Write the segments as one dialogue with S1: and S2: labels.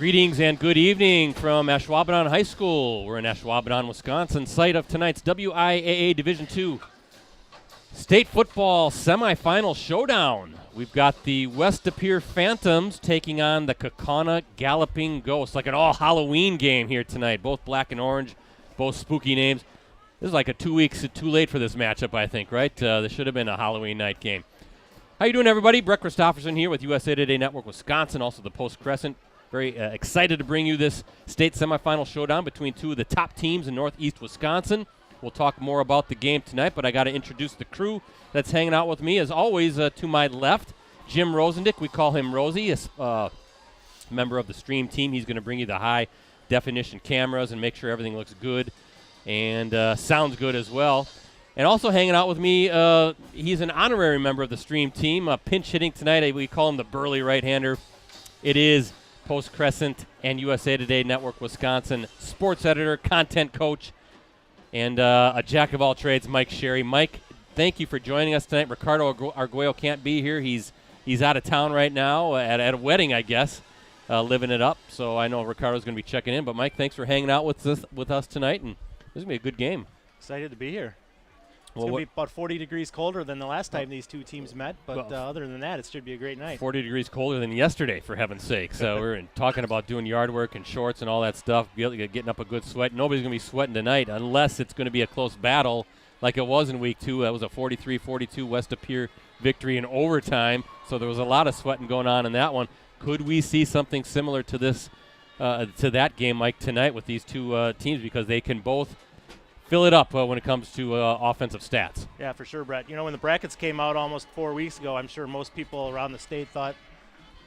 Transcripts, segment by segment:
S1: Greetings and good evening from Ashwaubenon High School. We're in Ashwaubenon, Wisconsin, site of tonight's WIAA Division II State Football Semifinal Showdown. We've got the West De Pere Phantoms taking on the Kaukauna Galloping Ghosts, like an all-Halloween game here tonight. Both black and orange, both spooky names. This is like a 2 weeks too late for this matchup, I think, right? This should have been a Halloween night game. How you doing, everybody? Brett Christopherson here with USA Today Network Wisconsin, also the Post Crescent. Very excited to bring you this state semifinal showdown between two of the top teams in Northeast Wisconsin. We'll talk more about the game tonight, but I got to introduce the crew that's hanging out with me. As always, to my left, Jim Rosandick. We call him Rosie, a member of the stream team. He's going to bring you the high-definition cameras and make sure everything looks good and sounds good as well. And also hanging out with me, he's an honorary member of the stream team, pinch hitting tonight. We call him the burly right-hander. It is Post Crescent and USA Today Network Wisconsin sports editor, content coach, and a jack of all trades, Mike Sherry. Mike, thank you for joining us tonight. Ricardo Arguello can't be here. He's out of town right now at a wedding, I guess, living it up. So I know Ricardo's going to be checking in. But, Mike, thanks for hanging out with us tonight. And this is going to be a good game.
S2: Excited to be here. It's going to be about 40 degrees colder than the last time these two teams met, but other than that, it should be a great night.
S1: 40 degrees colder than yesterday, for heaven's sake. So we're talking about doing yard work and shorts and all that stuff, getting up a good sweat. Nobody's going to be sweating tonight unless it's going to be a close battle like it was in Week 2. That was a 43-42 West De Pere victory in overtime, so there was a lot of sweating going on in that one. Could we see something similar to this, to that game, Mike, tonight with these two teams, because they can both fill it up when it comes to offensive stats?
S2: Yeah, for sure, Brett. You know, when the brackets came out almost 4 weeks ago, I'm sure most people around the state thought,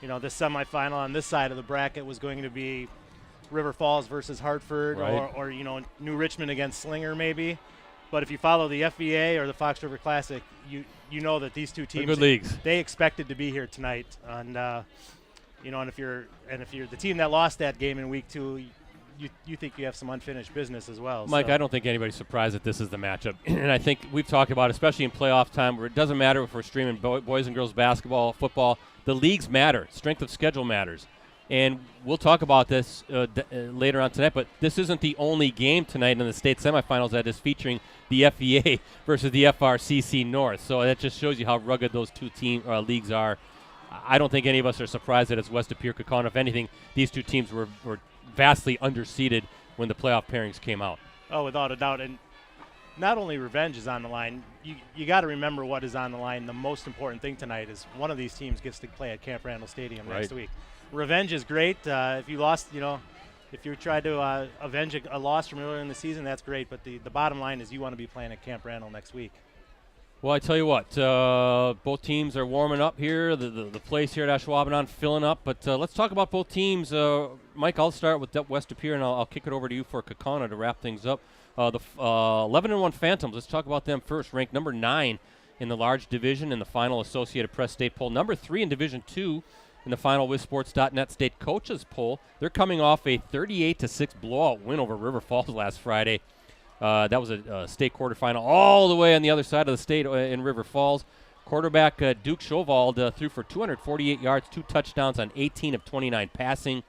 S2: you know, this semifinal on this side of the bracket was going to be River Falls versus Hartford,
S1: right,
S2: or you know, New Richmond against Slinger maybe. But if you follow the FVA or the Fox River Classic, you know that these two teams,
S1: good leagues,
S2: they expected to be here tonight. And you know, and if you're the team that lost that game in Week 2, you think you have some unfinished business as well.
S1: Mike,
S2: so.
S1: I don't think anybody's surprised that this is the matchup. And I think we've talked about, especially in playoff time, where it doesn't matter if we're streaming boys and girls basketball, football. The leagues matter. Strength of schedule matters. And we'll talk about this later on tonight, but this isn't the only game tonight in the state semifinals that is featuring the FVA versus the FRCC North. So that just shows you how rugged those two leagues are. I don't think any of us are surprised that it's West De Pere, Kaukauna. If anything, these two teams were vastly underseeded when the playoff pairings came out.
S2: Oh, without a doubt. And not only revenge is on the line, you got to remember what is on the line. The most important thing tonight is one of these teams gets to play at Camp Randall Stadium next week. Revenge is great. If you lost, you know, if you tried to avenge a loss from earlier in the season, that's great. But the bottom line is you want to be playing at Camp Randall next week.
S1: Well, I tell you what, both teams are warming up here. The place here at Ashwaubenon filling up. But let's talk about both teams. Mike, I'll start with West De Pere, and I'll kick it over to you for Kaukauna to wrap things up. The 11-1 Phantoms, let's talk about them first. Ranked number 9 in the large division in the final Associated Press state poll. Number 3 in Division 2 in the final WisSports.net state coaches poll. They're coming off a 38-6 blowout win over River Falls last Friday. That was a state quarterfinal all the way on the other side of the state in River Falls. Quarterback Duke Schowald threw for 248 yards, 2 touchdowns on 18 of 29 passing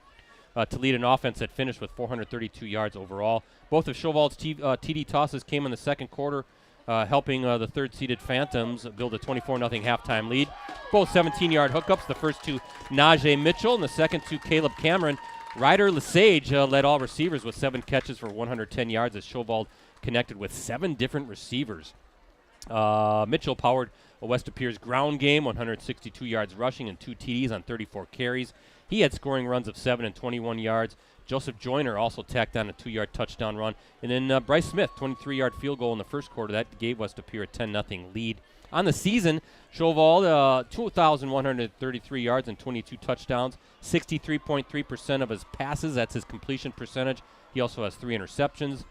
S1: to lead an offense that finished with 432 yards overall. Both of Schowald's TD tosses came in the second quarter, helping the third-seeded Phantoms build a 24-0 halftime lead. Both 17-yard hookups, the first to Najee Mitchell and the second to Caleb Cameron. Ryder Lesage led all receivers with 7 catches for 110 yards as Schowald connected with 7 different receivers. Mitchell powered West De Pere's ground game, 162 yards rushing and 2 TDs on 34 carries. He had scoring runs of 7 and 21 yards. Joseph Joyner also tacked on a 2-yard touchdown run. And then Bryce Smith, 23-yard field goal in the first quarter. That gave West De Pere a 10-0 lead. On the season, Schowald, 2,133 yards and 22 touchdowns, 63.3% of his passes. That's his completion percentage. He also has 3 interceptions.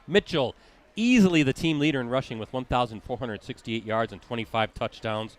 S1: Mitchell, easily the team leader in rushing with 1,468 yards and 25 touchdowns.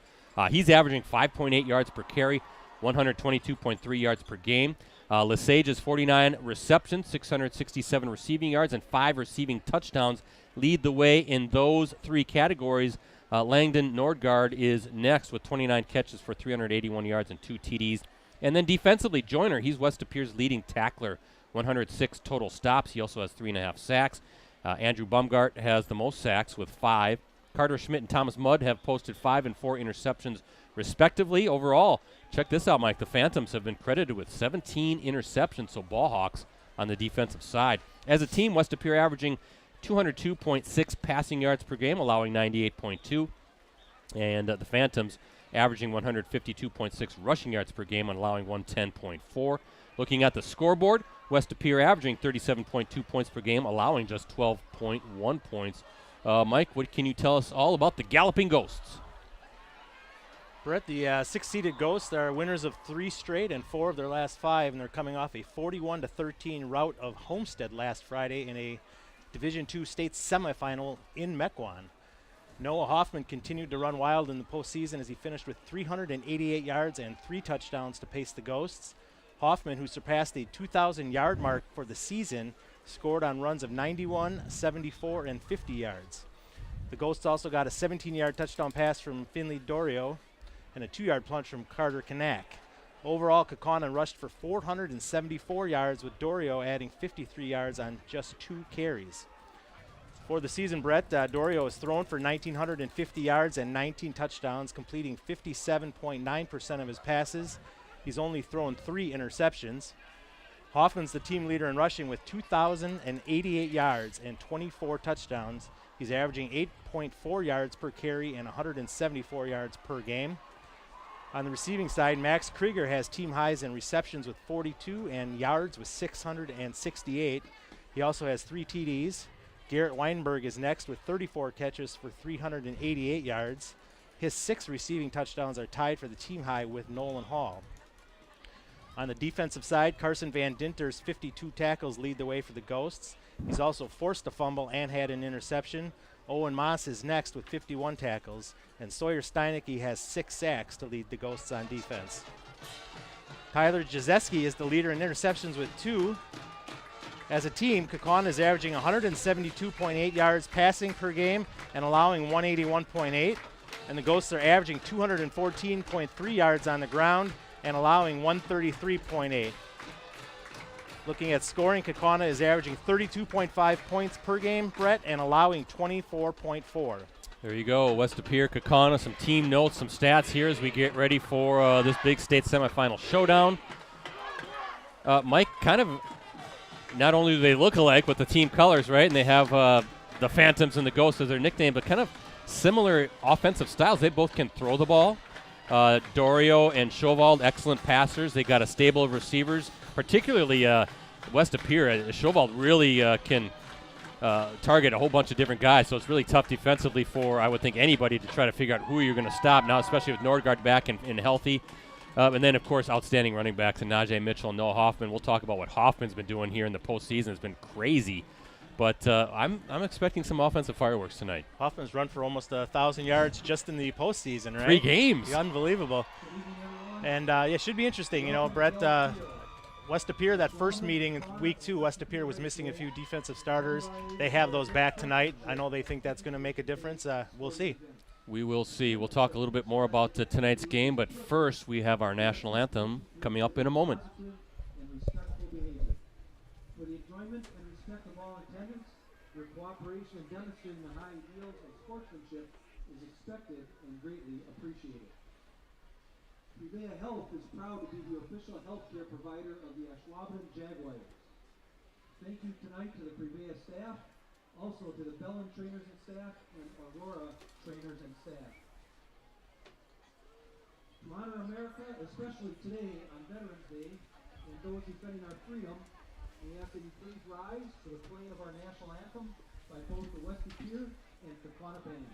S1: He's averaging 5.8 yards per carry, 122.3 yards per game. Lesage's 49 receptions, 667 receiving yards, and 5 receiving touchdowns lead the way in those 3 categories. Langdon Nordgaard is next with 29 catches for 381 yards and 2 TDs. And then defensively, Joyner, he's West De Pere's leading tackler, 106 total stops. He also has 3.5 sacks. Andrew Bumgart has the most sacks with 5. Carter Schmidt and Thomas Mudd have posted 5 and 4 interceptions respectively. Overall, check this out, Mike. The Phantoms have been credited with 17 interceptions, so ball hawks on the defensive side. As a team, West De Pere averaging 202.6 passing yards per game, allowing 98.2. And the Phantoms averaging 152.6 rushing yards per game and allowing 110.4. Looking at the scoreboard, West De Pere averaging 37.2 points per game, allowing just 12.1 points. Mike, what can you tell us all about the Galloping Ghosts?
S2: Brett, the 6-seeded Ghosts are winners of 3 straight and 4 of their last 5, and they're coming off a 41-13 rout of Homestead last Friday in a Division II state semifinal in Mequon. Noah Hoffman continued to run wild in the postseason as he finished with 388 yards and 3 touchdowns to pace the Ghosts. Hoffman, who surpassed the 2,000-yard mark for the season, scored on runs of 91, 74, and 50 yards. The Ghosts also got a 17-yard touchdown pass from Finley Dorio and a 2-yard plunge from Carter Kanak. Overall, Kaukauna rushed for 474 yards, with Dorio adding 53 yards on just 2 carries. For the season, Brett, Dorio has thrown for 1,950 yards and 19 touchdowns, completing 57.9% of his passes. He's only thrown 3 interceptions. Hoffman's the team leader in rushing with 2,088 yards and 24 touchdowns. He's averaging 8.4 yards per carry and 174 yards per game. On the receiving side, Max Krieger has team highs in receptions with 42 and yards with 668. He also has 3 TDs. Garrett Weinberg is next with 34 catches for 388 yards. His 6 receiving touchdowns are tied for the team high with Nolan Hall. On the defensive side, Carson Van Dinter's 52 tackles lead the way for the Ghosts. He's also forced a fumble and had an interception. Owen Moss is next with 51 tackles, and Sawyer Steinecke has 6 sacks to lead the Ghosts on defense. Tyler Jazeski is the leader in interceptions with 2. As a team, Kaukauna is averaging 172.8 yards passing per game and allowing 181.8, and the Ghosts are averaging 214.3 yards on the ground and allowing 133.8. Looking at scoring, Kaukauna is averaging 32.5 points per game, Brett, and allowing 24.4.
S1: There you go, West De Pere, Kaukauna, some team notes, some stats here as we get ready for this big state semifinal showdown. Mike, kind of, not only do they look alike with the team colors, right, and they have the Phantoms and the Ghosts as their nickname, but kind of similar offensive styles. They both can throw the ball. Dorio and Chauvald, excellent passers. They got a stable of receivers, particularly West De Pere. Chauvald really can target a whole bunch of different guys, so it's really tough defensively for, I would think, anybody to try to figure out who you're going to stop now, especially with Nordgaard back and healthy. And then, of course, outstanding running backs in Najee Mitchell and Noah Hoffman. We'll talk about what Hoffman's been doing here in the postseason. It's been crazy. But I'm expecting some offensive fireworks tonight.
S2: Hoffman's run for almost 1,000 yards just in the postseason, right?
S1: 3 games.
S2: Unbelievable. And it should be interesting. You know, Brett, West De Pere, that first meeting in week 2, West De Pere was missing a few defensive starters. They have those back tonight. I know they think that's going to make a difference. We'll see.
S1: We will see. We'll talk a little bit more about tonight's game, but first we have our national anthem coming up in a moment.
S3: For the enjoyment and respect of all attendants, your cooperation in demonstrating the high ideals of sportsmanship is expected and greatly appreciated. WIAA Health is proud to be the official healthcare provider of the Ashwaubenon Jaguars. Thank you tonight to the WIAA staff, also to the Bellin trainers and staff, and Aurora trainers and staff. To honor America, especially today on Veterans Day, and those defending our freedom, we ask that you please rise to the playing of our national anthem by both the West De Pere and Kaukauna bands.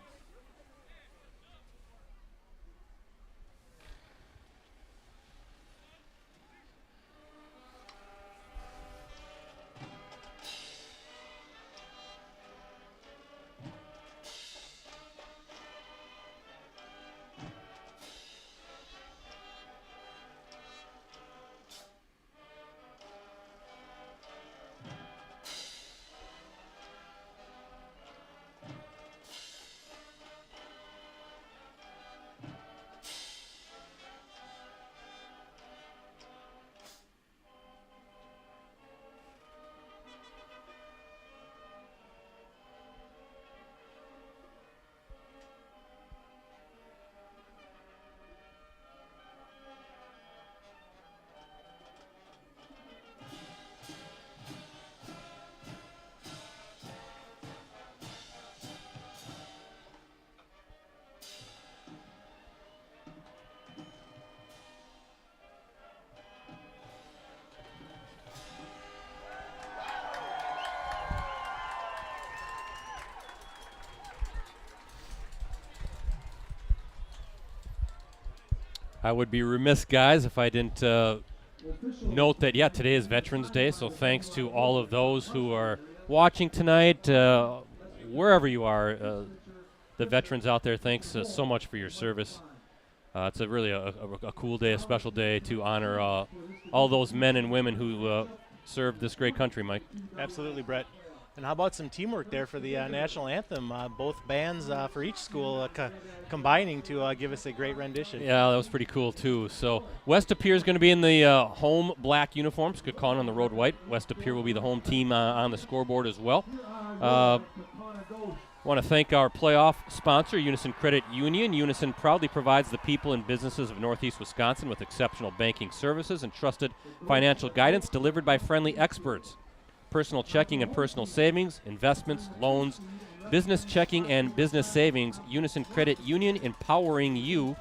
S1: I would be remiss, guys, if I didn't note that, today is Veterans Day, so thanks to all of those who are watching tonight, wherever you are, the veterans out there, thanks so much for your service. It's really a cool day, a special day to honor all those men and women who served this great country, Mike.
S2: Absolutely, Brett. And how about some teamwork there for the national anthem? Both bands for each school combining to give us a great rendition.
S1: Yeah, that was pretty cool, too. So West De Pere is going to be in the home black uniforms, Kaukauna on the road white. West De Pere will be the home team on the scoreboard as well. Want to thank our playoff sponsor, Unison Credit Union. Unison proudly provides the people and businesses of Northeast Wisconsin with exceptional banking services and trusted financial guidance delivered by friendly experts. Personal checking and personal savings, investments, loans, business checking and business savings. Unison Credit Union, empowering you.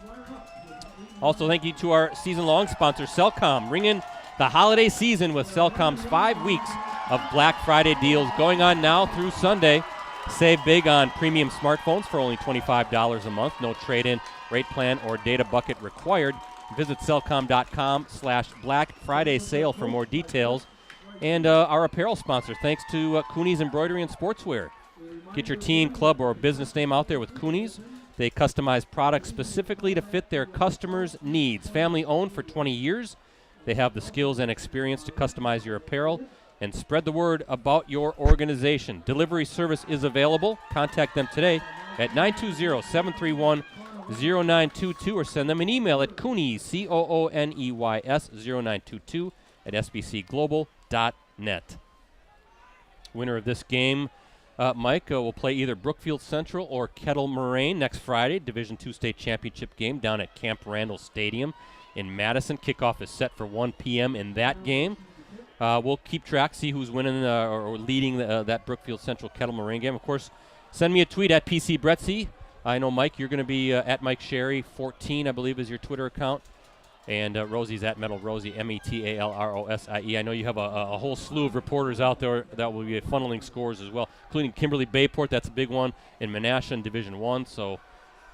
S1: Also, thank you to our season-long sponsor, Cellcom. Ring in the holiday season with Cellcom's 5 weeks of Black Friday deals going on now through Sunday. Save big on premium smartphones for only $25 a month. No trade-in, rate plan, or data bucket required. Visit cellcom.com/Black Friday sale for more details. And our apparel sponsor, thanks to Cooney's Embroidery and Sportswear. Get your team, club, or business name out there with Cooney's. They customize products specifically to fit their customers' needs. Family-owned for 20 years. They have the skills and experience to customize your apparel and spread the word about your organization. Delivery service is available. Contact them today at 920-731-0922 or send them an email at Cooneys, COONEYS 0922 at sbcglobal.net. Winner of this game, Mike, will play either Brookfield Central or Kettle Moraine next Friday. Division II state championship game down at Camp Randall Stadium in Madison. Kickoff is set for 1 p.m. in that game. We'll keep track, see who's winning or leading that Brookfield Central Kettle Moraine game. Of course, send me a tweet at PC Brettsy. I know, Mike, you're going to be at Mike Sherry 14, I believe, is your Twitter account. And Rosie's at Metal Rosie, METALROSIE. I know you have a whole slew of reporters out there that will be funneling scores as well, including Kimberly Bayport. That's a big one in Menasha in Division I. So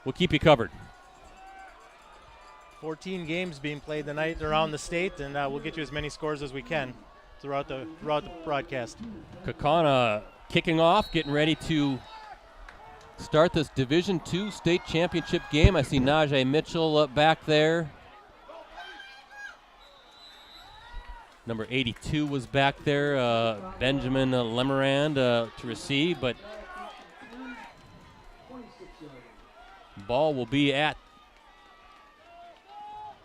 S1: we'll keep you covered.
S2: 14 games being played tonight around the state, and we'll get you as many scores as we can throughout the broadcast.
S1: Kaukauna kicking off, getting ready to start this Division II state championship game. I see Najee Mitchell back there. Number 82 was back there, Benjamin Lemerand to receive, but ball will be at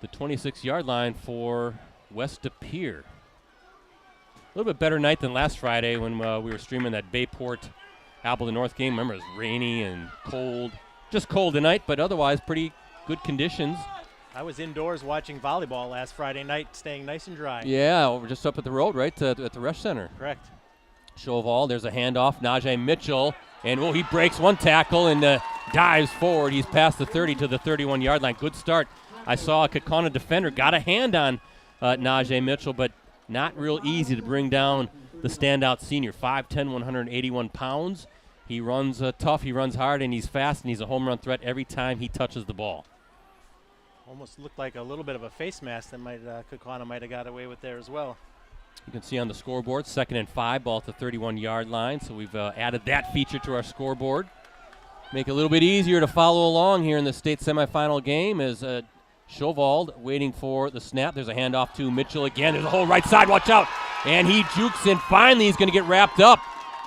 S1: the 26-yard line for West De Pere. A little bit better night than last Friday when we were streaming that Bayport Appleton North game. Remember, it was rainy and cold. Just cold tonight, but otherwise pretty good conditions.
S2: I was indoors watching volleyball last Friday night, staying nice and dry.
S1: Yeah, we're just up at the road, right, at the Resch Center.
S2: Correct.
S1: Chauval, there's a handoff. Najee Mitchell, and he breaks one tackle and dives forward. He's past the 30 to the 31-yard line. Good start. I saw a Kaukauna defender got a hand on Najee Mitchell, but not real easy to bring down the standout senior. 5'10", 181 pounds. He runs tough, he runs hard, and he's fast, and he's a home run threat every time he touches the ball.
S2: Almost looked like a little bit of a face mask that Kaukauna might have got away with there as well.
S1: You can see on the scoreboard, 2nd and 5, ball at the 31-yard line. So we've added that feature to our scoreboard. Make it a little bit easier to follow along here in the state semifinal game as Chauval waiting for the snap. There's a handoff to Mitchell again. There's a hole right side. Watch out. And he jukes in. Finally, he's going to get wrapped up.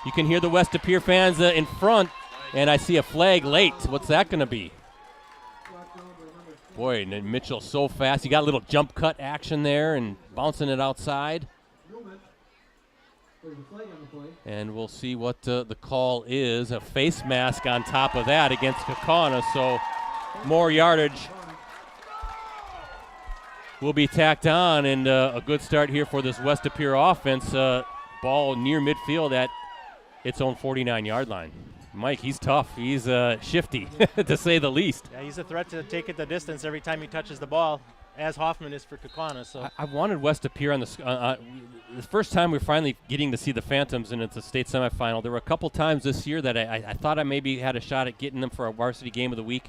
S1: You can hear the West De Pere fans in front. And I see a flag late. What's that going to be? Boy, and Mitchell so fast. He got a little jump cut action there and bouncing it outside. And we'll see what the call is. A face mask on top of that against Kaukauna. So more yardage will be tacked on. And a good start here for this West De Pere offense. Ball near midfield at its own 49-yard line. Mike, he's tough. He's shifty, to say the least.
S2: Yeah, he's a threat to take it the distance every time he touches the ball, as Hoffman is for Kaukauna. So
S1: I wanted West De Pere on the first time we're finally getting to see the Phantoms, and it's a state semifinal. There were a couple times this year that I thought I maybe had a shot at getting them for a varsity game of the week.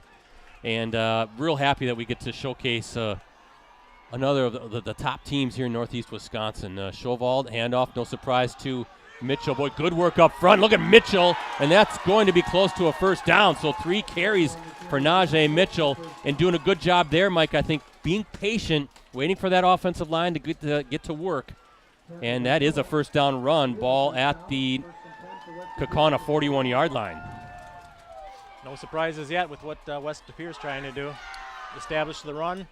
S1: And real happy that we get to showcase another of the top teams here in Northeast Wisconsin. Schowald, handoff, no surprise to Mitchell. Boy, good work up front. Look at Mitchell, and that's going to be close to a first down. So 3 carries for Najee Mitchell, and doing a good job there, Mike. I think being patient, waiting for that offensive line to get to work. And that is a first down run. Ball at the Kaukauna 41-yard line.
S2: No surprises yet with what West De Pere's trying to do. Establish the run,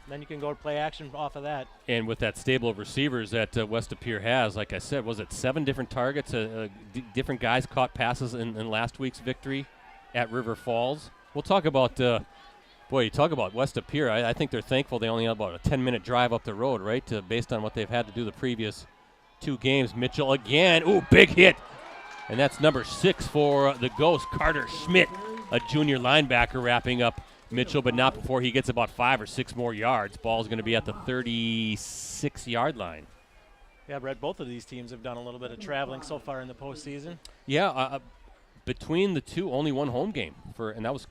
S2: then you can go to play action off of that.
S1: And with that stable of receivers that West De Pere has, like I said, was it 7 different targets? Different guys caught passes in last week's victory at River Falls. We'll talk about, you talk about West De Pere. I think they're thankful they only have about a 10-minute drive up the road, right, based on what they've had to do the previous 2 games. Mitchell again. Ooh, big hit. And that's number 6 for the Ghost, Carter Schmidt, a junior linebacker, wrapping up Mitchell, but not before he gets about 5 or 6 more yards. Ball's going to be at the 36-yard line.
S2: Yeah, Brett, both of these teams have done a little bit of traveling so far in the postseason.
S1: Yeah, between the two, only 1 home game, and that was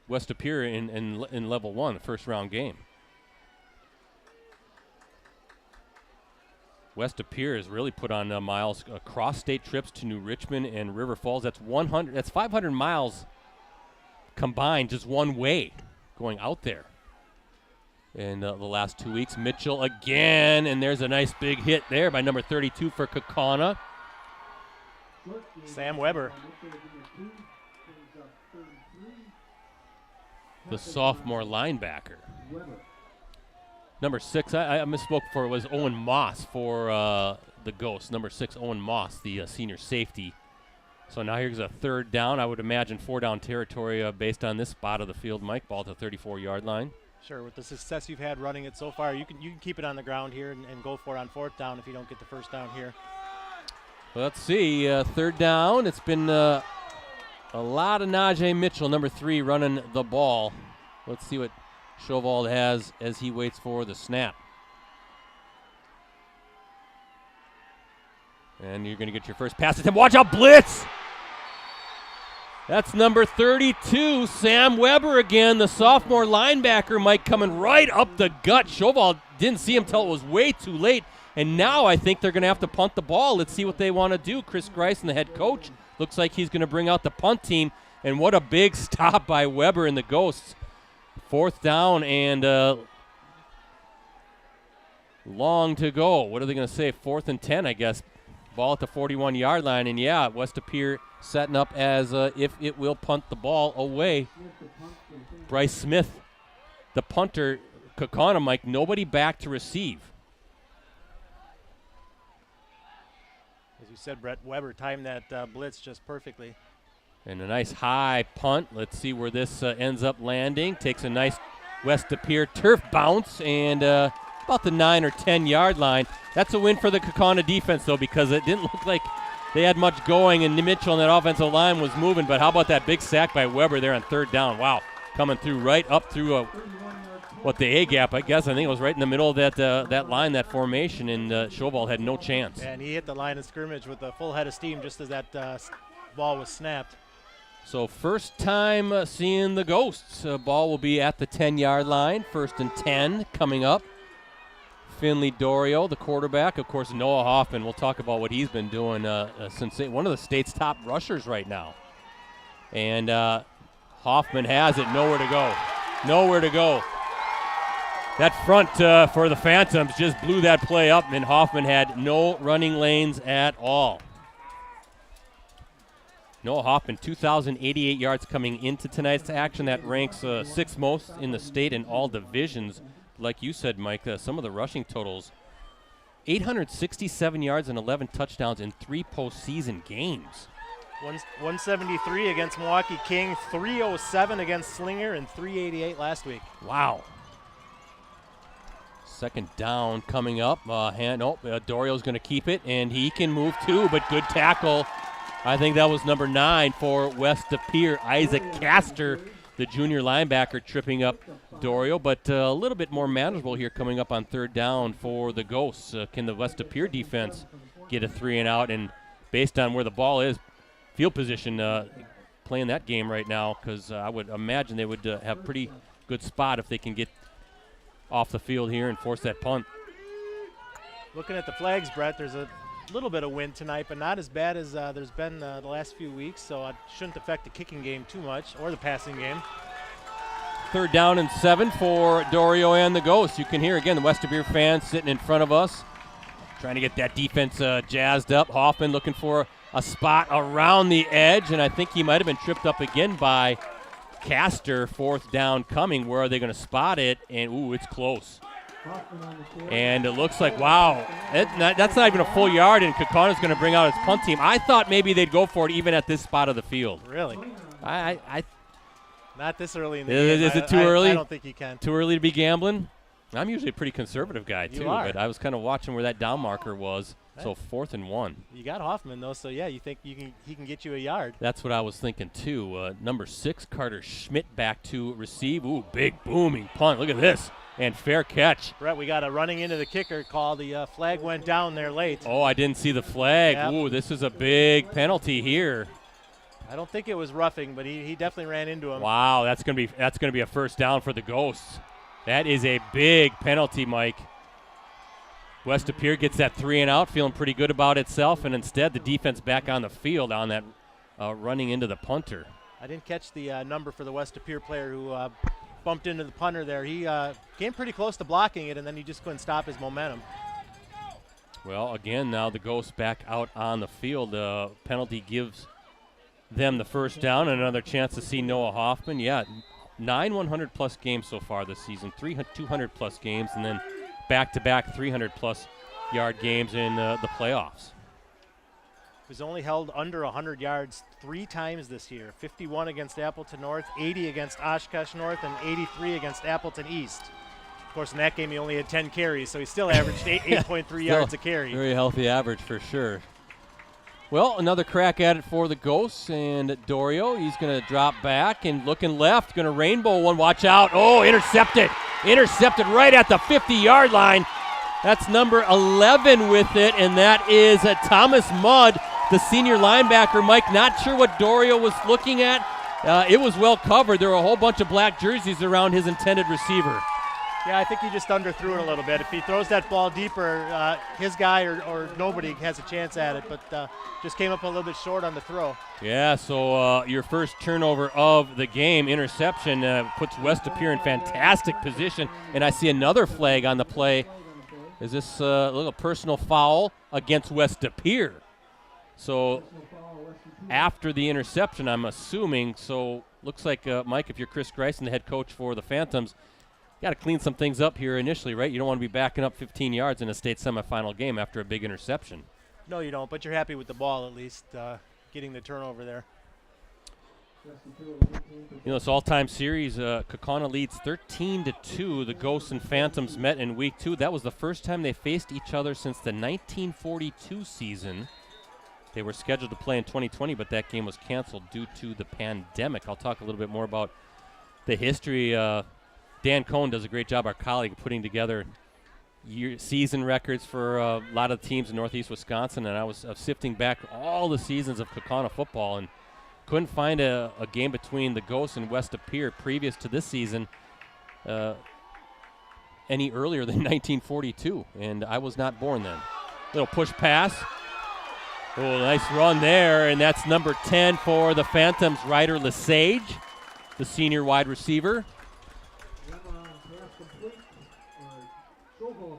S1: West De Pere in level 1, the first round game. West De Pere has really put on miles, cross-state trips to New Richmond and River Falls. That's 500 miles combined, just one way, going out there. In the last 2 weeks, Mitchell again, and there's a nice big hit there by number 32 for Kaukauna.
S2: Sam Weber,
S1: the sophomore linebacker. Number 6, I misspoke before, it was Owen Moss for the Ghosts. Number 6, Owen Moss, the senior safety. So now here's a 3rd down. I would imagine 4-down territory based on this spot of the field. Mike, ball to the 34-yard line.
S2: Sure, with the success you've had running it so far, you can keep it on the ground here and go for it on 4th down if you don't get the 1st down here.
S1: Well, let's see, 3rd down. It's been a lot of Najee Mitchell, number 3, running the ball. Let's see what Schowald has as he waits for the snap. And you're going to get your first pass at him. Watch out, blitz! That's number 32, Sam Weber again, the sophomore linebacker, Mike, coming right up the gut. Schowald didn't see him till it was way too late. And now I think they're going to have to punt the ball. Let's see what they want to do. Chris Greisen, the head coach, looks like he's going to bring out the punt team. And what a big stop by Weber and the Ghosts. 4th down and long to go. What are they going to say? 4th and 10, I guess. Ball at the 41-yard line. And, yeah, West De Pere setting up as if it will punt the ball away. Bryce Smith, the punter. Kaukauna, Mike, nobody back to receive.
S2: As you said, Brett, Weber timed that blitz just perfectly.
S1: And a nice high punt. Let's see where this ends up landing. Takes a nice West De Pere turf bounce and about the 9 or 10-yard line. That's a win for the Kaukauna defense, though, because it didn't look like they had much going, and Mitchell and that offensive line was moving. But how about that big sack by Weber there on 3rd down? Wow, coming through right up through the A-gap, I guess. I think it was right in the middle of that line, that formation, and Schowald had no chance.
S2: And he hit the line of scrimmage with a full head of steam just as that ball was snapped.
S1: So first time seeing the Ghosts. Ball will be at the 10-yard line. 1st and 10 coming up. Finley Dorio, the quarterback. Of course, Noah Hoffman. We'll talk about what he's been doing since one of the state's top rushers right now. And Hoffman has it. Nowhere to go. Nowhere to go. That front for the Phantoms just blew that play up, and Hoffman had no running lanes at all. Noah Hoffman, 2,088 yards coming into tonight's action. That ranks 6th most in the state in all divisions. Like you said, Mike, some of the rushing totals, 867 yards and 11 touchdowns in 3 postseason games.
S2: 173 against Milwaukee King, 307 against Slinger, and 388 last week.
S1: Wow. 2nd down coming up. Dorio's going to keep it, and he can move too, but good tackle. I think that was number 9 for West De Pere. Isaac Castor, the junior linebacker, tripping up Dorio, but a little bit more manageable here coming up on 3rd down for the Ghosts. Can the West De Pere defense get a 3 and out? And based on where the ball is, field position, playing that game right now because I would imagine they would have pretty good spot if they can get off the field here and force that punt.
S2: Looking at the flags, Brett, there's a little bit of wind tonight, but not as bad as there's been the last few weeks, so it shouldn't affect the kicking game too much or the passing game.
S1: 3rd down and 7 for Dorio and the Ghosts. You can hear, again, the West De Beer fans sitting in front of us, trying to get that defense jazzed up. Hoffman looking for a spot around the edge, and I think he might have been tripped up again by Castor. 4th down coming. Where are they going to spot it? And, ooh, it's close. And it looks like, wow, that's not even a full yard, and Kaukauna's going to bring out his punt team. I thought maybe they'd go for it even at this spot of the field.
S2: Really?
S1: I
S2: Not this early in the game.
S1: Is it too early?
S2: I don't think you can.
S1: Too early to be gambling? I'm usually a pretty conservative guy,
S2: You
S1: too,
S2: are.
S1: but I was kind of watching where that down marker was. So 4th and 1.
S2: You got Hoffman, though, so, yeah, you think he can get you a yard.
S1: That's what I was thinking, too. Number 6, Carter Schmidt back to receive. Ooh, big booming punt. Look at this. And fair catch.
S2: Brett, we got a running into the kicker call. The flag went down there late.
S1: Oh, I didn't see the flag.
S2: Yep.
S1: Ooh, this is a big penalty here.
S2: I don't think it was roughing, but he definitely ran into him.
S1: Wow, that's gonna be a 1st down for the Ghosts. That is a big penalty, Mike. West De Beer gets that 3 and out, feeling pretty good about itself, and instead the defense back on the field on that running into the punter.
S2: I didn't catch the number for the West De Beer player who bumped into the punter there. He came pretty close to blocking it, and then he just couldn't stop his momentum.
S1: Well, again, now the Ghosts back out on the field. Penalty gives them the 1st down and another chance to see Noah Hoffman. Yeah, 9 100-plus games so far this season, 3 200-plus games, and then back-to-back 300-plus yard games in the playoffs.
S2: He's only held under 100 yards 3 times this year. 51 against Appleton North, 80 against Oshkosh North, and 83 against Appleton East. Of course, in that game he only had 10 carries, so he still averaged 8.3 yards a carry.
S1: Very healthy average for sure. Well, another crack at it for the Ghosts, and Dorio, he's going to drop back and looking left, going to rainbow one. Watch out. Oh, intercepted. Intercepted right at the 50-yard line. That's number 11 with it, and that is Thomas Mudd, the senior linebacker. Mike, not sure what Dorio was looking at. It was well covered. There were a whole bunch of black jerseys around his intended receiver.
S2: Yeah, I think he just underthrew it a little bit. If he throws that ball deeper, his guy or nobody has a chance at it, but just came up a little bit short on the throw.
S1: Yeah, so your first turnover of the game, interception, puts West De Beer in fantastic position, and I see another flag on the play. Is this a little personal foul against West De Beer? So after the interception, I'm assuming, so looks like, Mike, if you're Chris Greisen, the head coach for the Phantoms, got to clean some things up here initially, right? You don't want to be backing up 15 yards in a state semifinal game after a big interception.
S2: No, you don't, but you're happy with the ball at least, getting the turnover there.
S1: You know, it's all-time series. Kaukauna leads 13-2. The Ghosts and Phantoms met in week 2. That was the first time they faced each other since the 1942 season. They were scheduled to play in 2020, but that game was canceled due to the pandemic. I'll talk a little bit more about the history. Dan Cohn does a great job, our colleague, putting together season records for a lot of teams in Northeast Wisconsin, and I was sifting back all the seasons of Kaukauna football and couldn't find a game between the Ghosts and West De Beer previous to this season any earlier than 1942, and I was not born then. Little push pass. Oh, nice run there, and that's number 10 for the Phantoms, Ryder Lesage, the senior wide receiver.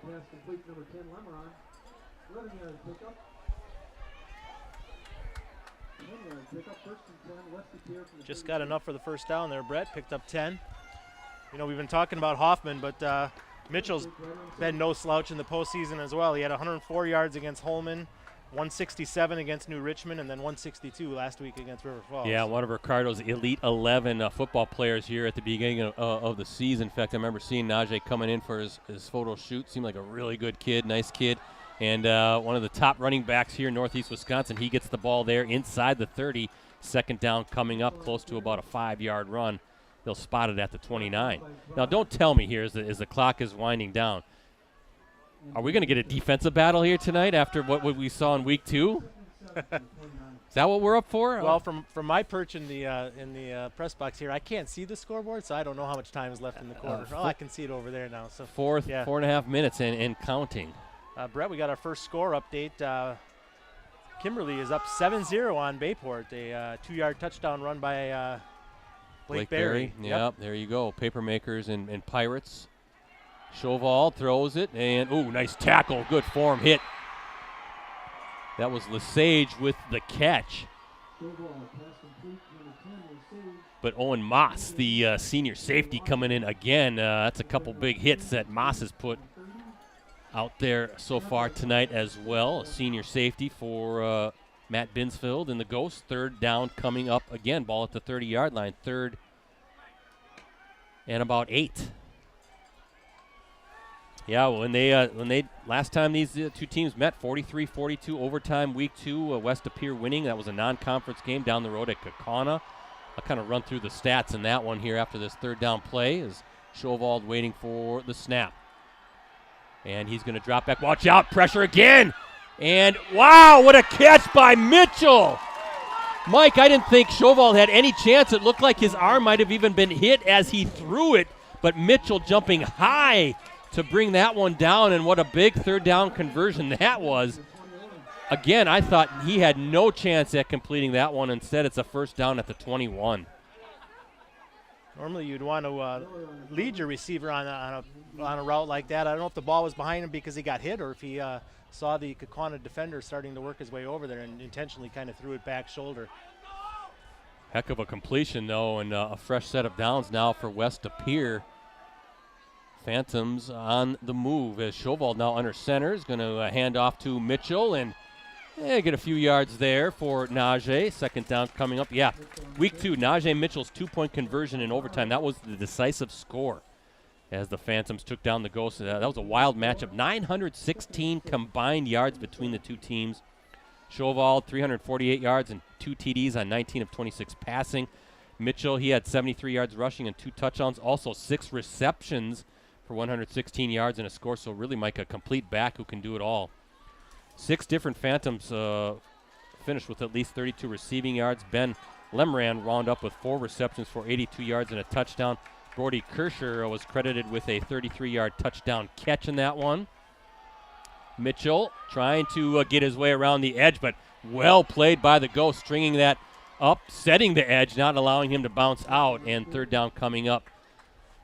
S3: Pass complete, number 10, Lemeron. 11-yard pickup. 1-yard pickup, 1st and 10, West De Beer from the
S2: Just got enough for the 1st down there, Brett. Picked up 10. You know, we've been talking about Hoffman, but Mitchell's been no slouch in the postseason as well. He had 104 yards against Holman, 167 against New Richmond, and then 162 last week against River Falls.
S1: Yeah, one of Ricardo's Elite 11 football players here at the beginning of the season. In fact, I remember seeing Najee coming in for his photo shoot. Seemed like a really good kid, nice kid. And one of the top running backs here in Northeast Wisconsin. He gets the ball there inside the 30. 2nd down coming up, close to about a 5-yard run. They'll spot it at the 29. Now, don't tell me here as the clock is winding down. Are we going to get a defensive battle here tonight after what we saw in week 2? that what we're up for?
S2: Well, from my perch in the press box here, I can't see the scoreboard, so I don't know how much time is left in the quarter. I can see it over there now. So
S1: 4.5 minutes and counting.
S2: Brett, we got our first score update. Kimberly is up 7-0 on Bayport. A 2-yard touchdown run by Blake Berry.
S1: Yep, there you go. Papermakers and Pirates. Chauval throws it, and nice tackle. Good form hit. That was Lesage with the catch. But Owen Moss, the senior safety, coming in again. That's a couple big hits that Moss has put out there so far tonight as well. A senior safety for Matt Binsfield and the Ghosts. Third down coming up again. Ball at the 30-yard line. Third and about 8. Yeah, when they last time these two teams met, 43-42 overtime, week 2, West De Pere winning. That was a non-conference game down the road at Kaukauna. I'll kind of run through the stats in that one here after this third down play as Chauval waiting for the snap. And he's going to drop back. Watch out, pressure again. And wow, what a catch by Mitchell. Mike, I didn't think Chauval had any chance. It looked like his arm might have even been hit as he threw it, but Mitchell jumping high to bring that one down, and what a big third down conversion that was. Again, I thought he had no chance at completing that one. Instead, it's a first down at the 21.
S2: Normally you'd want to lead your receiver on a route like that. I don't know if the ball was behind him because he got hit or if he saw the Kaukauna defender starting to work his way over there and intentionally kind of threw it back shoulder.
S1: Heck of a completion, though, and a fresh set of downs now for West De Pere. Phantoms on the move as Chauval now under center is going to hand off to Mitchell and get a few yards there for Najee. Second down coming up. Yeah, week 2, Najee Mitchell's 2-point conversion in overtime. That was the decisive score as the Phantoms took down the Ghosts. That was a wild matchup. 916 combined yards between the two teams. Chauval, 348 yards and 2 TDs on 19 of 26 passing. Mitchell, he had 73 yards rushing and 2 touchdowns. Also 6 receptions for 116 yards and a score. So really, Mike, a complete back who can do it all. 6 different Phantoms finished with at least 32 receiving yards. Ben Lemran wound up with 4 receptions for 82 yards and a touchdown. Brody Kirscher was credited with a 33-yard touchdown catch in that one. Mitchell trying to get his way around the edge, but well played by the Ghost, stringing that up, setting the edge, not allowing him to bounce out, and third down coming up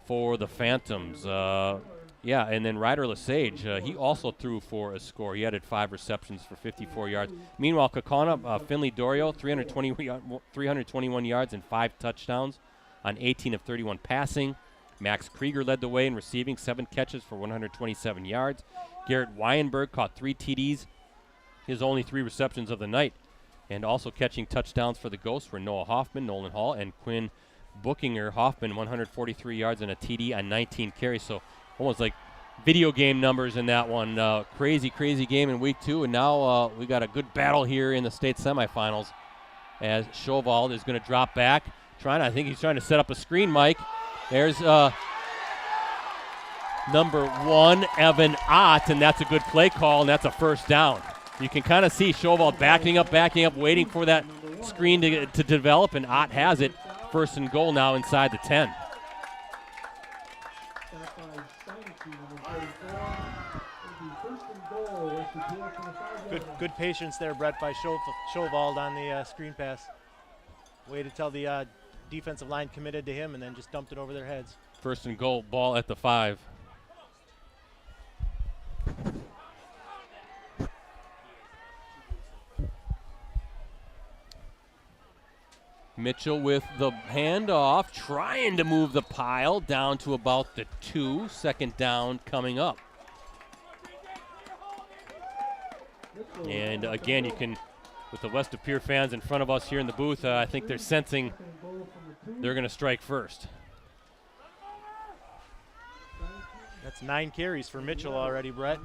S1: for the Phantoms. And then Ryder Lesage, he also threw for a score. He added 5 receptions for 54 yards. Meanwhile, Kaukauna, Finley Dorio, 321 yards and 5 touchdowns on 18 of 31 passing. Max Krieger led the way in receiving, 7 catches for 127 yards. Garrett Weinberg caught 3 TDs, his only 3 receptions of the night. And also catching touchdowns for the Ghosts were Noah Hoffman, Nolan Hall, and Quinn Bookinger. Hoffman, 143 yards and a TD on 19 carries. So almost like video game numbers in that one. Crazy game in week 2. And now we got a good battle here in the state semifinals as Chauval is going to drop back. I think he's trying to set up a screen, Mike. There's number 1, Evan Ott, and that's a good play call, and that's a first down. You can kind of see Chauval backing up, waiting for that screen to develop, and Ott has it. First and goal now inside the 10.
S2: Good patience there, Brett, by Chauval on the screen pass. Waited till the defensive line committed to him and then just dumped it over their heads.
S1: First and goal, ball at the 5. Mitchell with the handoff, trying to move the pile down to about the 2. Second down coming up. And again, you can, with the West De Pere fans in front of us here in the booth, I think they're sensing they're going to strike first.
S2: That's 9 carries for Mitchell already, Brett.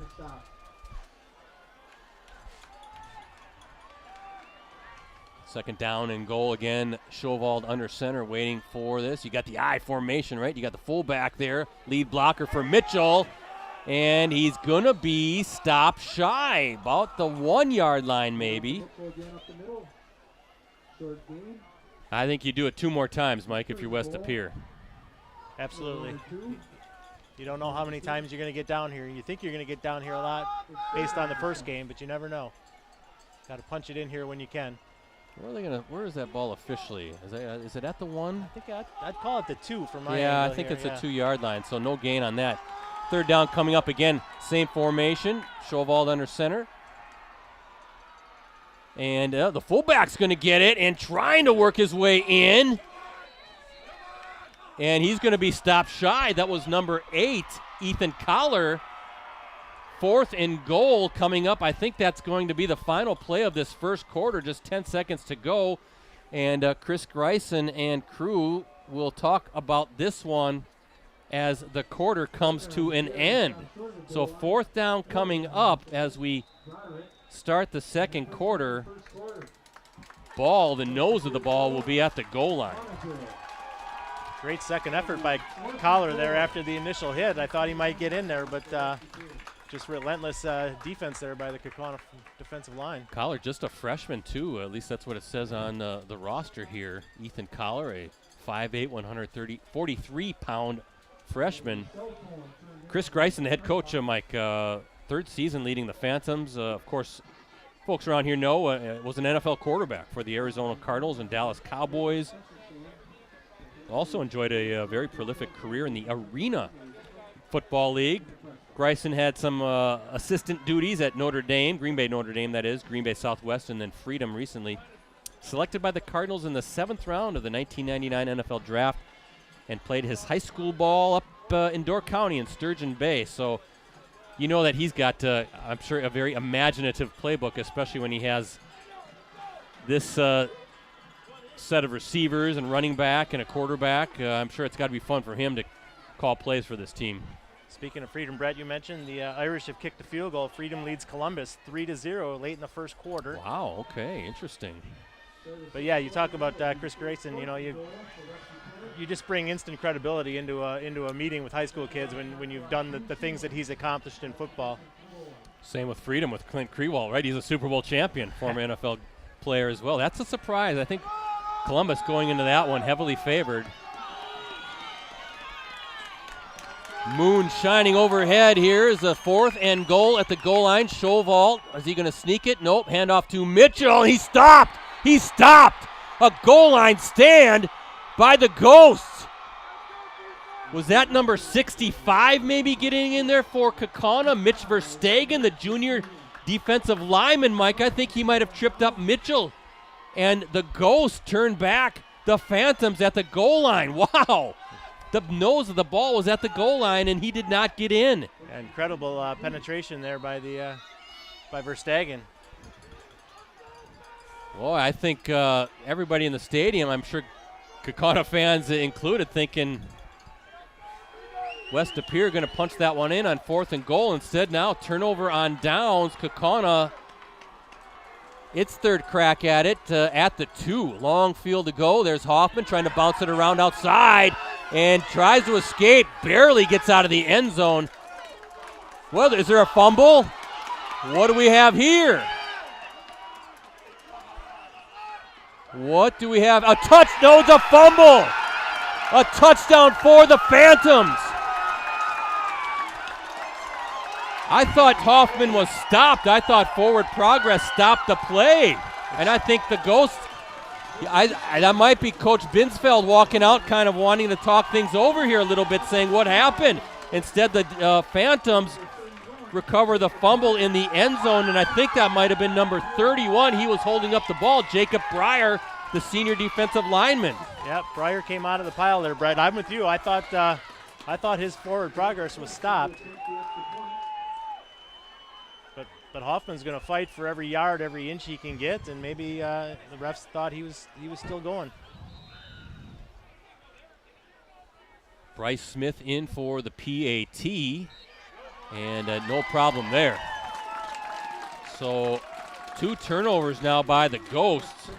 S1: Second down and goal again. Chauval under center waiting for this. You got the I formation, right? You got the fullback there. Lead blocker for Mitchell. And he's going to be stopped shy, about the 1-yard line maybe.
S3: Short game.
S1: I think you do it 2 more times, Mike, if you're West De Pere.
S2: Absolutely. You don't know how many times you're going to get down here. You think you're going to get down here a lot based on the first game, but you never know. Got to punch it in here when you can.
S1: Where is that ball officially? Is it at the 1?
S2: I think I'd call it the 2 from my
S1: Yeah, I
S2: angle
S1: think
S2: here,
S1: it's a 2-yard line, so no gain on that. Third down coming up again. Same formation. Schoewald under center. And the fullback's going to get it and trying to work his way in. And he's going to be stopped shy. That was number 8, Ethan Collar. 4th and goal coming up. I think that's going to be the final play of this first quarter. Just 10 seconds to go. And Chris Greisen and crew will talk about this one as the quarter comes to an end. So 4th down coming up as we start the second quarter. The nose of the ball will be at the goal line.
S2: Great second effort by Collar there after the initial hit. I thought he might get in there, but just relentless defense there by the Kaukauna defensive line.
S1: Collar, just a freshman too. At least that's what it says on the roster here. Ethan Collar, a 5'8", 43-pound freshman. Chris Greisen, the head coach, Mike, 3rd season leading the Phantoms. Of course, folks around here know was an NFL quarterback for the Arizona Cardinals and Dallas Cowboys. Also enjoyed a very prolific career in the Arena Football League. Greisen had some assistant duties at Notre Dame, Green Bay Notre Dame that is, Green Bay Southwest, and then Freedom recently. Selected by the Cardinals in the 7th round of the 1999 NFL Draft and played his high school ball up in Door County in Sturgeon Bay. So you know that he's got, I'm sure, a very imaginative playbook, especially when he has this set of receivers and running back and a quarterback. I'm sure it's got to be fun for him to call plays for this team.
S2: Speaking of Freedom, Brett, you mentioned the Irish have kicked a field goal. Freedom leads Columbus 3-0 late in the first quarter.
S1: Wow, okay, interesting.
S2: But yeah, you talk about Chris Greisen, you know, you just bring instant credibility into a meeting with high school kids when you've done the things that he's accomplished in football.
S1: Same with Freedom with Clint Krewall, right? He's a Super Bowl champion, former NFL player as well. That's a surprise. I think Columbus going into that one heavily favored. Moon shining overhead. Here is a 4th and goal at the goal line. Schoewald, is he going to sneak it? Nope. Handoff to Mitchell. He stopped. He stopped. A goal line stand by the Ghosts. Was that number 65 maybe getting in there for Kaukauna? Mitch Verstegen, the junior defensive lineman, Mike. I think he might have tripped up Mitchell. And the Ghosts turned back the Phantoms at the goal line. Wow. The nose of the ball was at the goal line, and he did not get in.
S2: Incredible penetration there by Verstegen.
S1: Boy, I think everybody in the stadium, I'm sure Kaukauna fans included, thinking West De Pere going to punch that one in on 4th and goal. Instead, now turnover on downs. Kaukauna, its 3rd crack at it at the 2. Long field to go. There's Hoffman trying to bounce it around outside and tries to escape. Barely gets out of the end zone. Well, is there a fumble? What do we have here? What do we have? A touch. No, it's a fumble. A touchdown for the Phantoms. I thought Hoffman was stopped. I thought forward progress stopped the play. And I think the Ghosts, that might be Coach Binsfeld walking out kind of wanting to talk things over here a little bit, saying what happened. Instead, the Phantoms recover the fumble in the end zone, and I think that might have been number 31. He was holding up the ball, Jacob Breyer, the senior defensive lineman.
S2: Yep, Breyer came out of the pile there, Brett. I'm with you. I thought his forward progress was stopped. But Hoffman's going to fight for every yard, every inch he can get, and maybe the refs thought he was still going.
S1: Bryce Smith in for the PAT, and no problem there. So 2 turnovers now by the Ghosts.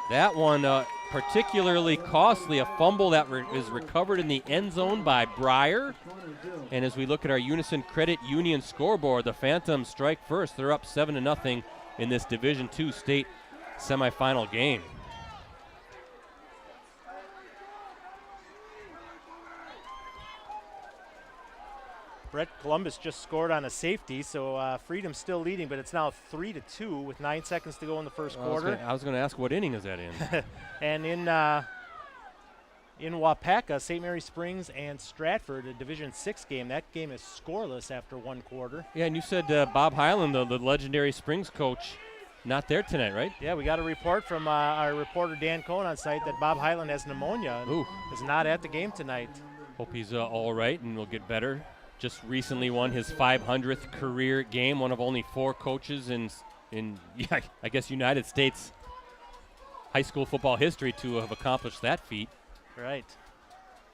S1: That one particularly costly, a fumble that is recovered in the end zone by Breyer. And as we look at our Unison Credit Union scoreboard, the Phantoms strike first. They're up 7-0 in this Division II state semifinal game.
S2: Brett, Columbus just scored on a safety, so Freedom's still leading, but it's now 3-2 with 9 seconds to go in the first quarter.
S1: I was going to ask, what inning is that in?
S2: And in Wapaka, St. Mary Springs and Stratford, a Division 6 game. That game is scoreless after one quarter.
S1: Yeah, and you said Bob Highland, the legendary Springs coach, not there tonight, right?
S2: Yeah, we got a report from our reporter Dan Cohn on site that Bob Highland has pneumonia and is not at the game tonight.
S1: Hope he's all right and will get better. Just recently won his 500th career game, one of only 4 coaches in I guess United States high school football history to have accomplished that feat.
S2: Right.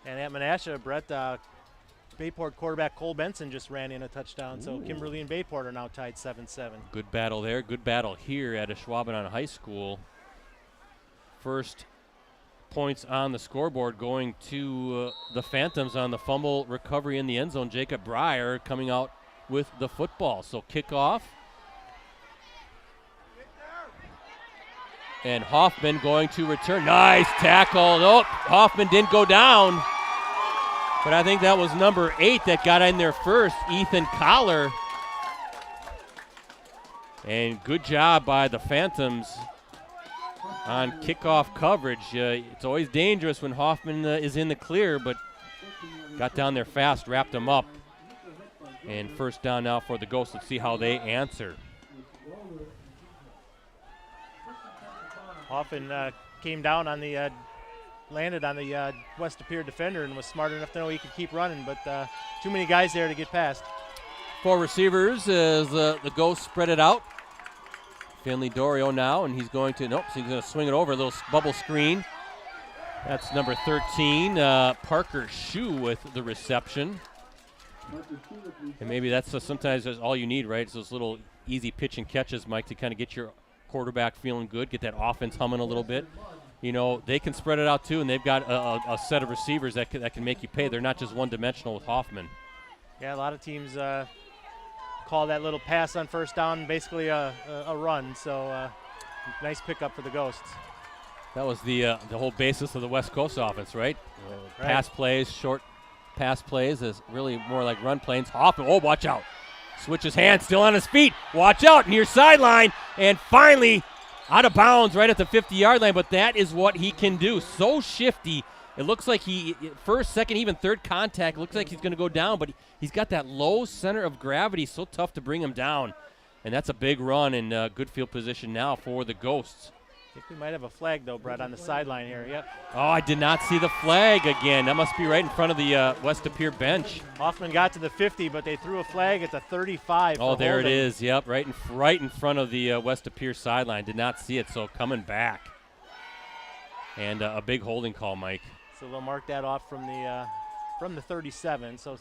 S2: And at Menasha, Brett, Bayport quarterback Cole Benson just ran in a touchdown. Ooh. So Kimberly and Bayport are now tied 7-7.
S1: Good battle there. Good battle here at Ashwaubenon High School. First points on the scoreboard going to the Phantoms on the fumble recovery in the end zone. Jacob Breyer coming out with the football. So kickoff. And Hoffman going to return. Nice tackle. Nope, Hoffman didn't go down. But I think that was number 8 that got in there first, Ethan Collar. And good job by the Phantoms on kickoff coverage. It's always dangerous when Hoffman is in the clear, but got down there fast, wrapped him up. And first down now for the Ghosts. Let's see how they answer.
S2: Hoffman came down on the, landed on the West De Pere defender and was smart enough to know he could keep running, but too many guys there to get past.
S1: 4 receivers as the Ghosts spread it out. Finley Dorio now, and he's going to, so he's going to swing it over, a little bubble screen. That's number 13, Parker Shue with the reception. And maybe that's sometimes that's all you need, right? It's those little easy pitch and catches, Mike, to kind of get your quarterback feeling good, get that offense humming a little bit. You know, they can spread it out too, and they've got a set of receivers that can make you pay. They're not just one-dimensional with Hoffman.
S2: Yeah, a lot of teams call that little pass on first down basically a run, so nice pickup for the Ghosts.
S1: That was the whole basis of the West Coast offense, right? Right. Pass plays, short pass plays is really more like run plays. Hoffman, watch out. Switches hands, still on his feet. Watch out, near sideline. And finally, out of bounds right at the 50-yard line. But that is what he can do. So shifty. It looks like he, first, second, even third contact, looks like he's going to go down. But he's got that low center of gravity. So tough to bring him down. And that's a big run and good field position now for the Ghosts.
S2: I think we might have a flag, though, Brett, on the sideline here. Yep.
S1: Oh, I did not see the flag again. That must be right in front of the West De Pere bench.
S2: Hoffman got to the 50, but they threw a flag at the 35.
S1: Oh, there it is. Yep, right in front of the West De Pere sideline. Did not see it, so coming back. And a big holding call, Mike.
S2: So they'll mark that off from the 37. So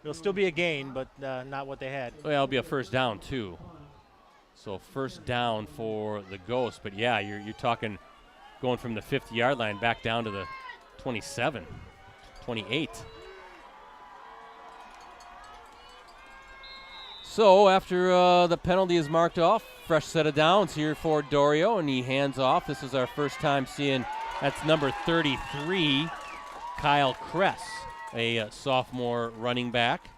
S2: it'll still be a gain, but not what they had.
S1: Well, it'll be a first down, too. So first down for the Ghosts. But, yeah, you're talking going from the 50-yard line back down to the 27, 28. So after the penalty is marked off, fresh set of downs here for Dorio, and he hands off. This is our first time seeing, that's number 33, Kyle Kress, a sophomore running back.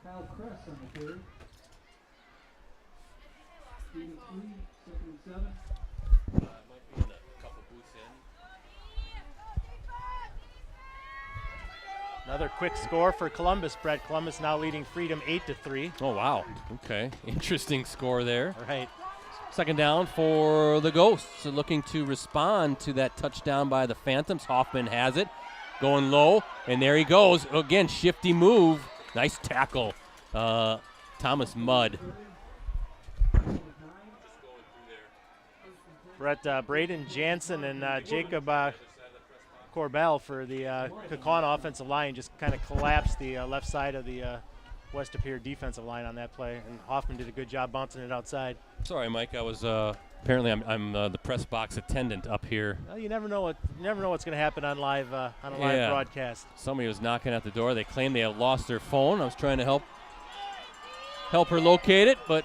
S3: Kyle Kress on the carry. 3, 2, 2nd and 7.
S1: Might be in a couple booths in.
S2: Another quick score for Columbus, Brett. Columbus now leading Freedom 8-3.
S1: Oh, wow. Okay. Interesting score there.
S2: Right.
S1: Second down for the Ghosts, looking to respond to that touchdown by the Phantoms. Hoffman has it, going low, and there he goes. Again, shifty move. Nice tackle. Thomas Mudd.
S2: Brett, Braden Jansen and Jacob Corbell for the Kaukauna offensive line just kind of collapsed the left side of the West De Pere defensive line on that play, and Hoffman did a good job bouncing it outside.
S1: Sorry, Mike. I was apparently I'm the press box attendant up here.
S2: Well, you never know what's going to happen on live broadcast.
S1: Somebody was knocking at the door. They claimed they had lost their phone. I was trying to help her locate it, but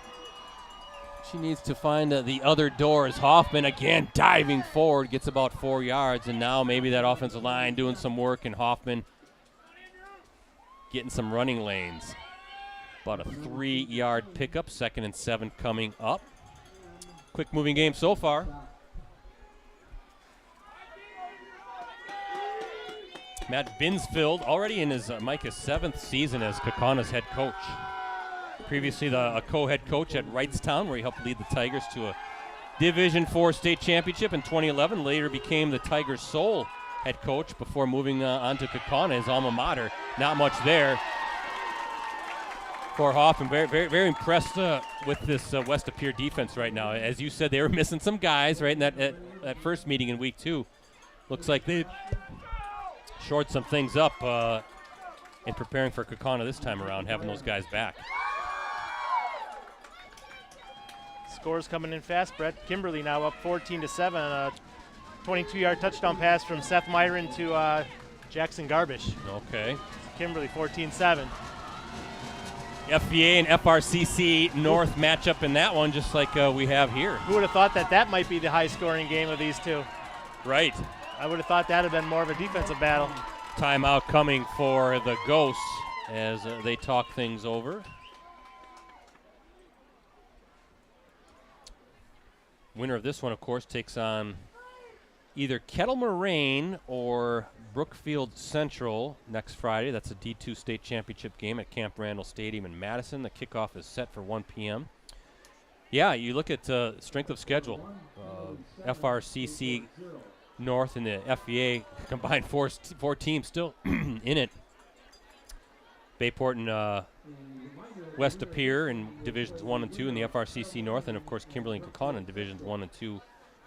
S1: she needs to find the other door. As Hoffman again diving forward, gets about 4 yards, and now maybe that offensive line doing some work, and Hoffman getting some running lanes. About a 3-yard pickup, 2nd and 7 coming up. Quick moving game so far. Matt Binsfield already in his Micah's 7th season as Kaukauna's head coach. Previously a co-head coach at Wrightstown, where he helped lead the Tigers to a Division IV state championship in 2011. Later became the Tigers' sole head coach before moving on to Kaukauna, his alma mater. Not much there for Hoffman. Very, very, very impressed with this West of Pier defense right now. As you said, they were missing some guys right in that first meeting in week 2. Looks like they shored some things up in preparing for Kaukauna this time around, having those guys back.
S2: Scores coming in fast, Brett. Kimberly now up 14-7 on a 22-yard touchdown pass from Seth Myron to Jackson Garbish.
S1: Okay.
S2: Kimberly 14-7.
S1: FVA and FRCC North matchup in that one, just like we have here.
S2: Who would have thought that might be the high-scoring game of these two?
S1: Right.
S2: I would have thought that would have been more of a defensive battle.
S1: Timeout coming for the Ghosts as they talk things over. Winner of this one, of course, takes on either Kettle Moraine or Brookfield Central next Friday. That's a D2 state championship game at Camp Randall Stadium in Madison. The kickoff is set for 1 p.m. Yeah, you look at strength of schedule. FRCC North and the FVA combined four teams still in it. Bayport and West of Pier in Divisions 1 and 2 in the FRCC North, and of course Kimberly and Kaukauna in Divisions 1 and 2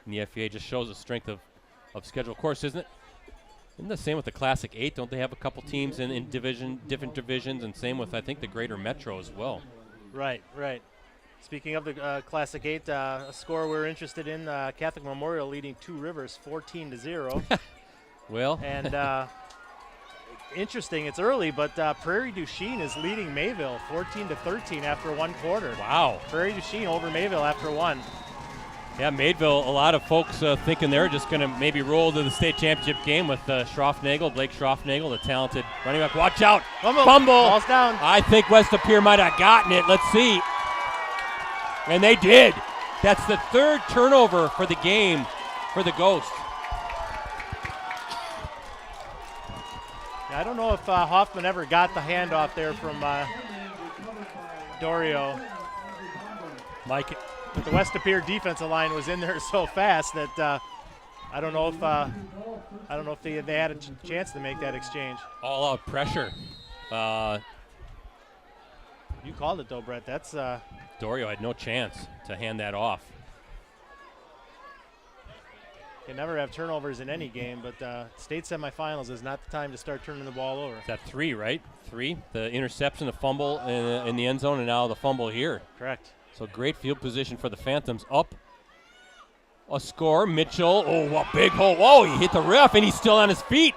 S1: in the FVA. Just shows the strength of schedule. Of course, isn't the same with the Classic 8? Don't they have a couple teams in different divisions, and same with, I think, the Greater Metro as well?
S2: Right. Speaking of the Classic 8, a score we're interested in, Catholic Memorial leading Two Rivers 14-0.
S1: Well.
S2: And interesting, it's early, but Prairie du Chien is leading Mayville 14-13 after 1 quarter.
S1: Wow.
S2: Prairie du Chien over Mayville after 1.
S1: Yeah, Mayville, a lot of folks thinking they're just going to maybe roll to the state championship game with Blake Schroffnagel, the talented running back. Watch out.
S2: Fumble.
S1: Ball's
S2: down.
S1: I think West of Pier might have gotten it. Let's see. And they did. That's the 3rd turnover for the game for the Ghosts.
S2: I don't know if Hoffman ever got the handoff there from Dorio.
S1: Mike.
S2: But the West of Pier defensive line was in there so fast that I don't know if they had a chance to make that exchange.
S1: All out pressure.
S2: You called it though, Brett. That's
S1: Dorio had no chance to hand that off.
S2: You never have turnovers in any game, but state semifinals is not the time to start turning the ball over.
S1: Is that 3, right? 3. The interception, the fumble in the end zone, and now the fumble here.
S2: Correct.
S1: So great field position for the Phantoms. Up a score. Mitchell. Oh, what big hole. Whoa, he hit the ref, and he's still on his feet.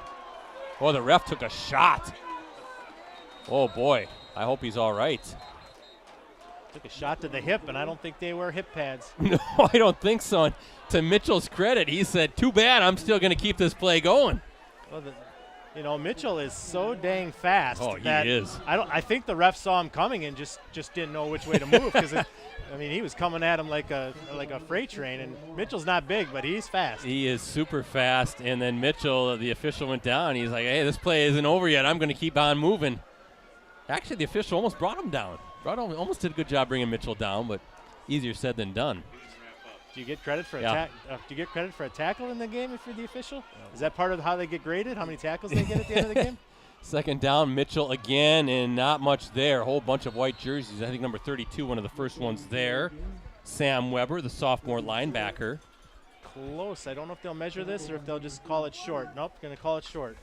S1: Oh, the ref took a shot. Oh, boy. I hope he's all right.
S2: Took a shot to the hip, and I don't think they wear hip pads.
S1: No, I don't think so. And to Mitchell's credit, he said, too bad, I'm still going to keep this play going.
S2: Well, Mitchell is so dang fast.
S1: Oh, he
S2: that
S1: is.
S2: I think the ref saw him coming and just didn't know which way to move because he was coming at him like a freight train. And Mitchell's not big, but he's fast.
S1: He is super fast. And then Mitchell, the official, went down. He's like, hey, this play isn't over yet. I'm going to keep on moving. Actually, the official almost brought him down. Almost did a good job bringing Mitchell down, but easier said than done.
S2: Do you get credit for a tackle in the game if you're the official? Is that part of how they get graded? How many tackles they get at the end of the game?
S1: 2nd down, Mitchell again, and not much there. A whole bunch of white jerseys. I think number 32, one of the first ones there. Sam Weber, the sophomore linebacker.
S2: Close. I don't know if they'll measure this or if they'll just call it short. Nope, going to call it short.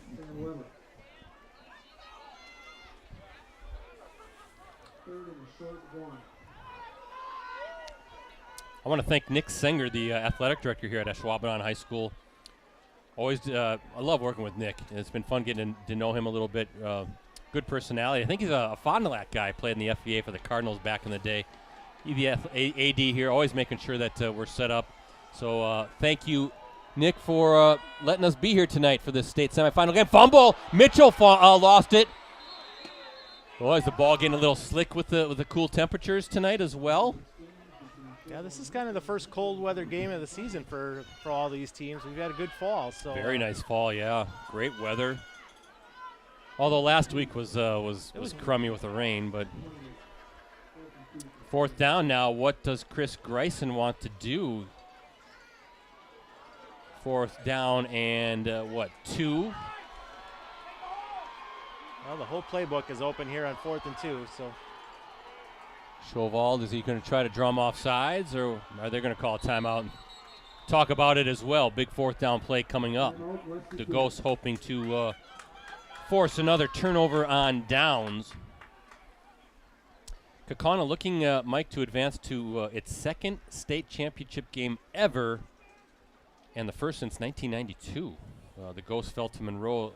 S1: I want to thank Nick Senger, the athletic director here at Ashwaubenon High School. Always, I love working with Nick. It's been fun getting to know him a little bit. Good personality. I think he's a Fond du Lac guy. Played in the FVA for the Cardinals back in the day. He's the AD here, always making sure that we're set up. So thank you, Nick, for letting us be here tonight for this state semifinal game. Fumble. Mitchell lost it. Well, is the ball getting a little slick with the cool temperatures tonight as well?
S2: Yeah, this is kind of the first cold weather game of the season for all these teams. We've had a good fall. So
S1: very nice fall, yeah. Great weather. Although last week was crummy with the rain, but fourth down now. What does Chris Greisen want to do? Fourth down and 2.
S2: Well, the whole playbook is open here on 4th and 2. So
S1: Schowald, is he going to try to drum off sides, or are they going to call a timeout and talk about it as well? Big fourth down play coming up. The Ghosts hoping to force another turnover on downs. Kaukauna looking, Mike, to advance to its second state championship game ever, and the first since 1992. The Ghosts fell to Monroe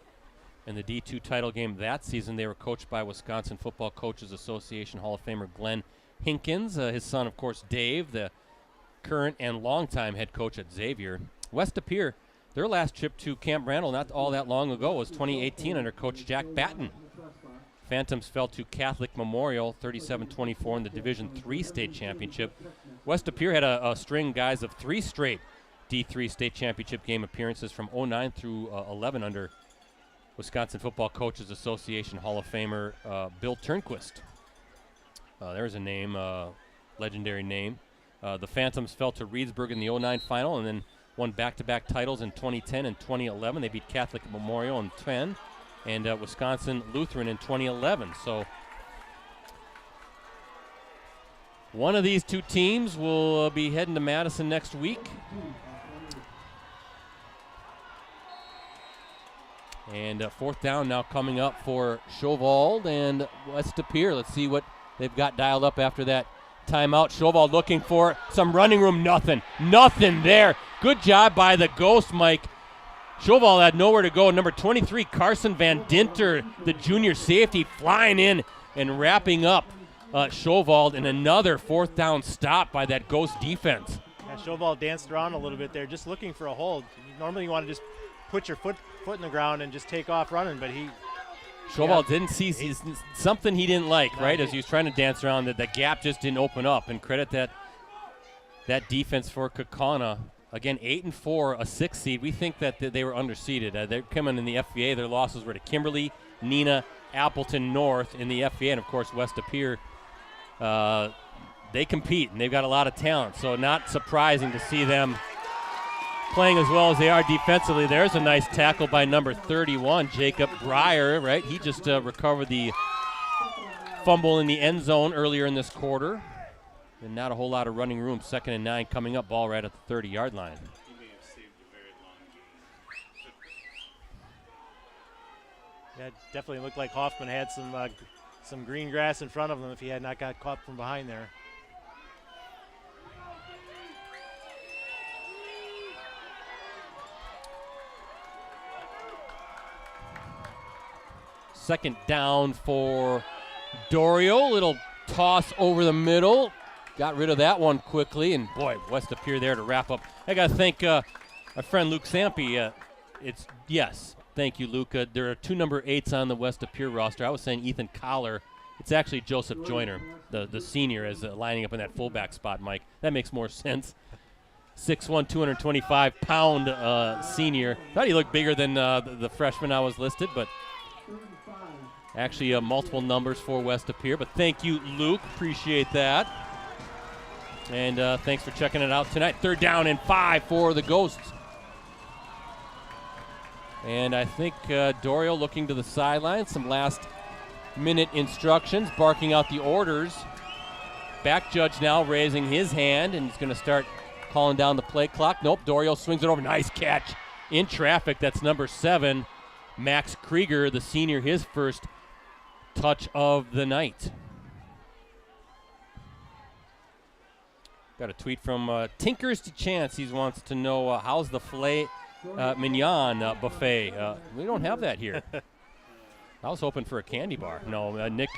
S1: in the D2 title game that season. They were coached by Wisconsin Football Coaches Association Hall of Famer Glenn Hinkins. His son, of course, Dave, the current and longtime head coach at Xavier. West De Pere, their last trip to Camp Randall not all that long ago was 2018 under Coach Jack Batten. Phantoms fell to Catholic Memorial 37-24 in the Division III state championship. West De Pere had a string, guys, of 3 straight D3 state championship game appearances from 09 through 11 under Wisconsin Football Coaches Association Hall of Famer Bill Turnquist. There's a name, legendary name. The Phantoms fell to Reedsburg in the 09 final and then won back-to-back titles in 2010 and 2011. They beat Catholic Memorial in 10 and Wisconsin Lutheran in 2011. So one of these two teams will be heading to Madison next week. And fourth down now coming up for Schowald and West De Pere. Let's see what they've got dialed up after that timeout. Schowald looking for some running room. Nothing there. Good job by the Ghost, Mike. Schowald had nowhere to go. Number 23, Carson Van Dinter, the junior safety, flying in and wrapping up Schowald, and another fourth down stop by that Ghost defense.
S2: Yeah, Schowald danced around a little bit there, just looking for a hold. Normally you want to just put your foot in the ground and just take off running, but
S1: Schowald didn't see something he didn't like, right? As he was trying to dance around, the gap just didn't open up. And credit that defense for Kaukauna. Again, 8-4, a 6th seed. We think that they were underseeded. They're coming in the FVA. Their losses were to Kimberly, Neenah, Appleton North in the FVA, and of course West De Pere. They compete and they've got a lot of talent, so not surprising to see them playing as well as they are defensively. There's a nice tackle by number 31, Jacob Breyer, right? He just recovered the fumble in the end zone earlier in this quarter. And not a whole lot of running room. 2nd and 9 coming up, ball right at the 30-yard line.
S4: He may have saved a very long game.
S2: Yeah, it definitely looked like Hoffman had some green grass in front of him if he had not got caught from behind there.
S1: Second down for Dorio. Little toss over the middle. Got rid of that one quickly. And, boy, West De Pere there to wrap up. I got to thank our friend Luke Sampe. Thank you, Luke. There are 2 number 8s on the West De Pere roster. I was saying Ethan Collar. It's actually Joseph Joyner, the senior, as lining up in that fullback spot, Mike. That makes more sense. 6'1", 225-pound senior. Thought he looked bigger than the freshman I was listed, but actually multiple numbers for West De Pere. But thank you, Luke. Appreciate that. And thanks for checking it out tonight. 3rd down and 5 for the Ghosts. And I think Dorio looking to the sideline. Some last-minute instructions, barking out the orders. Back judge now raising his hand, and he's going to start calling down the play clock. Nope, Dorio swings it over. Nice catch in traffic. That's number 7, Max Krieger, the senior, his first touch of the night. Got a tweet from Tinkers to Chance. He wants to know how's the filet mignon buffet. We don't have that here. I was hoping for a candy bar. No, Nick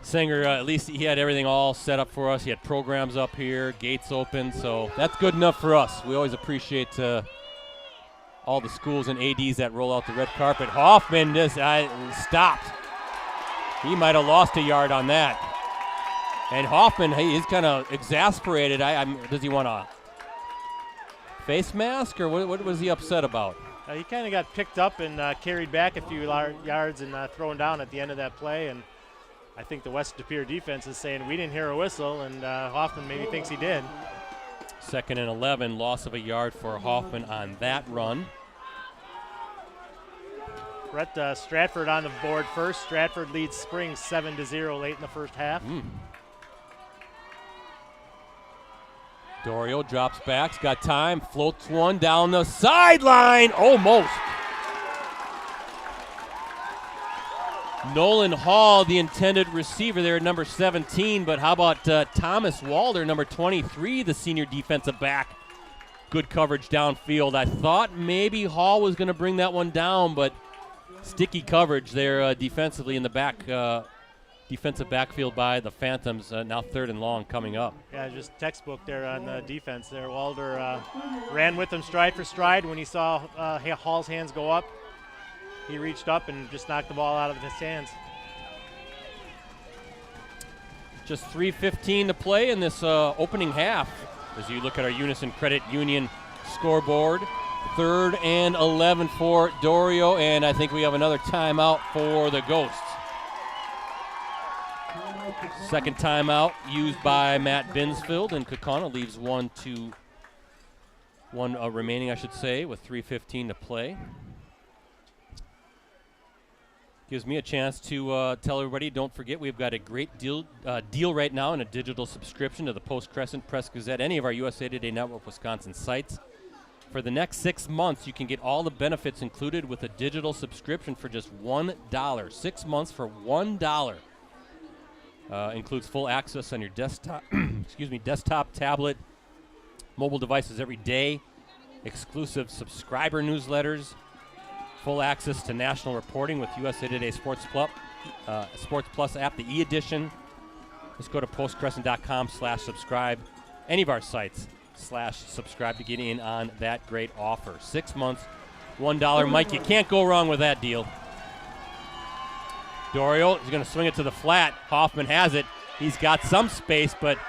S1: Singer, at least he had everything all set up for us. He had programs up here, gates open, so that's good enough for us. We always appreciate all the schools and ADs that roll out the red carpet. Hoffman just stopped. He might have lost a yard on that. And Hoffman, he's kind of exasperated. Does he want a face mask, or what was he upset about?
S2: He kind of got picked up and carried back a few yards and thrown down at the end of that play. And I think the West De Pere defense is saying we didn't hear a whistle, and Hoffman maybe thinks he did.
S1: 2nd and 11, loss of a yard for Hoffman on that run.
S2: Brett Stratford on the board first. Stratford leads Spring 7-0 late in the first half.
S1: Dorio drops back, he's got time, floats one down the sideline, almost. Nolan Hall, the intended receiver there at number 17, but how about Thomas Walder, number 23, the senior defensive back. Good coverage downfield. I thought maybe Hall was going to bring that one down, but sticky coverage there defensively in the back, defensive backfield by the Phantoms. Now 3rd and long coming up.
S2: Yeah, just textbook there on the defense there. Walder ran with him stride for stride. When he saw Hall's hands go up, he reached up and just knocked the ball out of his hands.
S1: Just 3:15 to play in this opening half. As you look at our Unison Credit Union scoreboard, 3rd and 11 for Dorio, and I think we have another timeout for the Ghosts. Second timeout used by Matt Binsfield, and Kaukauna leaves one remaining, I should say, with 3:15 to play. Gives me a chance to tell everybody, don't forget, we've got a great deal right now in a digital subscription to the Post Crescent, Press Gazette, any of our USA Today Network Wisconsin sites. For the next 6 months, you can get all the benefits included with a digital subscription for just $1. 6 months for $1. Includes full access on your desktop, desktop, tablet, mobile devices every day, exclusive subscriber newsletters, full access to national reporting with USA Today Sports Plus app, the e-edition. Just go to postcrescent.com/subscribe, any of our sites /subscribe to get in on that great offer. 6 months, $1. Mike, you can't go wrong with that deal. Dorio is going to swing it to the flat. Hoffman has it. He's got some space, but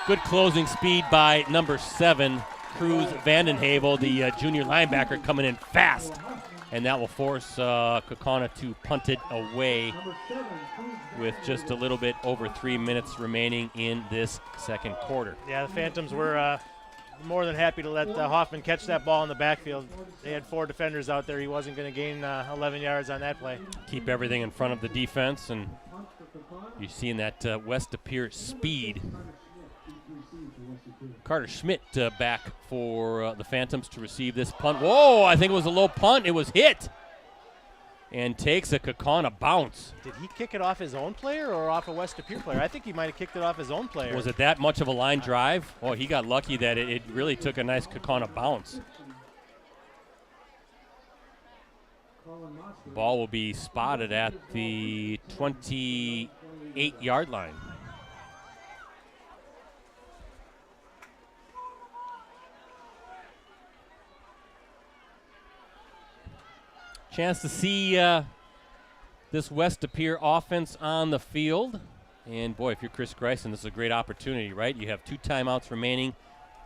S1: good closing speed by number 7, Cruz Vandenhavel, the junior linebacker, coming in fast. And that will force Kaukauna to punt it away with just a little bit over 3 minutes remaining in this second quarter.
S2: Yeah, the Phantoms were more than happy to let Hoffman catch that ball in the backfield. They had 4 defenders out there. He wasn't going to gain 11 yards on that play.
S1: Keep everything in front of the defense, and you're seeing that West De Pere speed. Carter Schmidt back for the Phantoms to receive this punt. Whoa, I think it was a low punt. It was hit and takes a Kaukauna bounce.
S2: Did he kick it off his own player or off a West De Pere player? I think he might have kicked it off his own player.
S1: Was it that much of a line drive? Oh, he got lucky that it really took a nice Kaukauna bounce. Ball will be spotted at the 28-yard line. Chance to see this West De Pere offense on the field. And, boy, if you're Chris Greisen, this is a great opportunity, right? You have 2 timeouts remaining,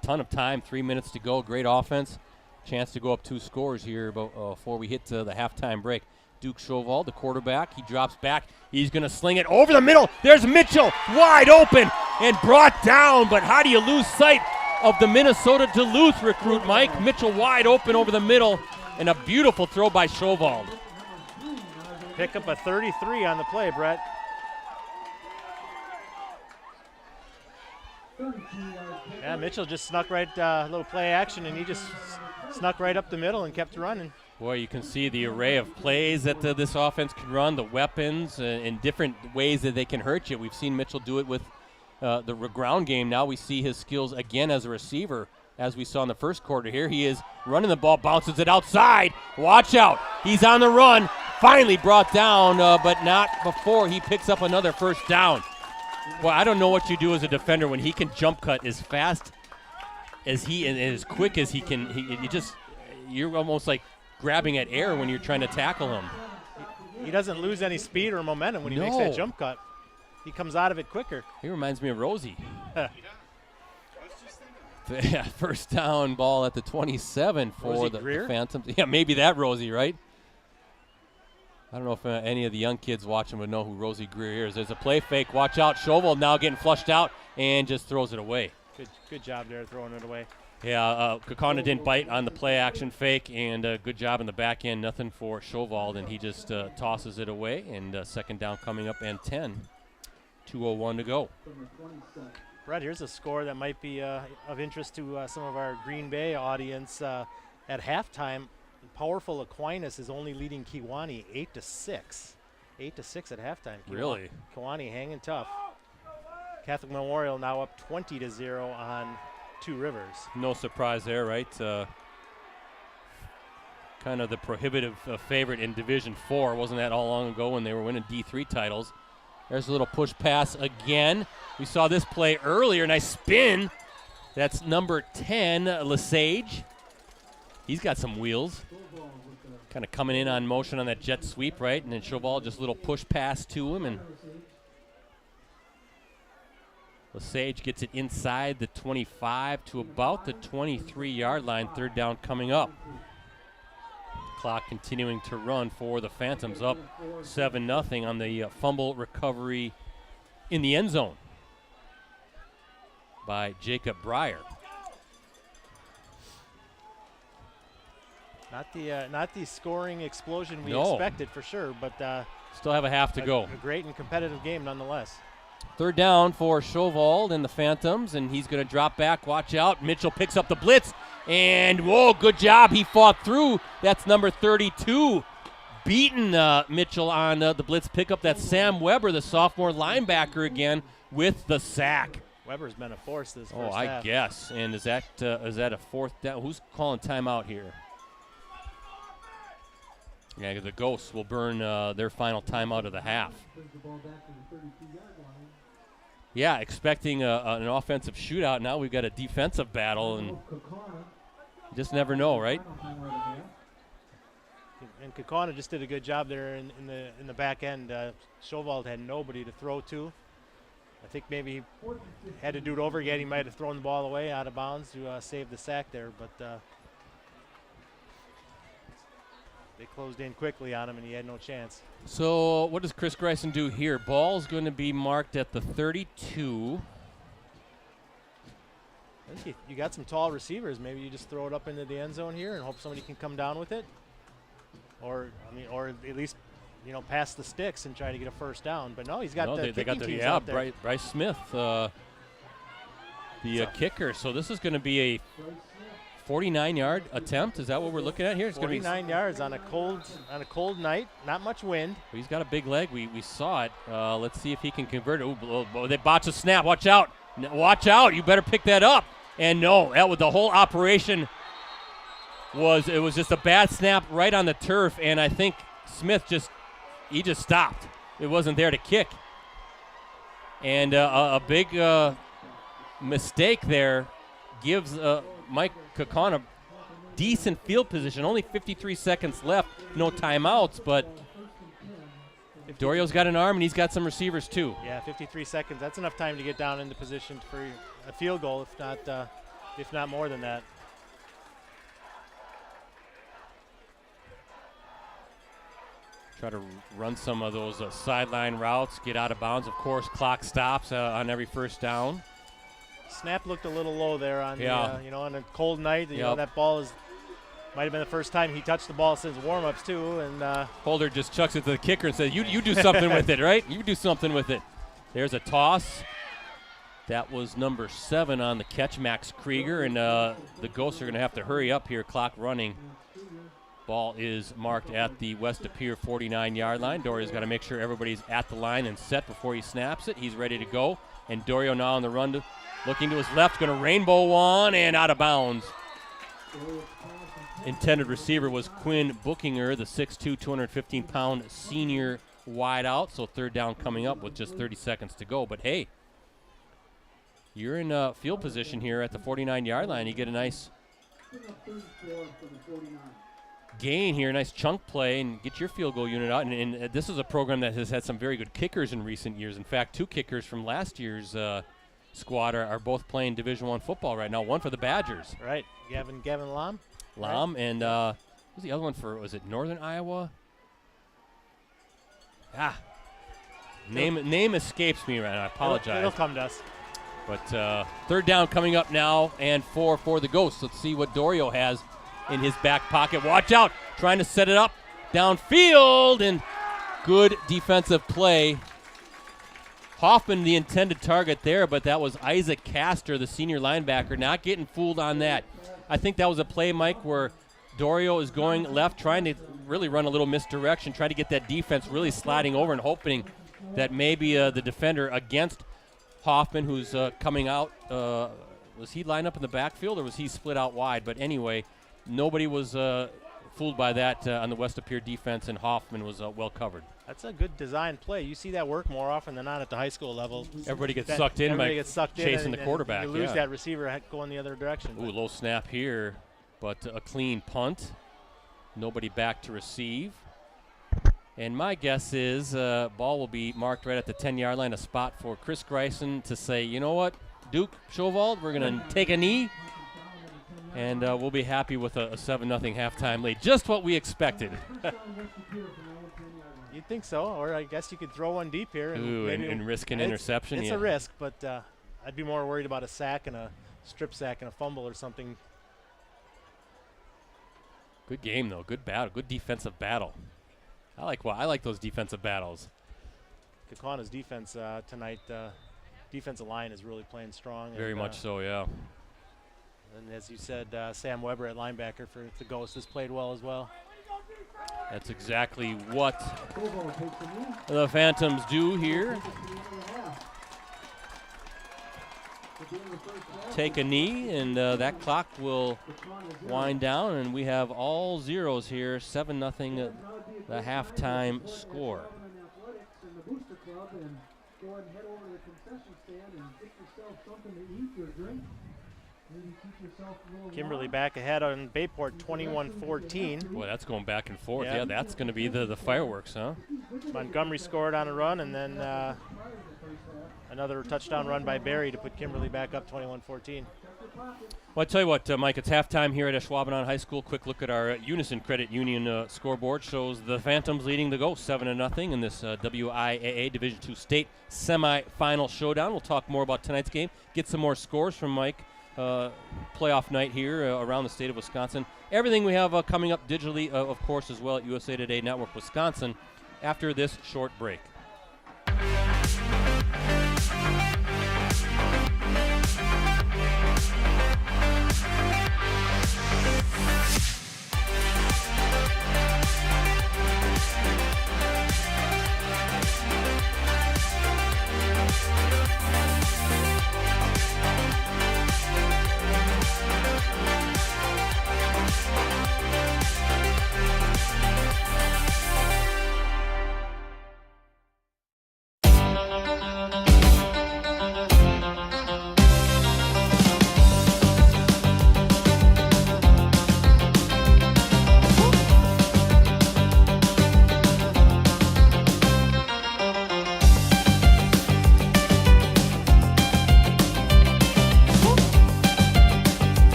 S1: ton of time, 3 minutes to go, great offense. Chance to go up 2 scores here before we hit the halftime break. Duke Chauvel, the quarterback, he drops back. He's going to sling it over the middle. There's Mitchell, wide open and brought down. But how do you lose sight of the Minnesota Duluth recruit, Mike? Mitchell wide open over the middle. And a beautiful throw by Chauvel.
S2: Pick up a 33 on the play, Brett. Yeah, Mitchell just snuck right, little play action, and he just snuck right up the middle and kept running.
S1: Boy, you can see the array of plays that this offense can run, the weapons, in different ways that they can hurt you. We've seen Mitchell do it with the ground game. Now we see his skills again as a receiver. As we saw in the first quarter here, he is running the ball, bounces it outside. Watch out. He's on the run. Finally brought down, but not before he picks up another first down. Well, I don't know what you do as a defender when he can jump cut as fast as he and as quick as he can. You're almost like grabbing at air when you're trying to tackle him.
S2: he doesn't lose any speed or momentum when he makes that jump cut. He comes out of it quicker.
S1: He reminds me of Rosie. Yeah, first down ball at the 27 for the Phantoms. Yeah, maybe that Rosie, right? I don't know if any of the young kids watching would know who Rosie Greer is. There's a play fake. Watch out. Schovold now getting flushed out and just throws it away.
S2: Good job there throwing it away.
S1: Yeah, Kaukauna didn't bite on the play action fake, and good job in the back end. Nothing for Schovold, and he just tosses it away. And second down coming up and 10. 2:01 to go.
S2: Brett, here's a score that might be of interest to some of our Green Bay audience. At halftime, powerful Aquinas is only leading Kewanee 8-6. 8-6 at halftime.
S1: Really?
S2: Kewanee hanging tough. Catholic Memorial now up 20-0 on Two Rivers.
S1: No surprise there, right? Kind of the prohibitive favorite in Division 4. Wasn't that all long ago when they were winning D3 titles? There's a little push pass again. We saw this play earlier. Nice spin. That's number 10, Lesage. He's got some wheels. Kind of coming in on motion on that jet sweep, right? And then Schovold just a little push pass to him. And Lesage gets it inside the 25 to about the 23-yard line. Third down coming up. Clock continuing to run for the Phantoms, up 7-0 on the fumble recovery in the end zone by Jacob Breyer.
S2: Not the scoring explosion we expected for sure, but
S1: still have a half to go.
S2: A great and competitive game nonetheless.
S1: Third down for Schovold and the Phantoms, and he's going to drop back. Watch out. Mitchell picks up the blitz, and whoa, good job. He fought through. That's number 32. Beaten Mitchell on the blitz pickup. That's Sam Weber, the sophomore linebacker again, with the sack.
S2: Weber's been a force this first
S1: half. I guess. And is that a fourth down? Who's calling timeout here? Yeah, the Ghosts will burn their final timeout of the half. Yeah, expecting an offensive shootout. Now we've got a defensive battle, and you just never know, right?
S2: And Kaukauna just did a good job there in the back end. Schovold had nobody to throw to. I think maybe he had to do it over again. He might have thrown the ball away out of bounds to save the sack there, but they closed in quickly on him, and he had no chance.
S1: So what does Chris Greisen do here? Ball's going to be marked at the 32.
S2: I think you got some tall receivers. Maybe you just throw it up into the end zone here and hope somebody can come down with it, or at least pass the sticks and try to get a first down. But no, he's got the kicking teams out there.
S1: Bryce Smith, the kicker. So this is going to be a 49-yard attempt. Is that what we're looking at here? It's
S2: 49 yards on a cold night. Not much wind.
S1: He's got a big leg. We saw it. Let's see if he can convert it. Ooh, they botch a snap. Watch out. Watch out. You better pick that up. And no, that was the whole operation. It was just a bad snap right on the turf, and I think Smith just stopped. It wasn't there to kick. And a big mistake there gives Mike Kaukauna decent field position. Only 53 seconds left, no timeouts, but Dorio's got an arm and he's got some receivers too.
S2: Yeah, 53 seconds. That's enough time to get down into position for a field goal, if not more than that.
S1: Try to run some of those sideline routes, get out of bounds. Of course, clock stops on every first down.
S2: Snap looked a little low there on on a cold night. That ball might have been the first time he touched the ball since warm-ups too. And
S1: Holder just chucks it to the kicker and says, "You do something with it, right? You do something with it." There's a toss. That was number 7 on the catch, Max Krieger, and the Ghosts are going to have to hurry up here. Clock running. Ball is marked at the West De Pere 49-yard line. Dorio's got to make sure everybody's at the line and set before he snaps it. He's ready to go. And Dorio now on the run, looking to his left, going to rainbow one and out of bounds. Intended receiver was Quinn Bookinger, the 6'2", 215-pound senior wideout. So third down coming up with just 30 seconds to go. But hey, you're in field position here at the 49-yard line. You get a nice gain here, nice chunk play, and get your field goal unit out. And this is a program that has had some very good kickers in recent years. In fact, 2 kickers from last year's squad are both playing Division I football right now. One for the Badgers.
S2: Right. Gavin Lam.
S1: Lam, right. And what was the other one for, was it Northern Iowa? Name escapes me right now. I apologize.
S2: It'll come to us.
S1: But third down coming up now, and 4 for the Ghosts. Let's see what Dorio has in his back pocket. Watch out, trying to set it up downfield, and good defensive play. Hoffman the intended target there, but that was Isaac Castor, the senior linebacker, not getting fooled on that. I think that was a play, Mike, where Dorio is going left, trying to really run a little misdirection, trying to get that defense really sliding over and hoping that maybe the defender against Hoffman, who's coming out, was he lined up in the backfield or was he split out wide? But anyway, nobody was fooled by that on the West Appear defense, and Hoffman was well covered.
S2: That's a good design play. You see that work more often than not at the high school level.
S1: Everybody gets sucked in by chasing the
S2: and
S1: quarterback.
S2: You lose that receiver going the other direction.
S1: Ooh, low snap here, but a clean punt. Nobody back to receive. And my guess is ball will be marked right at the 10-yard line, a spot for Chris Greisen to say, you know what, Duke Schowald, we're going to take a knee, and we'll be happy with a 7-0 halftime lead. Just what we expected.
S2: You'd think so, or I guess you could throw one deep here.
S1: And risk an interception.
S2: It's a risk, but I'd be more worried about a sack and a strip sack and a fumble or something.
S1: Good game, though. Good battle. Good defensive battle. I like those defensive battles.
S2: Kaukauna's defense tonight, defensive line is really playing strong.
S1: Very much so, yeah.
S2: And as you said, Sam Weber at linebacker for the Ghosts has played well as well.
S1: That's exactly what the Phantoms do here. Take a knee, and that clock will wind down, and we have all zeros here. 7-0, the halftime score.
S2: Kimberly back ahead on Bayport, 21-14.
S1: Boy, that's going back and forth. Yeah, that's going to be the fireworks, huh?
S2: Montgomery scored on a run, and then another touchdown run by Barry to put Kimberly back up 21-14.
S1: Well, I tell you what, Mike, it's halftime here at Ashwaubenon High School. Quick look at our Unison Credit Union scoreboard shows the Phantoms leading the Ghosts 7-0 in this WIAA Division II state semifinal showdown. We'll talk more about tonight's game, get some more scores from Mike. Playoff night here around the state of Wisconsin. Everything we have coming up digitally, of course, as well at USA Today Network Wisconsin after this short break.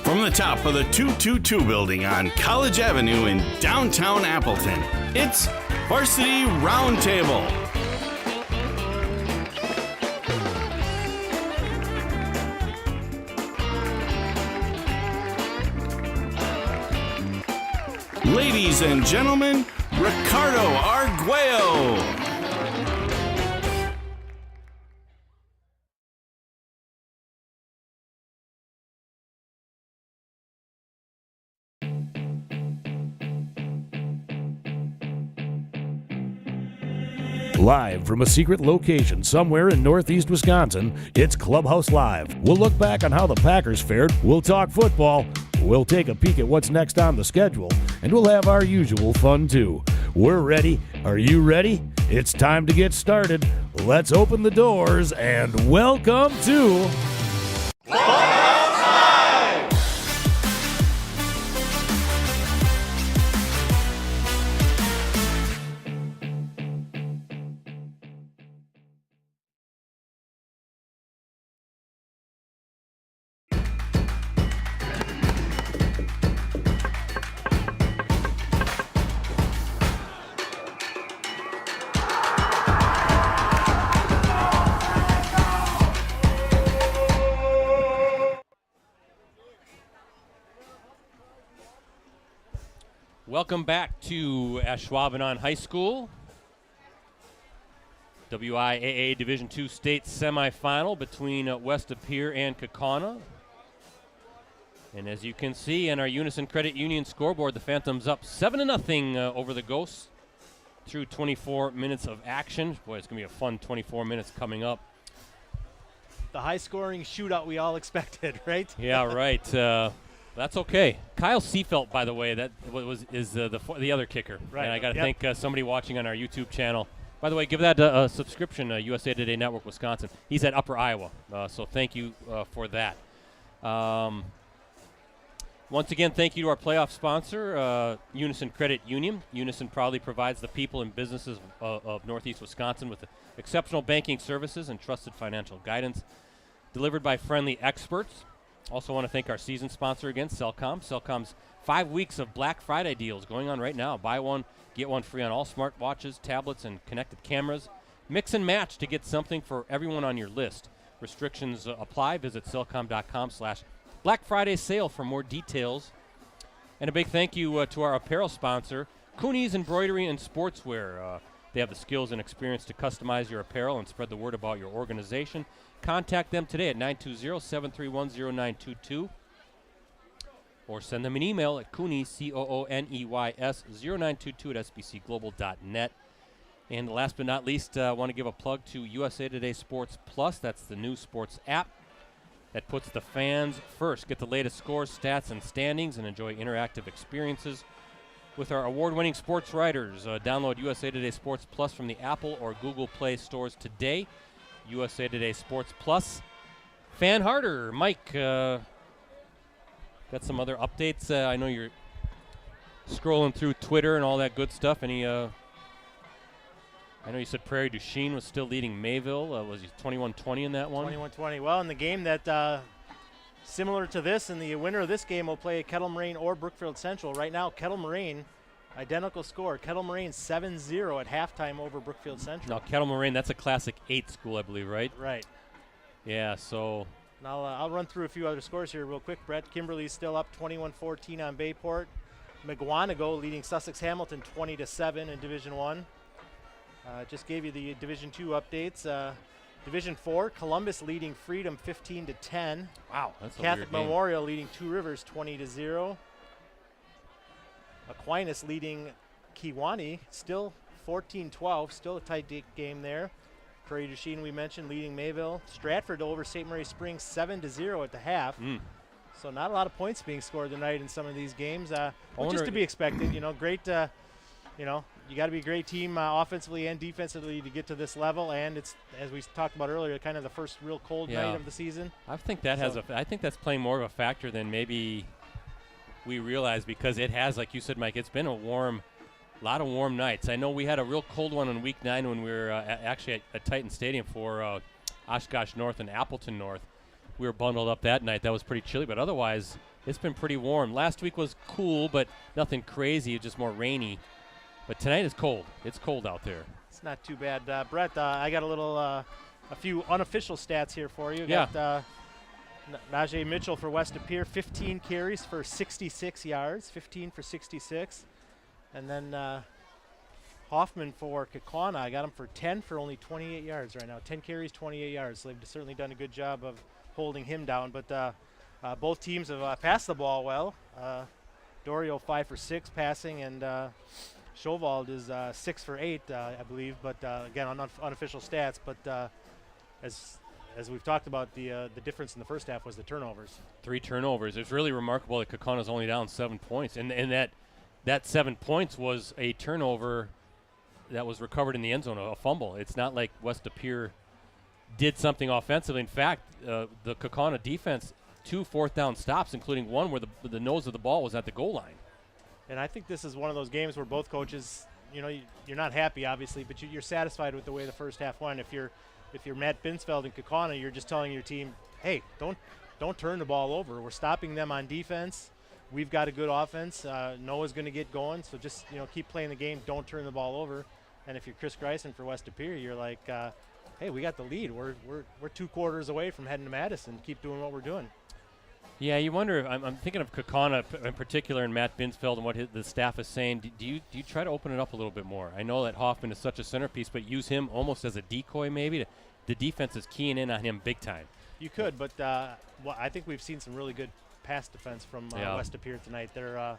S5: From the top of the 222 building on College Avenue in downtown Appleton, it's Varsity Roundtable. Ladies and gentlemen, Ricardo Arguello.
S6: Live from a secret location somewhere in northeast Wisconsin, it's Clubhouse Live. We'll look back on how the Packers fared, we'll talk football, we'll take a peek at what's next on the schedule, and we'll have our usual fun too. We're ready. Are you ready? It's time to get started. Let's open the doors and welcome to
S1: Welcome back to Ashwaubenon High School. WIAA Division II state semifinal between West of Pere and Kaukauna. And as you can see on our Unison Credit Union scoreboard, the Phantoms up 7-0 over the Ghosts through 24 minutes of action. Boy, it's going to be a fun 24 minutes coming up.
S2: The high-scoring shootout we all expected, right?
S1: Yeah, right. That's okay. Kyle Seafelt, by the way, is the other kicker.
S2: Right.
S1: And I got to thank somebody watching on our YouTube channel. By the way, give that a subscription, USA Today Network Wisconsin. He's at Upper Iowa, so thank you for that. Once again, thank you to our playoff sponsor, Unison Credit Union. Unison proudly provides the people and businesses of Northeast Wisconsin with exceptional banking services and trusted financial guidance delivered by friendly experts. Also want to thank our season sponsor again, Cellcom. Cellcom's 5 weeks of Black Friday deals going on right now. Buy one, get one free on all smartwatches, tablets, and connected cameras. Mix and match to get something for everyone on your list. Restrictions apply. Visit cellcom.com/Black Friday sale for more details. And a big thank you to our apparel sponsor, Cooney's Embroidery and Sportswear. They have the skills and experience to customize your apparel and spread the word about your organization. Contact them today at 920-731-0922 or send them an email at Cooneys, COONEYS 0922 at sbcglobal.net. And last but not least, I want to give a plug to USA Today Sports Plus. That's the new sports app that puts the fans first. Get the latest scores, stats, and standings and enjoy interactive experiences with our award-winning sports writers. Download USA Today Sports Plus from the Apple or Google Play stores today. USA Today Sports Plus. Fan Harder, Mike, got some other updates. I know you're scrolling through Twitter and all that good stuff. Any? I know you said Prairie du Chien was still leading Mayville. Was he 21-20 in that one?
S2: 21-20. Well, in the game that similar to this, and the winner of this game will play Kettle Moraine or Brookfield Central. Right now, Kettle Moraine, identical score. Kettle Moraine 7-0 at halftime over Brookfield Central.
S1: Now, Kettle Moraine, that's a Classic 8 school, I believe, right?
S2: Right.
S1: Yeah, so.
S2: Now, I'll run through a few other scores here real quick, Brett. Kimberly's still up 21-14 on Bayport. McGuanago leading Sussex Hamilton 20-7 in Division 1. Just gave you the Division 2 updates. Division 4, Columbus leading Freedom 15-10.
S1: Wow, that's a
S2: Catholic
S1: weird game.
S2: Memorial leading Two Rivers 20-0. Aquinas leading Kewanee, still 14-12, still a tight game there. Prairie du Chien, we mentioned, leading Mayville. Stratford over St. Mary Springs 7-0 at the half. So not a lot of points being scored tonight in some of these games, which is to be expected. Great. You got to be a great team offensively and defensively to get to this level, and it's, as we talked about earlier, kind of the first real cold night of the season.
S1: I think that I think that's playing more of a factor than maybe we realize, because it has, like you said, Mike, it's been a lot of warm nights. I know we had a real cold one on week 9 when we were actually at Titan Stadium for Oshkosh North and Appleton North. We were bundled up that night. That was pretty chilly, but otherwise it's been pretty warm. Last week was cool, but nothing crazy, just more rainy. But tonight is cold. It's cold out there.
S2: It's not too bad. Brett, I got a few unofficial stats here for you. Got Najee Mitchell for West of Pier, 15 carries for 66 yards, 15 for 66. And then Hoffman for Kaukauna, I got him for 10 for only 28 yards right now. 10 carries, 28 yards. So they've certainly done a good job of holding him down. But both teams have passed the ball well. Dorio 5 for 6 passing, and Schowald is 6 for 8, I believe. But again, on unofficial stats. But as we've talked about, the difference in the first half was the turnovers.
S1: 3 turnovers. It's really remarkable that Kaukauna's only down 7 points, and that that 7 points was a turnover that was recovered in the end zone, a fumble. It's not like West De Pere did something offensively. In fact, the Kaukauna defense, 2 fourth-down stops, including one where the nose of the ball was at the goal line.
S2: And I think this is one of those games where both coaches, you're not happy, obviously, but you're satisfied with the way the first half went. If you're Matt Binsfeld and Kaukauna, you're just telling your team, hey, don't turn the ball over. We're stopping them on defense. We've got a good offense. Noah's going to get going, so just keep playing the game. Don't turn the ball over. And if you're Chris Greisen for West De Pere, you're like, hey, we got the lead. We're 2 quarters away from heading to Madison. Keep doing what we're doing.
S1: Yeah, you wonder if I'm thinking of Kaukauna in particular and Matt Binsfeld and what the staff is saying. Do you try to open it up a little bit more? I know that Hoffman is such a centerpiece, but use him almost as a decoy maybe. The defense is keying in on him big time.
S2: You could, but I think we've seen some really good pass defense from West De Pere tonight. They're,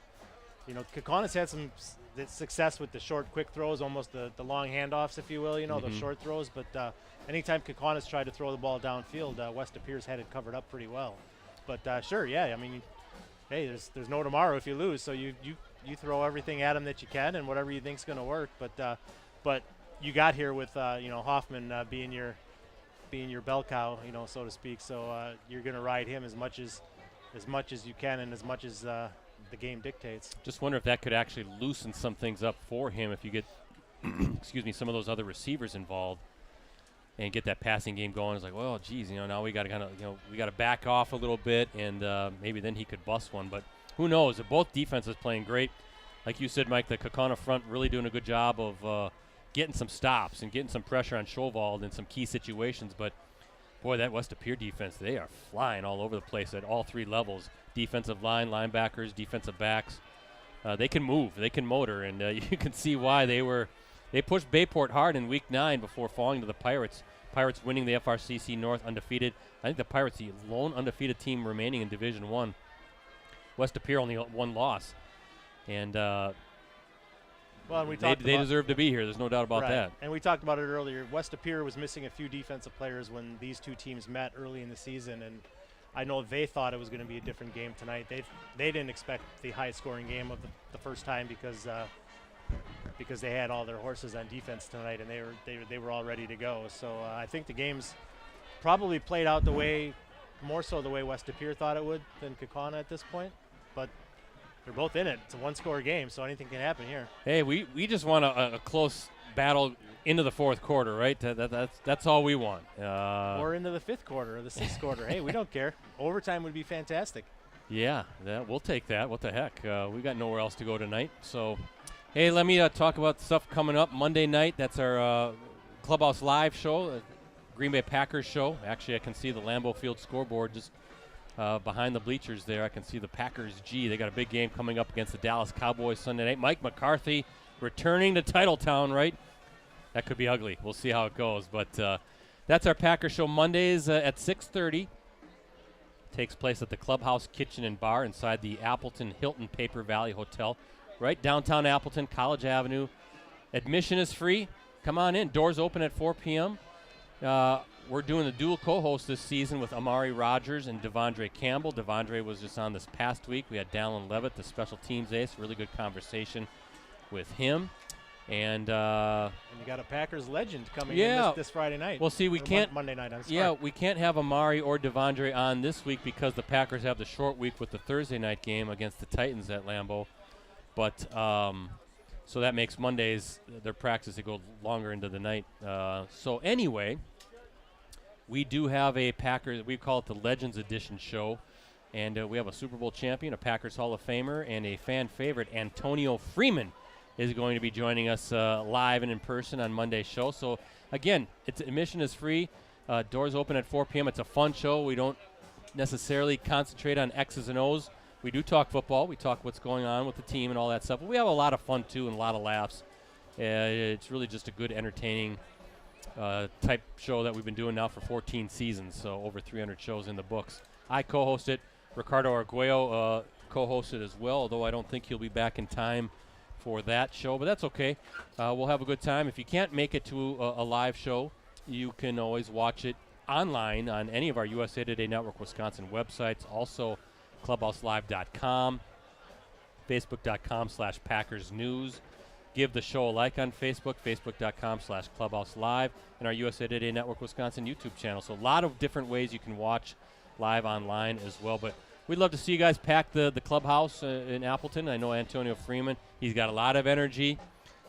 S2: Kaukauna's had some success with the short, quick throws, almost the long handoffs, if you will, those short throws. But anytime Kaukauna's tried to throw the ball downfield, West De Pere's had it covered up pretty well. But sure, yeah, I mean, hey, there's no tomorrow if you lose, so you throw everything at them that you can and whatever you think's going to work. But you got here with Hoffman being your bell cow, so to speak. So you're going to ride him as much as you can and as much as the game dictates.
S1: Just wonder if that could actually loosen some things up for him if you get, some of those other receivers involved and get that passing game going. It's like, well, geez, now we got to kind of, we got to back off a little bit, and maybe then he could bust one. But who knows? Both defenses playing great. Like you said, Mike, the Kaukauna front really doing a good job of getting some stops and getting some pressure on Schowald in some key situations. But, boy, that West De Pere defense, they are flying all over the place at all 3 levels. Defensive line, linebackers, defensive backs. They can move. They can motor. And you can see why they pushed Bayport hard in Week 9 before falling to the Pirates. Pirates winning the FRCC North undefeated. I think the Pirates, the lone undefeated team remaining in Division 1. West De Pere only 1 loss. And they deserve to be here. There's no doubt about that.
S2: And we talked about it earlier. West De Pere was missing a few defensive players when these two teams met early in the season, and I know they thought it was going to be a different game tonight. They didn't expect the high-scoring game of the first time because they had all their horses on defense tonight, and they were all ready to go. So I think the game's probably played out more so the way West De Pere thought it would than Kaukauna at this point, but they're both in it. It's a 1-score game, so anything can happen here.
S1: Hey, we just want a close battle into the 4th quarter, right? That's all we want.
S2: Or into the 5th quarter or the 6th quarter. Hey, we don't care. Overtime would be fantastic.
S1: Yeah, we'll take that. What the heck? We got nowhere else to go tonight. So, hey, let me talk about stuff coming up Monday night. That's our Clubhouse Live show, Green Bay Packers show. Actually, I can see the Lambeau Field scoreboard just behind the bleachers there. I can see the Packers G. They got a big game coming up against the Dallas Cowboys Sunday night. Mike McCarthy returning to Titletown, right? That could be ugly. We'll see how it goes. But that's our Packers show Mondays at 6:30. Takes place at the Clubhouse Kitchen and Bar inside the Appleton Hilton Paper Valley Hotel, right downtown Appleton, College Avenue. Admission is free. Come on in. Doors open at 4 p.m. We're doing the dual co-host this season with Amari Rogers and Devondre Campbell. Devondre was just on this past week. We had Dallin Levitt, the special teams ace. Really good conversation with him. And you
S2: got a Packers legend coming in this Friday night.
S1: Well, see, we can't
S2: Monday night. I'm sorry.
S1: Yeah, we can't have Amari or Devondre on this week because the Packers have the short week with the Thursday night game against the Titans at Lambeau. But so that makes Mondays their practice to go longer into the night. So anyway, we do have a Packers. We call it the Legends Edition show, and we have a Super Bowl champion, a Packers Hall of Famer, and a fan favorite, Antonio Freeman, is going to be joining us live and in person on Monday's show. So, again, admission is free. Doors open at 4 p.m. It's a fun show. We don't necessarily concentrate on X's and O's. We do talk football. We talk what's going on with the team and all that stuff. But we have a lot of fun, too, and a lot of laughs. It's really just a good, entertaining type show that we've been doing now for 14 seasons, so over 300 shows in the books. I co-host it. Ricardo Arguello co-hosts it as well, although I don't think he'll be back in time for that show, but that's okay. We'll have a good time. If you can't make it to a live show, you can always watch it online on any of our USA Today Network Wisconsin websites, also clubhouselive.com. facebook.com/Packers News. Give the show a like on Facebook, facebook.com/Clubhouse Live, and our USA Today Network Wisconsin YouTube channel. So a lot of different ways you can watch live online as well. But we'd love to see you guys pack the clubhouse in Appleton. I know Antonio Freeman, he's got a lot of energy.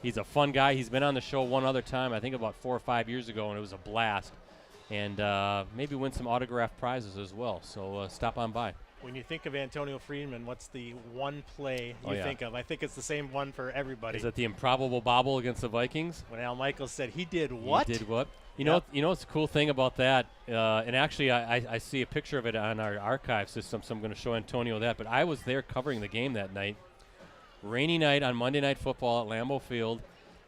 S1: He's a fun guy. He's been on the show one other time, I think about 4 or 5 years ago, and it was a blast. And maybe win some autographed prizes as well. So stop on by.
S2: When you think of Antonio Freeman, what's the one play you think of? I think it's the same one for everybody.
S1: Is it the improbable bobble against the Vikings?
S2: When Al Michaels said he did what?
S1: He did what? You know what's the cool thing about that? And actually, I see a picture of it on our archive system, so I'm going to show Antonio that. But I was there covering the game that night. Rainy night on Monday Night Football at Lambeau Field,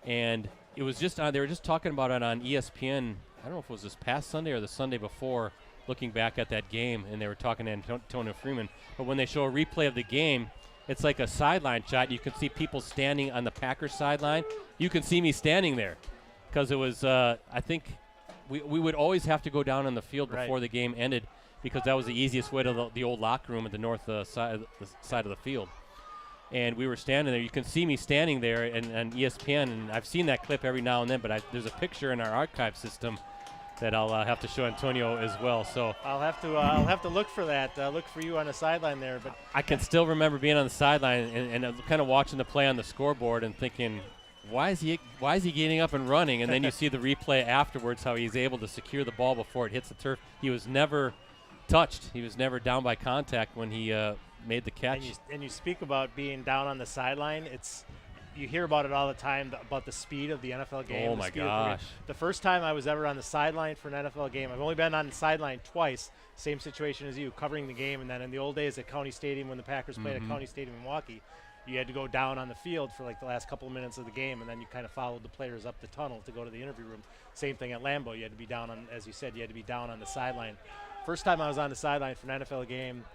S1: and it was just they were just talking about it on ESPN. I don't know if it was this past Sunday or the Sunday before, looking back at that game, and they were talking to Antonio Freeman. But when they show a replay of the game, it's like a sideline shot. You can see people standing on the Packers sideline. You can see me standing there because it was, I think, we would always have to go down on the field before the game ended because that was the easiest way to the old locker room at the north side of the field. And we were standing there. You can see me standing there and ESPN, and I've seen that clip every now and then, but there's a picture in our archive system that I'll have to show Antonio as well. So
S2: I'll have to look for that. Look for you on the sideline there. But
S1: I can still remember being on the sideline and kind of watching the play on the scoreboard and thinking, why is he getting up and running? And then you see the replay afterwards, how he's able to secure the ball before it hits the turf. He was never touched. He was never down by contact when he made the catch.
S2: And you speak about being down on the sideline. You hear about it all the time, about the speed of the NFL game.
S1: Oh, my gosh.
S2: The first time I was ever on the sideline for an NFL game, I've only been on the sideline twice, same situation as you, covering the game. And then in the old days at County Stadium, when the Packers played at County Stadium in Milwaukee, you had to go down on the field for like the last couple of minutes of the game, and then you kind of followed the players up the tunnel to go to the interview room. Same thing at Lambeau. You had to be down on, as you said, you had to be down on the sideline. First time I was on the sideline for an NFL game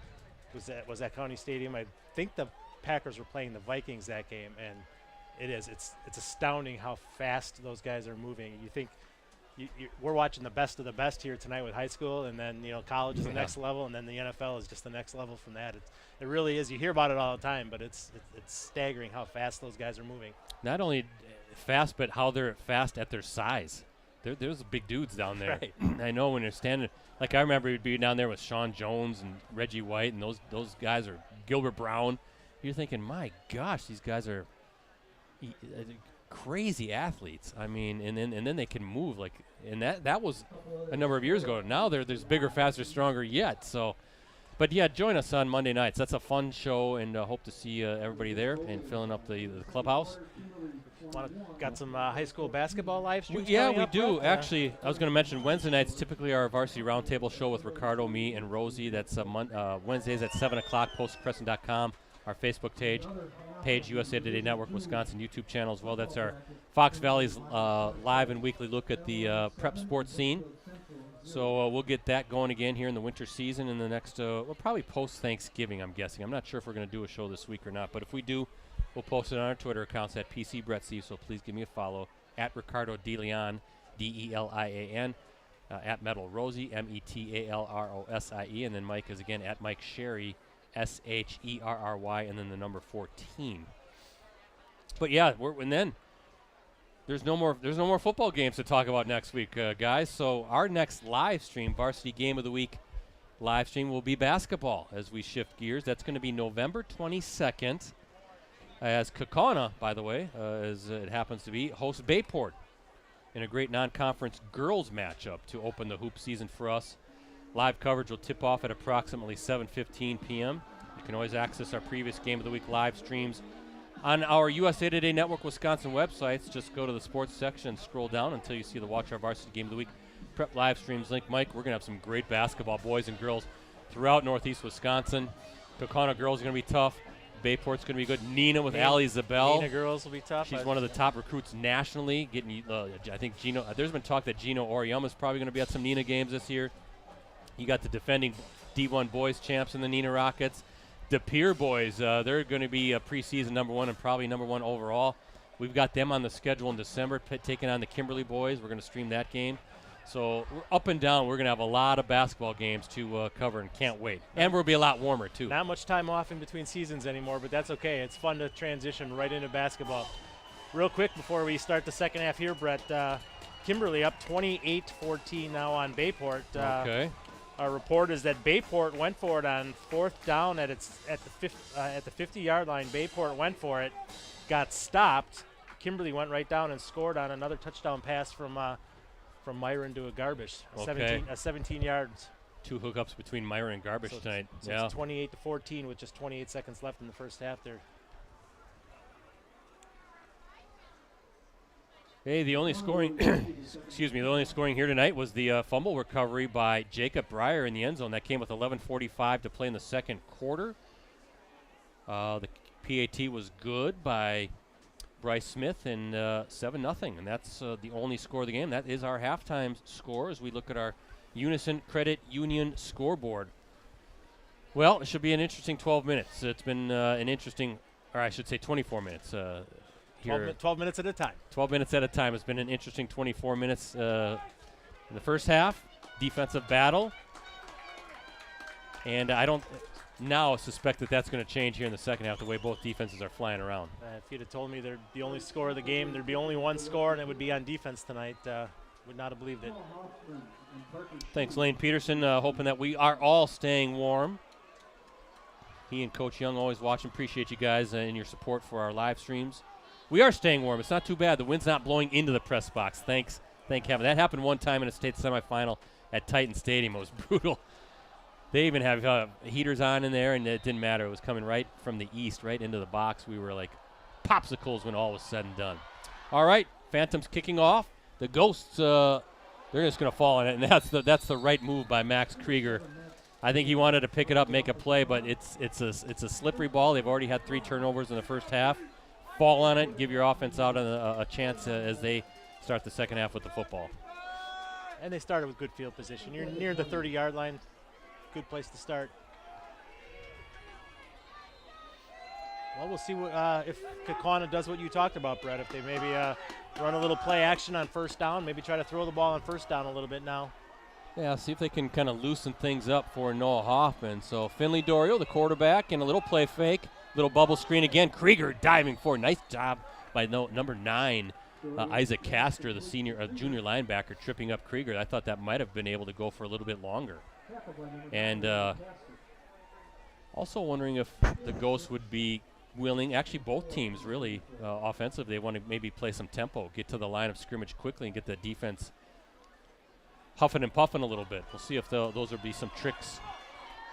S2: was at County Stadium. I think the Packers were playing the Vikings that game, and it's astounding how fast those guys are moving. You think we're watching the best of the best here tonight with high school, and then college is the next level, and then the NFL is just the next level from that. It really is. You hear about it all the time, but it's staggering how fast those guys are moving.
S1: Not only fast, but how they're fast at their size. There's big dudes down there.
S2: Right.
S1: I know when you're standing. Like I remember we'd be down there with Sean Jones and Reggie White, and those guys are Gilbert Brown. You're thinking, my gosh, these guys are crazy athletes. I mean, and then they can move like, and that was a number of years ago. Now there's bigger, faster, stronger yet. So, but yeah, join us on Monday nights. That's a fun show, and hope to see everybody there and filling up the clubhouse.
S2: Got some high school basketball live streams?
S1: Yeah, we do. Actually, I was going to mention Wednesday nights typically our varsity roundtable show with Ricardo, me, and Rosie. That's Wednesdays at 7 o'clock, postcrescent.com, our Facebook page, USA Today Network Wisconsin YouTube channel as well. That's our Fox Valley's live and weekly look at the prep sports scene. So we'll get that going again here in the winter season in the next, well, probably post-Thanksgiving, I'm guessing. I'm not sure if we're going to do a show this week or not, but if we do, we'll post it on our Twitter accounts at PCBrettC, so please give me a follow, at Ricardo DeLeon, DELIAN, at Metal Rosie, METALROSIE, and then Mike is again at Mike Sherry, SHERRY, and then the number 14. But yeah, and then there's no more football games to talk about next week, guys. So our next live stream, Varsity Game of the Week live stream, will be basketball as we shift gears. That's going to be November 22nd. As Kaukauna, by the way, as it happens to be, hosts Bayport in a great non-conference girls matchup to open the hoop season for us. Live coverage will tip off at approximately 7:15 p.m. You can always access our previous Game of the Week live streams on our USA Today Network Wisconsin websites. Just go to the sports section and scroll down until you see the Watch Our Varsity Game of the Week prep live streams link. Mike, we're going to have some great basketball, boys and girls, throughout Northeast Wisconsin. Kaukauna girls are going to be tough. Bayport's going to be good. Nina with Allie Zabel.
S2: Nina girls will be tough.
S1: She's one of the top recruits nationally. Getting, I think Gino. There's been talk that Gino Oriama's probably going to be at some Nina games this year. You got the defending D1 boys champs in the Nina Rockets. The Pere boys, they're going to be a preseason #1 and probably #1 overall. We've got them on the schedule in December, taking on the Kimberly boys. We're going to stream that game. So we're up and down. We're going to have a lot of basketball games to cover and can't wait. And we'll be a lot warmer, too.
S2: Not much time off in between seasons anymore, but that's okay. It's fun to transition right into basketball. Real quick before we start the second half here, Brett, Kimberly up 28-14 now on Bayport.
S1: Okay.
S2: Our report is that Bayport went for it on fourth down at the 50-yard line. Bayport went for it, got stopped. Kimberly went right down and scored on another touchdown pass from Myron to a Garbage.
S1: Okay.
S2: 17 yards.
S1: 2 hookups between Myron and Garbage tonight.
S2: So it's 28-14 with just 28 seconds left in the first half there.
S1: Hey, the only scoring, the only scoring here tonight was the fumble recovery by Jacob Breyer in the end zone. That came with 11:45 to play in the second quarter. The PAT was good by Bryce Smith and 7-0, and that's the only score of the game. That is our halftime score as we look at our Unison Credit Union scoreboard. Well, it should be an interesting 12 minutes. It's been an interesting, or I should say 24 minutes.
S2: 12 minutes at a time.
S1: 12 minutes at a time. It's been an interesting 24 minutes in the first half. Defensive battle. And I don't now suspect that that's going to change here in the second half, the way both defenses are flying around.
S2: If you'd have told me there'd be only score of the game, there'd be only one score, and it would be on defense tonight, would not have believed it.
S1: Thanks, Lane Peterson, hoping that we are all staying warm. He and Coach Young always watching. Appreciate you guys and your support for our live streams. We are staying warm. It's not too bad. The wind's not blowing into the press box. Thank heaven. That happened one time in a state semifinal at Titan Stadium. It was brutal. They even have heaters on in there, and it didn't matter. It was coming right from the east, right into the box. We were like popsicles when all was said and done. All right, Phantoms kicking off. The Ghosts, they're just going to fall on it, and that's the right move by Max Krieger. I think he wanted to pick it up, make a play, but it's a slippery ball. They've already had 3 turnovers in the first half. Fall on it, give your offense out a chance as they start the second half with the football.
S2: And they started with good field position. You're near the 30-yard line. Good place to start. Well, we'll see if Kaukauna does what you talked about, Brett. If they maybe run a little play action on first down, maybe try to throw the ball on first down a little bit now.
S1: Yeah, see if they can kind of loosen things up for Noah Hoffman. So Finley Dorio, the quarterback, and a little play fake. Little bubble screen again. Krieger diving forward. Nice job by number 9, Isaac Castor, the junior linebacker, tripping up Krieger. I thought that might have been able to go for a little bit longer. And also wondering if the Ghosts would be willing, actually both teams really offensive, they want to maybe play some tempo, get to the line of scrimmage quickly and get the defense huffing and puffing a little bit. We'll see if those would be some tricks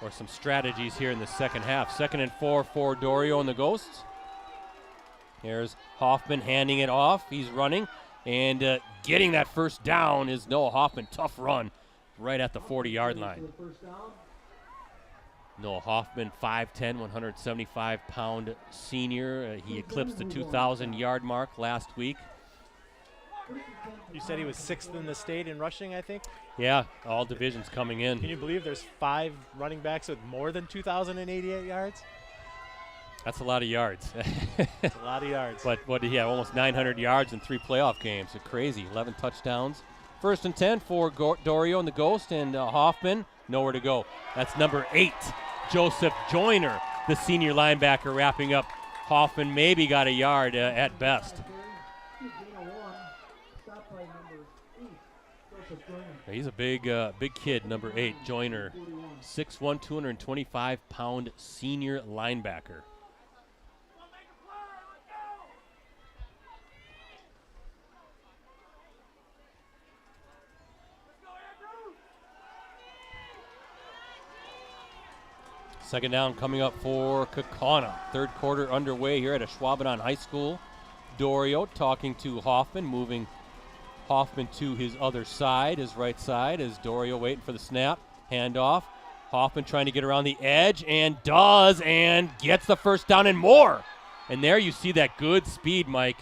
S1: or some strategies here in the second half. 2nd and 4 for Dorio and the Ghosts. Here's Hoffman handing it off. He's running, and getting that first down is Noah Hoffman. Tough run right at the 40-yard line. Noah Hoffman, 5'10", 175-pound senior. He eclipsed the 2,000-yard mark last week.
S2: You said he was 6th in the state in rushing, I think?
S1: Yeah, all divisions coming in.
S2: Can you believe there's 5 running backs with more than 2,088 yards?
S1: That's a lot of yards.
S2: That's a lot of yards.
S1: But what did he have? Almost 900 yards in 3 playoff games. It's crazy. 11 touchdowns. 1st and 10 for Dorio and the Ghost, and Hoffman, nowhere to go. That's number 8, Joseph Joyner, the senior linebacker, wrapping up. Hoffman maybe got a yard at best. He's a big kid, number 8, Joyner. 6'1", 225-pound senior linebacker. Second down coming up for Kaukauna. 3rd quarter underway here at Ashwaubenon High School. Dorio talking to Hoffman, moving Hoffman to his other side, his right side, as Dorio waiting for the snap. Handoff. Hoffman trying to get around the edge, and does, and gets the first down and more. And there you see that good speed, Mike.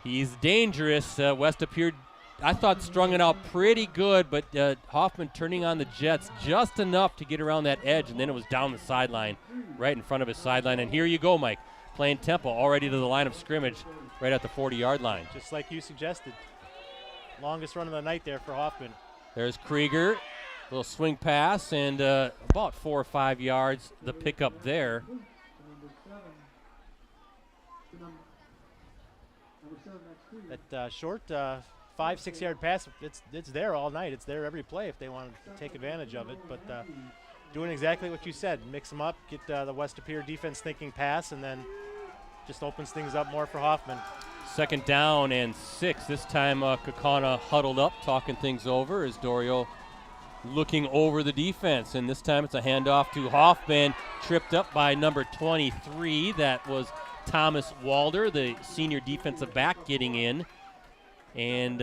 S1: He's dangerous. West appeared, I thought, strung it out pretty good, but Hoffman turning on the jets just enough to get around that edge, and then it was down the sideline, right in front of his sideline. And here you go, Mike, playing tempo, already to the line of scrimmage, right at the 40-yard line.
S2: Just like you suggested. longest run of the night there for Hoffman.
S1: There's Krieger. Little swing pass and about 4 or 5 yards. The pickup there.
S2: That short 5-6 yard pass, it's there all night. It's there every play if they want to take advantage of it. But doing exactly what you said, mix them up, get the West De Pere defense thinking pass, and then just opens things up more for Hoffman.
S1: 2nd down and 6. This time Kaukauna huddled up, talking things over as Dorio looking over the defense. And this time it's a handoff to Hoffman, tripped up by number 23. That was Thomas Walder, the senior defensive back, getting in. And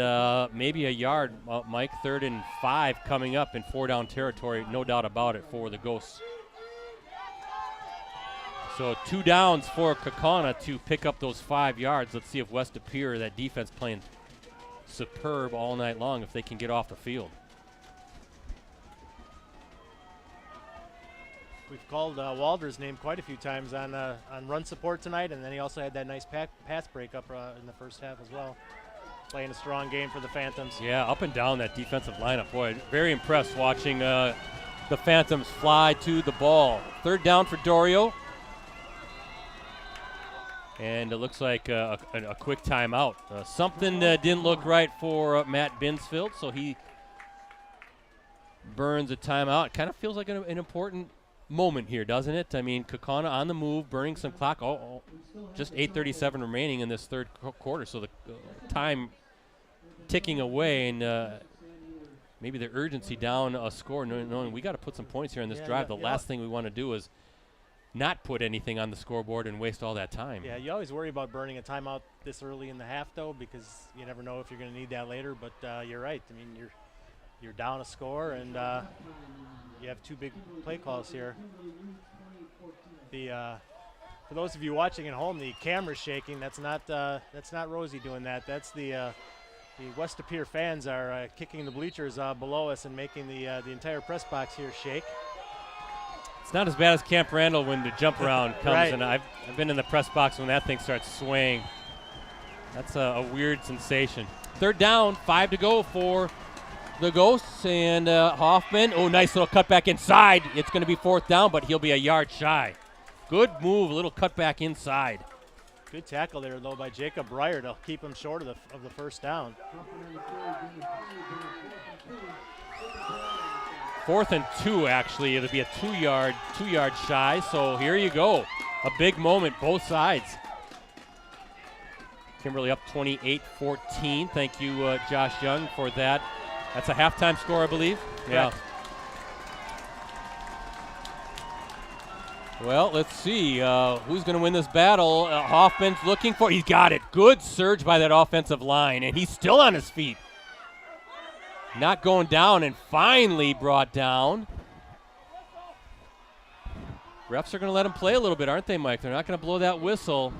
S1: maybe a yard, Mike. 3rd and 5 coming up in 4-down territory, no doubt about it, for the Ghosts. So 2 downs for Kaukauna to pick up those 5 yards. Let's see if West De Pere, that defense playing superb all night long, if they can get off the field.
S2: We've called Walder's name quite a few times on run support tonight, and then he also had that nice pass breakup in the first half as well. Playing a strong game for the Phantoms.
S1: Yeah, up and down that defensive lineup. Boy, very impressed watching the Phantoms fly to the ball. 3rd down for Dorio. And it looks like a quick timeout. Something didn't look right for Matt Binsfield, so he burns a timeout. Kind of feels like an important moment here, doesn't it? I mean, Kaukauna on the move, burning some clock. Just 8:37 remaining in this 3rd quarter, so the time ticking away, and maybe the urgency down a score, knowing we got to put some points here in this drive. The last thing we want to do is not put anything on the scoreboard and waste all that time.
S2: Yeah, you always worry about burning a timeout this early in the half, though, because you never know if you're going to need that later. But you're right. I mean, you're down a score, and you have 2 big play calls here. For those of you watching at home, the camera's shaking. That's not Rosie doing that. That's the West De Pere fans are kicking the bleachers below us and making the entire press box here shake.
S1: It's not as bad as Camp Randall when the jump around comes,
S2: Right.
S1: and I've been in the press box when that thing starts swaying. That's a weird sensation. 3rd down, 5 to go for the Ghosts, and Hoffman. Oh, nice little cutback inside. It's going to be 4th down, but he'll be a yard shy. Good move, a little cutback inside.
S2: Good tackle there, though, by Jacob Breyer to keep him short of the 1st down.
S1: 4th and 2, actually. It'll be a 2-yard shy. So here you go. A big moment, both sides. Kimberly up 28-14. Thank you, Josh Young, for that. That's a halftime score, I believe.
S2: Correct.
S1: Yeah. Well, let's see who's going to win this battle. Hoffman's looking for. He's got it. Good surge by that offensive line, and he's still on his feet. Not going down, and finally brought down. Refs are going to let him play a little bit, aren't they, Mike? They're not going to blow that whistle.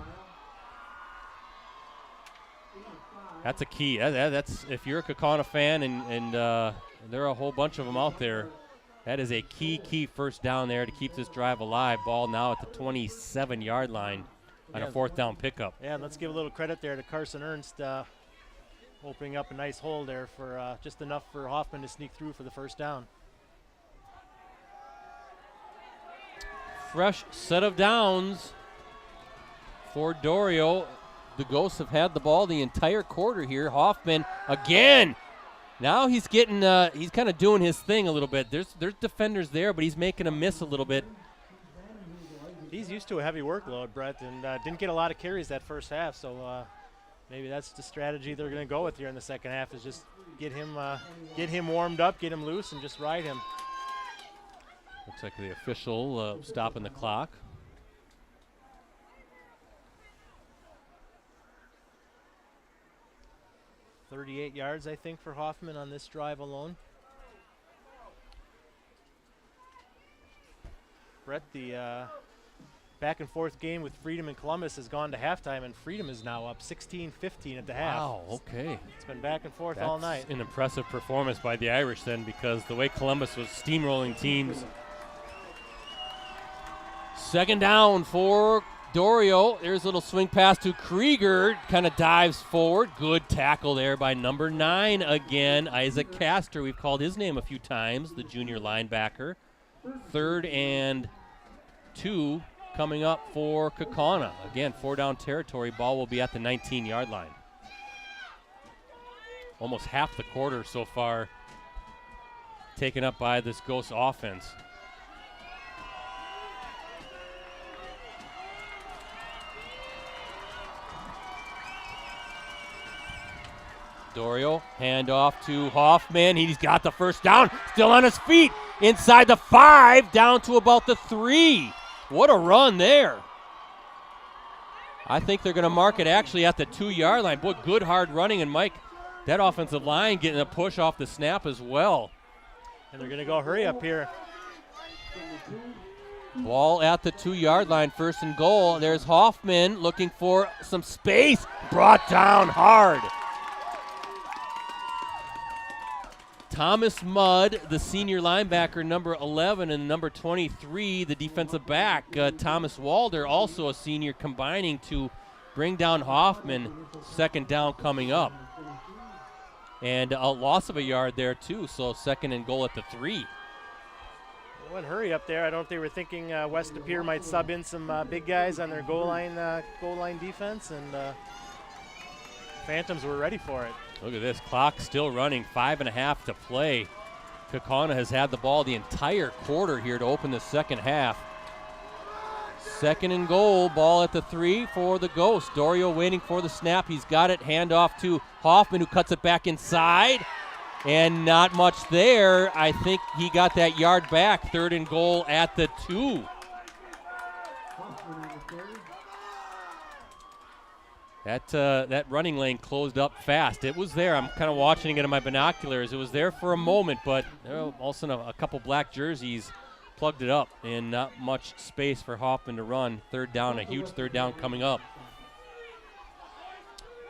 S1: That's a key. That's if you're a Kaukauna fan, and there are a whole bunch of them out there. That is a key 1st down there to keep this drive alive. Ball now at the 27-yard line on a 4th down pickup.
S2: Yeah, let's give a little credit there to Carson Ernst, opening up a nice hole there for just enough for Hoffman to sneak through for the 1st down.
S1: Fresh set of downs for Dorio. The Ghosts have had the ball the entire quarter here. Hoffman again. Now he's getting, he's kind of doing his thing a little bit. There's defenders there, but he's making a miss a little bit.
S2: He's used to a heavy workload, Brett, and didn't get a lot of carries that 1st half. So maybe that's the strategy they're going to go with here in the 2nd half, is just get him warmed up, get him loose, and just ride him.
S1: Looks like the official stopping the clock.
S2: .38 yards, I think, for Hoffman on this drive alone. Brett, the back and forth game with Freedom and Columbus has gone to halftime, and Freedom is now up 16-15 at the half.
S1: Wow, okay.
S2: It's been back and forth all night.
S1: An impressive performance by the Irish then, because the way Columbus was steamrolling teams. 2nd down for Dorio, there's a little swing pass to Krieger, kind of dives forward. Good tackle there by number 9 again, Isaac Castor. We've called his name a few times, the junior linebacker. 3rd and 2 coming up for Kaukauna. Again, 4-down territory. Ball will be at the 19-yard line. Almost half the quarter so far taken up by this Ghost offense. Dorio, handoff to Hoffman. He's got the first down, still on his feet. Inside the 5, down to about the 3. What a run there. I think they're going to mark it actually at the 2-yard line. Boy, good hard running, and Mike, that offensive line getting a push off the snap as well.
S2: And they're going to go hurry up here.
S1: Ball at the 2-yard line, 1st and goal. There's Hoffman looking for some space. Brought down hard. Thomas Mudd, the senior linebacker, number 11, and number 23, the defensive back, Thomas Walder, also a senior, combining to bring down Hoffman. 2nd down coming up. And a loss of a yard there, too, so 2nd and goal at the 3.
S2: What hurry up there. I don't think they were thinking West De Pere might sub in some big guys on their goal line defense, and Phantoms were ready for it.
S1: Look at this, clock still running, 5.5 to play. Kaukauna has had the ball the entire quarter here to open the second half. 2nd and goal, ball at the 3 for the Ghost. Dorio waiting for the snap, he's got it, handoff to Hoffman, who cuts it back inside. And not much there. I think he got that yard back. 3rd and goal at the 2. That running lane closed up fast. It was there. I'm kind of watching it in my binoculars. It was there for a moment, but all of a sudden a couple black jerseys plugged it up, and not much space for Hoffman to run. 3rd down, a huge 3rd down coming up.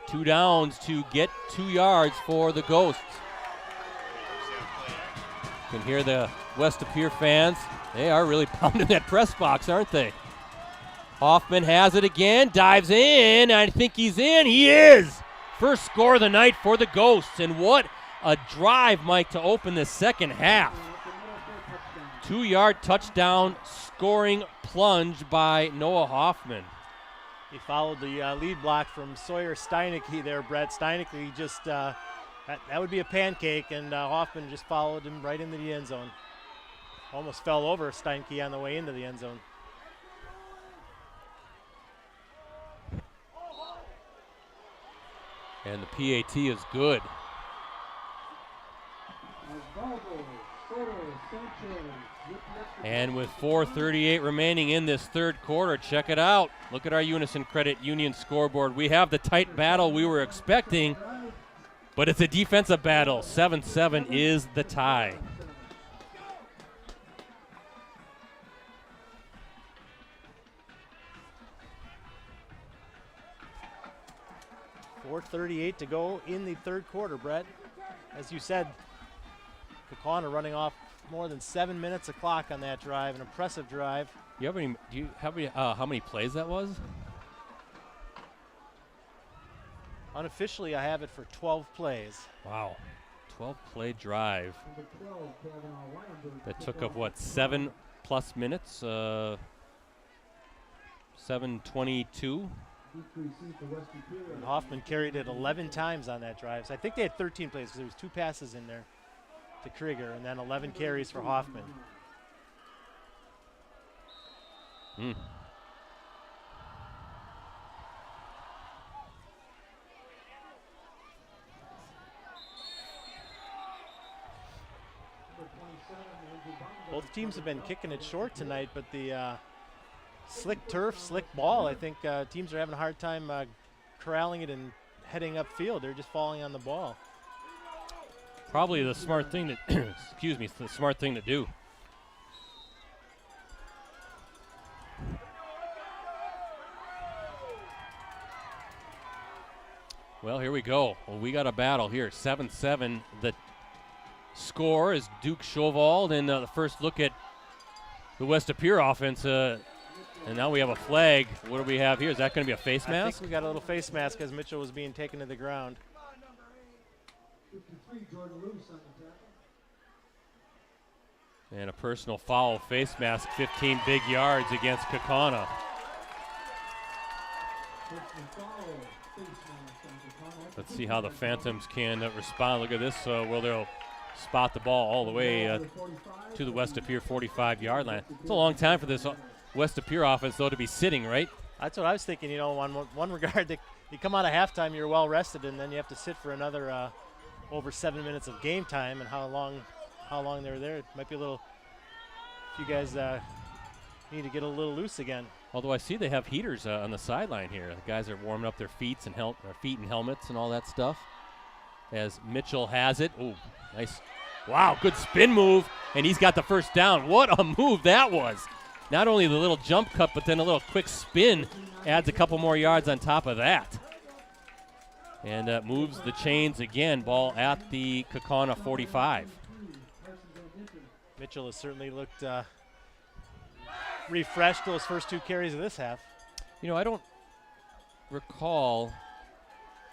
S1: 2 downs to get 2 yards for the Ghosts. You can hear the West De Pere fans. They are really pounding that press box, aren't they? Hoffman has it again, dives in. I think he's in. He is. First score of the night for the Ghosts. And what a drive, Mike, to open the second half. 2-yard touchdown scoring plunge by Noah Hoffman.
S2: He followed the lead block from Sawyer Steinecke there, Brett. Steinecke just, that would be a pancake, and Hoffman just followed him right into the end zone. Almost fell over Steinecke on the way into the end zone.
S1: And the PAT is good. And with 4:38 remaining in this 3rd quarter, check it out. Look at our Unison Credit Union scoreboard. We have the tight battle we were expecting, but it's a defensive battle. 7-7 is the tie.
S2: .438 to go in the 3rd quarter, Brett. As you said, Kaukauna running off more than 7 minutes of clock on that drive, an impressive drive.
S1: Do you have any, how many plays that was?
S2: Unofficially, I have it for 12 plays.
S1: Wow, 12-play drive. That took up, what, 7+ minutes? 7:22.
S2: And Hoffman carried it 11 times on that drive. So I think they had 13 plays because there was 2 passes in there to Krieger, and then 11 carries for Hoffman.
S1: Mm.
S2: Both teams have been kicking it short tonight, but the slick turf, slick ball, I think teams are having a hard time corralling it and heading upfield. They're just falling on the ball.
S1: Probably the smart thing to, excuse me, the smart thing to do. Well, here we go. Well, we got a battle here. 7-7. The score is Duke Chauvald, and the first look at the West De Pere offense. And now we have a flag. What do we have here? Is that going to be a face
S2: I
S1: mask?
S2: think we got a little face mask as Mitchell was being taken to the ground.
S3: 53, Jordan Lewis on the tackle.
S1: And a personal foul, face mask, 15 big yards against Kaukauna.
S3: Personal foul, face mask on Kaukauna.
S1: Let's see how the Phantoms can respond. Look at this, where they'll spot the ball all the way to the West Appear 45-yard line. It's a long time for this West Appear offense, though, to be sitting, right?
S2: That's what I was thinking. You know, on one regard, you come out of halftime, you're well rested, and then you have to sit for another over 7 minutes of game time. And how long they're there, it might be a little. If you guys need to get a little loose again.
S1: Although I see they have heaters on the sideline here. The guys are warming up their feet and helmets and all that stuff. As Mitchell has it. Oh, nice. Wow, good spin move, and he's got the first down. What a move that was. Not only the little jump cut, but then a little quick spin adds a couple more yards on top of that. And moves the chains again. Ball at the Kaukauna 45.
S2: Mitchell has certainly looked refreshed those first 2 carries of this half.
S1: You know, I don't recall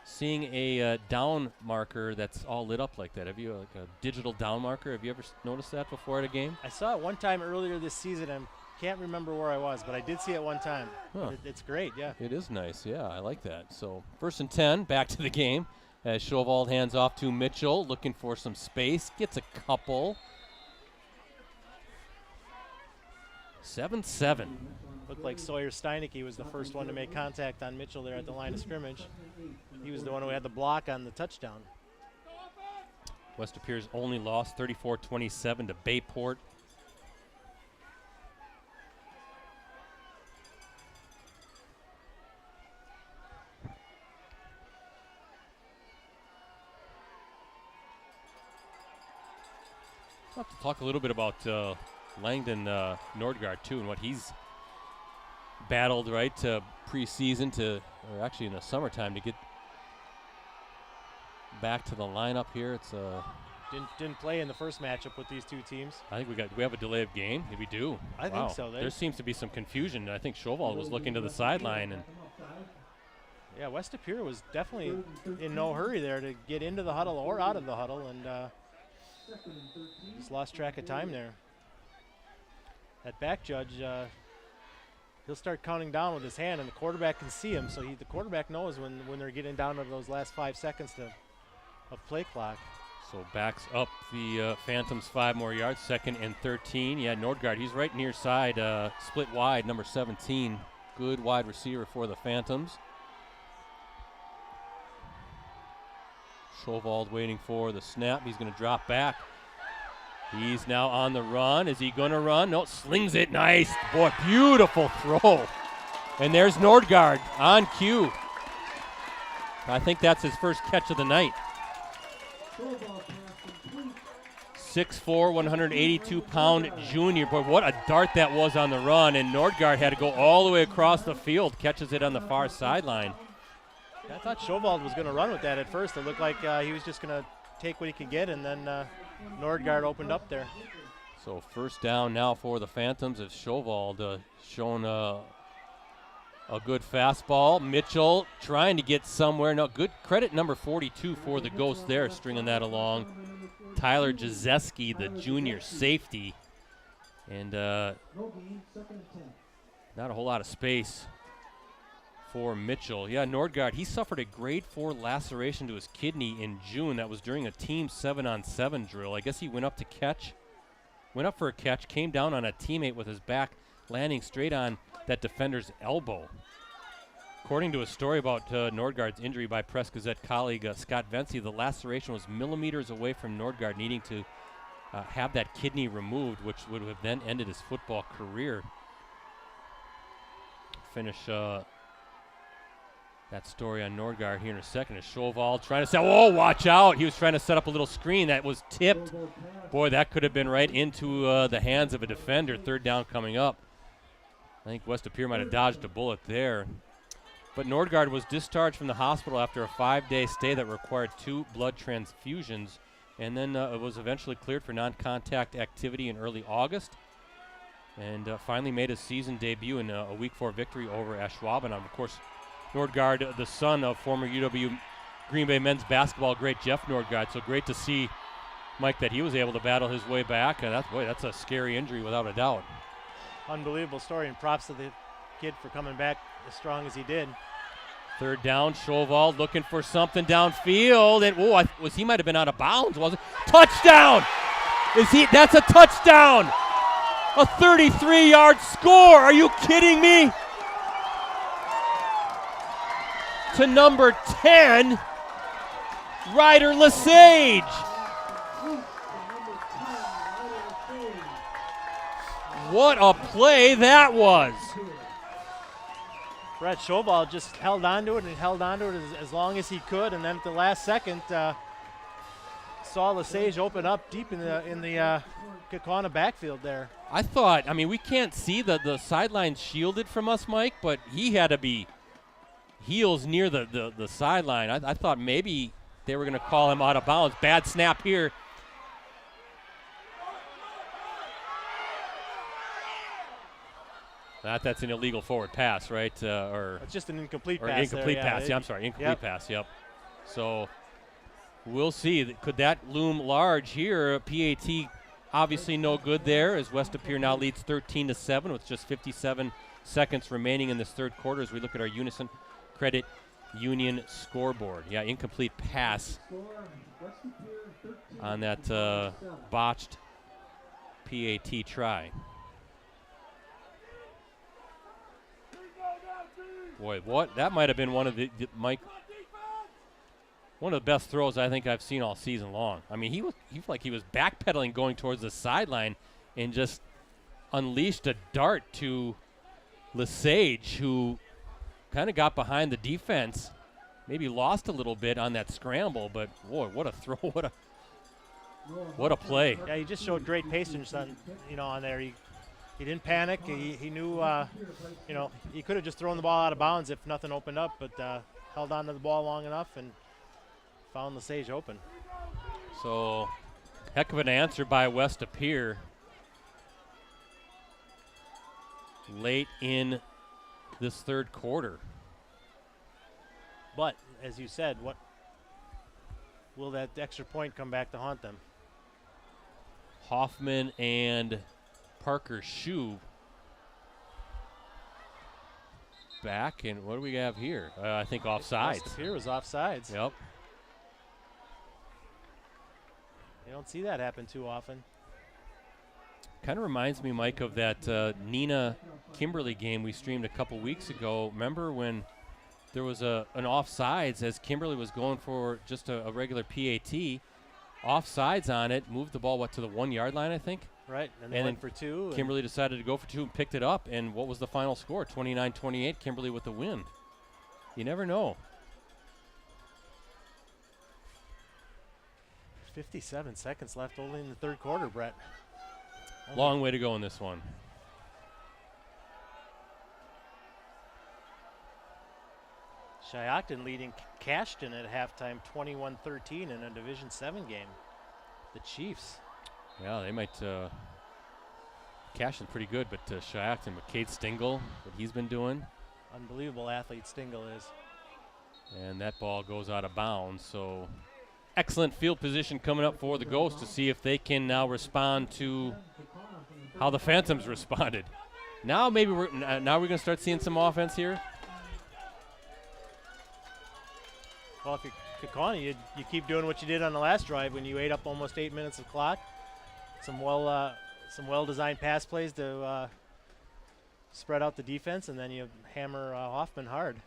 S1: seeing a down marker that's all lit up like that. Have you, like a digital down marker? Have you ever noticed that before at a game?
S2: I saw it one time earlier this season. I can't remember where I was, but I did see it one time.
S1: Huh.
S2: It's great, yeah.
S1: It is nice, yeah. I like that. So 1st and 10, back to the game. As Shovald hands off to Mitchell, looking for some space. Gets a couple. 7-7.
S2: Looked like Sawyer Steinecke was the first one to make contact on Mitchell there at the line of scrimmage. He was the one who had the block on the touchdown.
S1: West Appear's only lost 34-27 to Bayport. I'll have to talk a little bit about Langdon Nordgaard too, and what he's battled pre-season or actually in the summertime to get back to the lineup here. It's
S2: didn't play in the first matchup with these 2 teams.
S1: I think we have a delay of game. We do.
S2: I think so.
S1: There seems to be some confusion. I think Shovald was looking to the sideline, and
S2: yeah, West Appear was definitely in no hurry there to get into the huddle or out of the huddle, and just lost track of time there. That back judge, he'll start counting down with his hand, and the quarterback can see him, so the quarterback knows when they're getting down to those last 5 seconds of play clock.
S1: So backs up the Phantoms 5 more yards, 2nd and 13. Yeah, Nordgaard, he's right near side, split wide, number 17. Good wide receiver for the Phantoms. Shovald waiting for the snap. He's going to drop back. He's now on the run. Is he going to run? No, slings it. Nice. Boy, beautiful throw. And there's Nordgaard on cue. I think that's his first catch of the night. 6'4", 182-pound junior. Boy, what a dart that was on the run. And Nordgaard had to go all the way across the field. Catches it on the far sideline.
S2: I thought Shovald was going to run with that at first. It looked like he was just going to take what he could get, and then Nordgaard opened up there.
S1: So first down now for the Phantoms as Shovald showing a good fastball. Mitchell trying to get somewhere. No, good credit number 42 for the Ghost there, stringing that along. Tyler Jazeski, the junior safety. And not a whole lot of space for Mitchell. Yeah, Nordgaard, he suffered a grade 4 laceration to his kidney in June. That was during a team 7-on-7 drill. I guess he went up for a catch, came down on a teammate with his back, landing straight on that defender's elbow. According to a story about Nordgaard's injury by Press Gazette colleague Scott Vency, the laceration was millimeters away from Nordgaard needing to have that kidney removed, which would have then ended his football career. Finish that story on Nordgaard here in a second. Is Shovald trying to say, oh, watch out. He was trying to set up a little screen that was tipped. Boy, that could have been right into the hands of a defender. 3rd down coming up. I think West Appear might have dodged a bullet there. But Nordgaard was discharged from the hospital after a 5-day stay that required 2 blood transfusions, and then it was eventually cleared for non-contact activity in early August. and finally made his season debut in a Week 4 victory over Ashwaubenon. Of course, Nordgaard, the son of former UW Green Bay men's basketball great Jeff Nordgaard. So great to see, Mike, that he was able to battle his way back. And that's a scary injury without a doubt.
S2: Unbelievable story, and props to the kid for coming back as strong as he did.
S1: Third down, Shovald looking for something downfield, and he might have been out of bounds, wasn't it? Touchdown! That's a touchdown! A 33-yard score! Are you kidding me? To number 10, Ryder Lesage. What a play that was!
S2: Brett Shovald just held on to it and held on to it as long as he could, and then at the last second saw Lesage open up deep in the Kaukauna backfield there.
S1: We can't see the sideline shielded from us, Mike, but he had to be heels near the sideline. I thought maybe they were going to call him out of bounds. Bad snap here. That's an illegal forward pass, right?
S2: It's just an incomplete
S1: or
S2: pass.
S1: Incomplete pass. I'm sorry, incomplete pass. Yep. So we'll see. Could that loom large here? PAT obviously no good there, as West Appear now leads 13-7 with just 57 seconds remaining in this third quarter. As we look at our Unison Credit Union scoreboard, incomplete pass on that botched PAT try. Boy, that might have been one of the best throws I think I've seen all season long. I mean, he was backpedaling going towards the sideline and just unleashed a dart to Lesage, who kind of got behind the defense, maybe lost a little bit on that scramble, but boy, what a throw, what a play.
S2: Yeah, he just showed great patience on there. He didn't panic. He knew, he could have just thrown the ball out of bounds if nothing opened up, but held on to the ball long enough and found Lesage open.
S1: So, heck of an answer by West Appear late in this third quarter.
S2: But, as you said, what will that extra point come back to haunt them?
S1: Hoffman and Parker Shoe back, and what do we have here? I think offsides.
S2: West Appear was offsides.
S1: Yep.
S2: You don't see that happen too often.
S1: Kind of reminds me, Mike, of that Nina Kimberly game we streamed a couple weeks ago. Remember when there was an offsides as Kimberly was going for just a regular PAT, offsides on it, moved the ball to the 1 yard line, I think.
S2: Right, and they went for two.
S1: Kimberly decided to go for two and picked it up. And what was the final score? 29-28, Kimberly with the win. You never know.
S2: 57 seconds left only in the third quarter, Brett.
S1: Long way to go in this one.
S2: Shiocton leading Cashton at halftime 21-13 in a Division 7 game. The Chiefs.
S1: Yeah, they might. Cashton's pretty good, but Shiocton with Cade Stingle, what he's been doing.
S2: Unbelievable athlete Stingle is.
S1: And that ball goes out of bounds. So excellent field position coming up for the Ghosts to see if they can now respond to how the Phantoms responded. Now maybe we're going to start seeing some offense here.
S2: Well, if you're Kaukauna, you keep doing what you did on the last drive when you ate up almost 8 minutes of clock. Some well-designed pass plays to spread out the defense, and then you hammer Hoffman hard.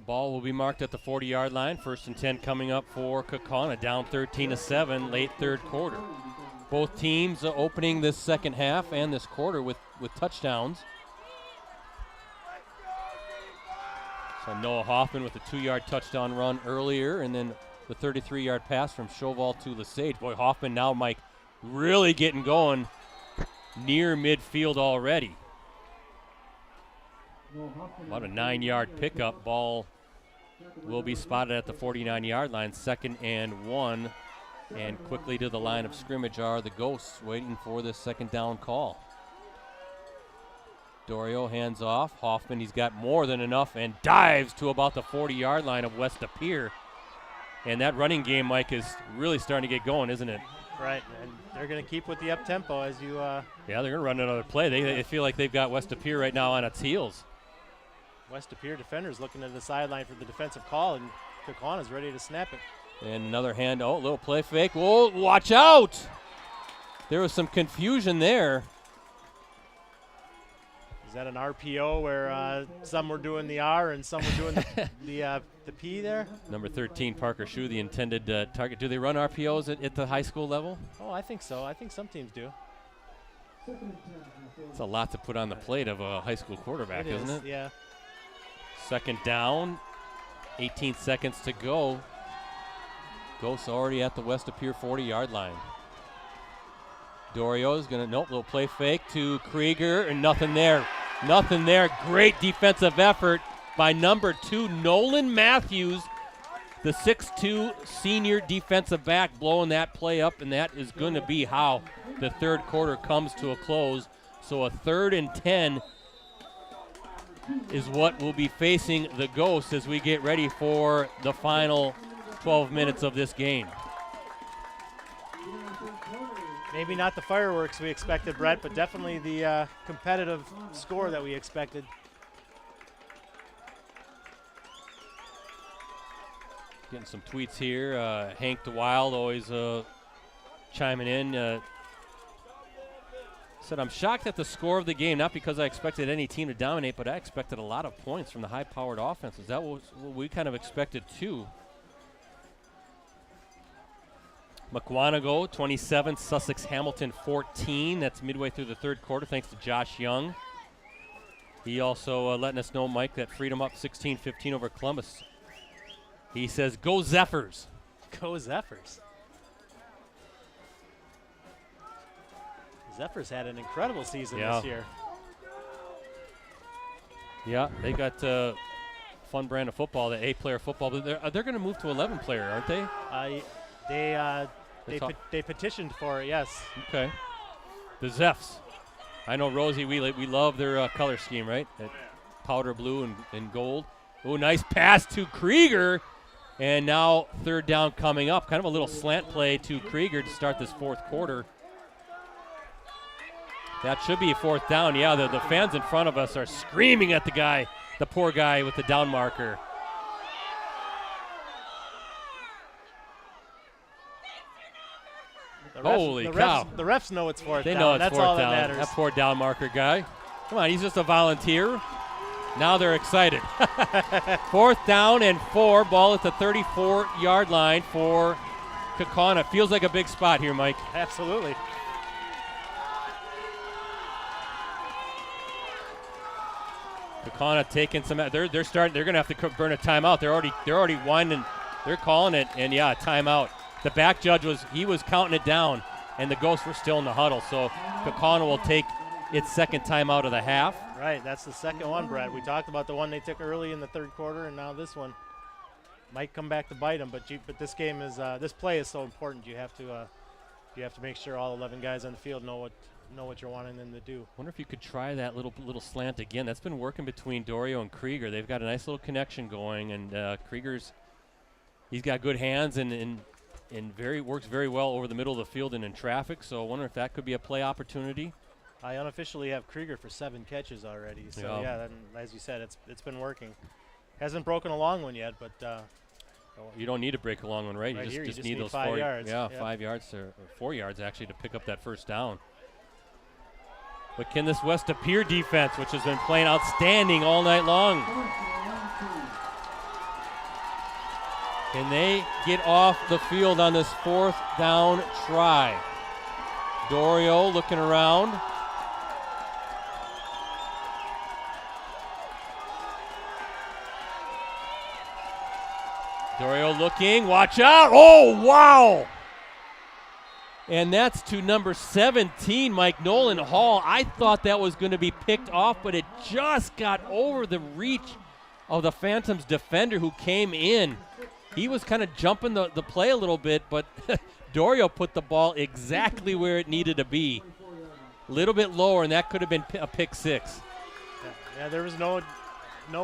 S1: Ball will be marked at the 40-yard line. 1st and 10 coming up for Kaukauna, down 13-7, late third quarter. Both teams opening this second half and this quarter with touchdowns. So Noah Hoffman with a 2-yard touchdown run earlier, and then the 33-yard pass from Shovald to Lesage. Boy, Hoffman now, Mike, really getting going near midfield already. About a 9-yard pickup. Ball will be spotted at the 49-yard line. 2nd and 1 And quickly to the line of scrimmage are the Ghosts, waiting for the second down call. Dorio hands off. Hoffman, he's got more than enough and dives to about the 40-yard line of West Appear. And that running game, Mike, is really starting to get going, isn't it?
S2: Right, and they're going to keep with the up-tempo as you
S1: yeah, they're going to run another play. They feel like they've got West Appear right now on its heels.
S2: West Appear defenders looking at the sideline for the defensive call, and Kaukauna's ready to snap it.
S1: And another hand. Oh, little play fake. Whoa, watch out! There was some confusion there.
S2: Is that an RPO where some were doing the R and some were doing the P there?
S1: Number 13, Parker Shue, the intended target. Do they run RPOs at the high school level?
S2: Oh, I think so. I think some teams do.
S1: It's a lot to put on the plate of a high school quarterback, isn't it?
S2: Yeah.
S1: Second down, 18 seconds to go. Ghosts already at the West Appear 40-yard line. Dorio's going to, nope, little play fake to Krieger, and nothing there. Nothing there. Great defensive effort by number 2, Nolan Matthews, the 6'2 senior defensive back, blowing that play up, and that is going to be how the third quarter comes to a close. So a 3rd and 10 is what will be facing the Ghosts as we get ready for the final 12 minutes of this game.
S2: Maybe not the fireworks we expected, Brett, but definitely the competitive score that we expected.
S1: Getting some tweets here. Hank DeWild always chiming in. Said, I'm shocked at the score of the game, not because I expected any team to dominate, but I expected a lot of points from the high-powered offenses. That was what we kind of expected, too. McWanago, 27, Sussex Hamilton, 14. That's midway through the third quarter, thanks to Josh Young. He also letting us know, Mike, that Freedom up 16-15 over Columbus. He says, go Zephyrs.
S2: Go Zephyrs. Zephyrs had an incredible season this year.
S1: Yeah, they got fun brand of football, the 8-player football. But they're going to move to 11-player, aren't they?
S2: They petitioned for it, yes.
S1: Okay. The Zephs. I know, Rosie, we love their color scheme, right? That powder blue and gold. Oh, nice pass to Krieger. And now third down coming up. Kind of a little slant play to Krieger to start this fourth quarter. That should be a fourth down. Yeah, the fans in front of us are screaming at the poor guy with the down marker. Holy cow.
S2: The refs know it's fourth down.
S1: They know it's
S2: That's
S1: fourth
S2: all
S1: down.
S2: that matters.
S1: That poor down marker guy. Come on, he's just a volunteer. Now they're excited. Fourth down and 4. Ball at the 34-yard line for Kaukauna. Feels like a big spot here, Mike.
S2: Absolutely.
S1: Kaukauna taking some. They're starting. They're going to have to burn a timeout. They're already winding. They're calling it, and yeah, timeout. The back judge was counting it down, and the Ghosts were still in the huddle. So Kaukauna will take its second timeout of the half.
S2: Right, that's the second one, Brad. We talked about the one they took early in the third quarter, and now this one might come back to bite them. But this game is this play is so important. You have to make sure all 11 guys on the field know what you're wanting them to do.
S1: Wonder if you could try that little slant again. That's been working between Dorio and Krieger. They've got a nice little connection going, and he's got good hands and works very well over the middle of the field and in traffic. So I wonder if that could be a play opportunity.
S2: I unofficially have Krieger for 7 catches already. So yeah, as you said, it's been working. Hasn't broken a long one yet, but
S1: you don't need to break a long one, right? You just need those
S2: 5 yards.
S1: Yeah, 5 yards or 4 yards actually to pick up that first down. But can this West Appear defense, which has been playing outstanding all night long, can they get off the field on this fourth down try? Dorio looking around. Dorio looking, watch out. Oh, wow. And that's to number 17, Mike Nolan Hall. I thought that was going to be picked off, but it just got over the reach of the Phantoms defender who came in. He was kind of jumping the play a little bit, but Dorio put the ball exactly where it needed to be. A little bit lower, and that could have been a pick six.
S2: Yeah, there was no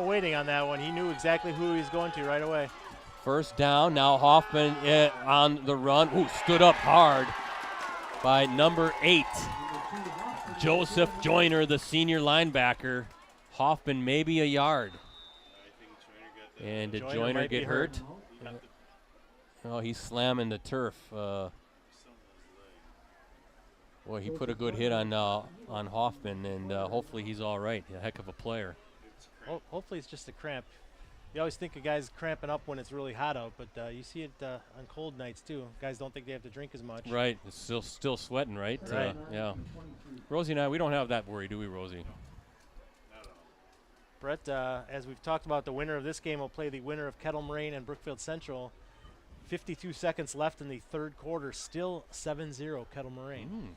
S2: waiting on that one. He knew exactly who he was going to right away.
S1: First down. Now Hoffman on the run. Ooh, stood up hard by number 8. Joseph Joyner, the senior linebacker. Hoffman maybe a yard. And did Joyner get hurt? Oh, he's slamming the turf. Boy, he put a good hit on Hoffman, and hopefully he's all right. A heck of a player.
S2: Hopefully it's just a cramp. You always think a guy's cramping up when it's really hot out, but you see it on cold nights too. Guys don't think they have to drink as much.
S1: Right. It's still sweating, right?
S2: Right.
S1: Yeah. Rosie and I, we don't have that worry, do we, Rosie?
S2: Brett, as we've talked about, the winner of this game will play the winner of Kettle Moraine and Brookfield Central. 52 seconds left in the third quarter. Still 7-0 Kettle Moraine.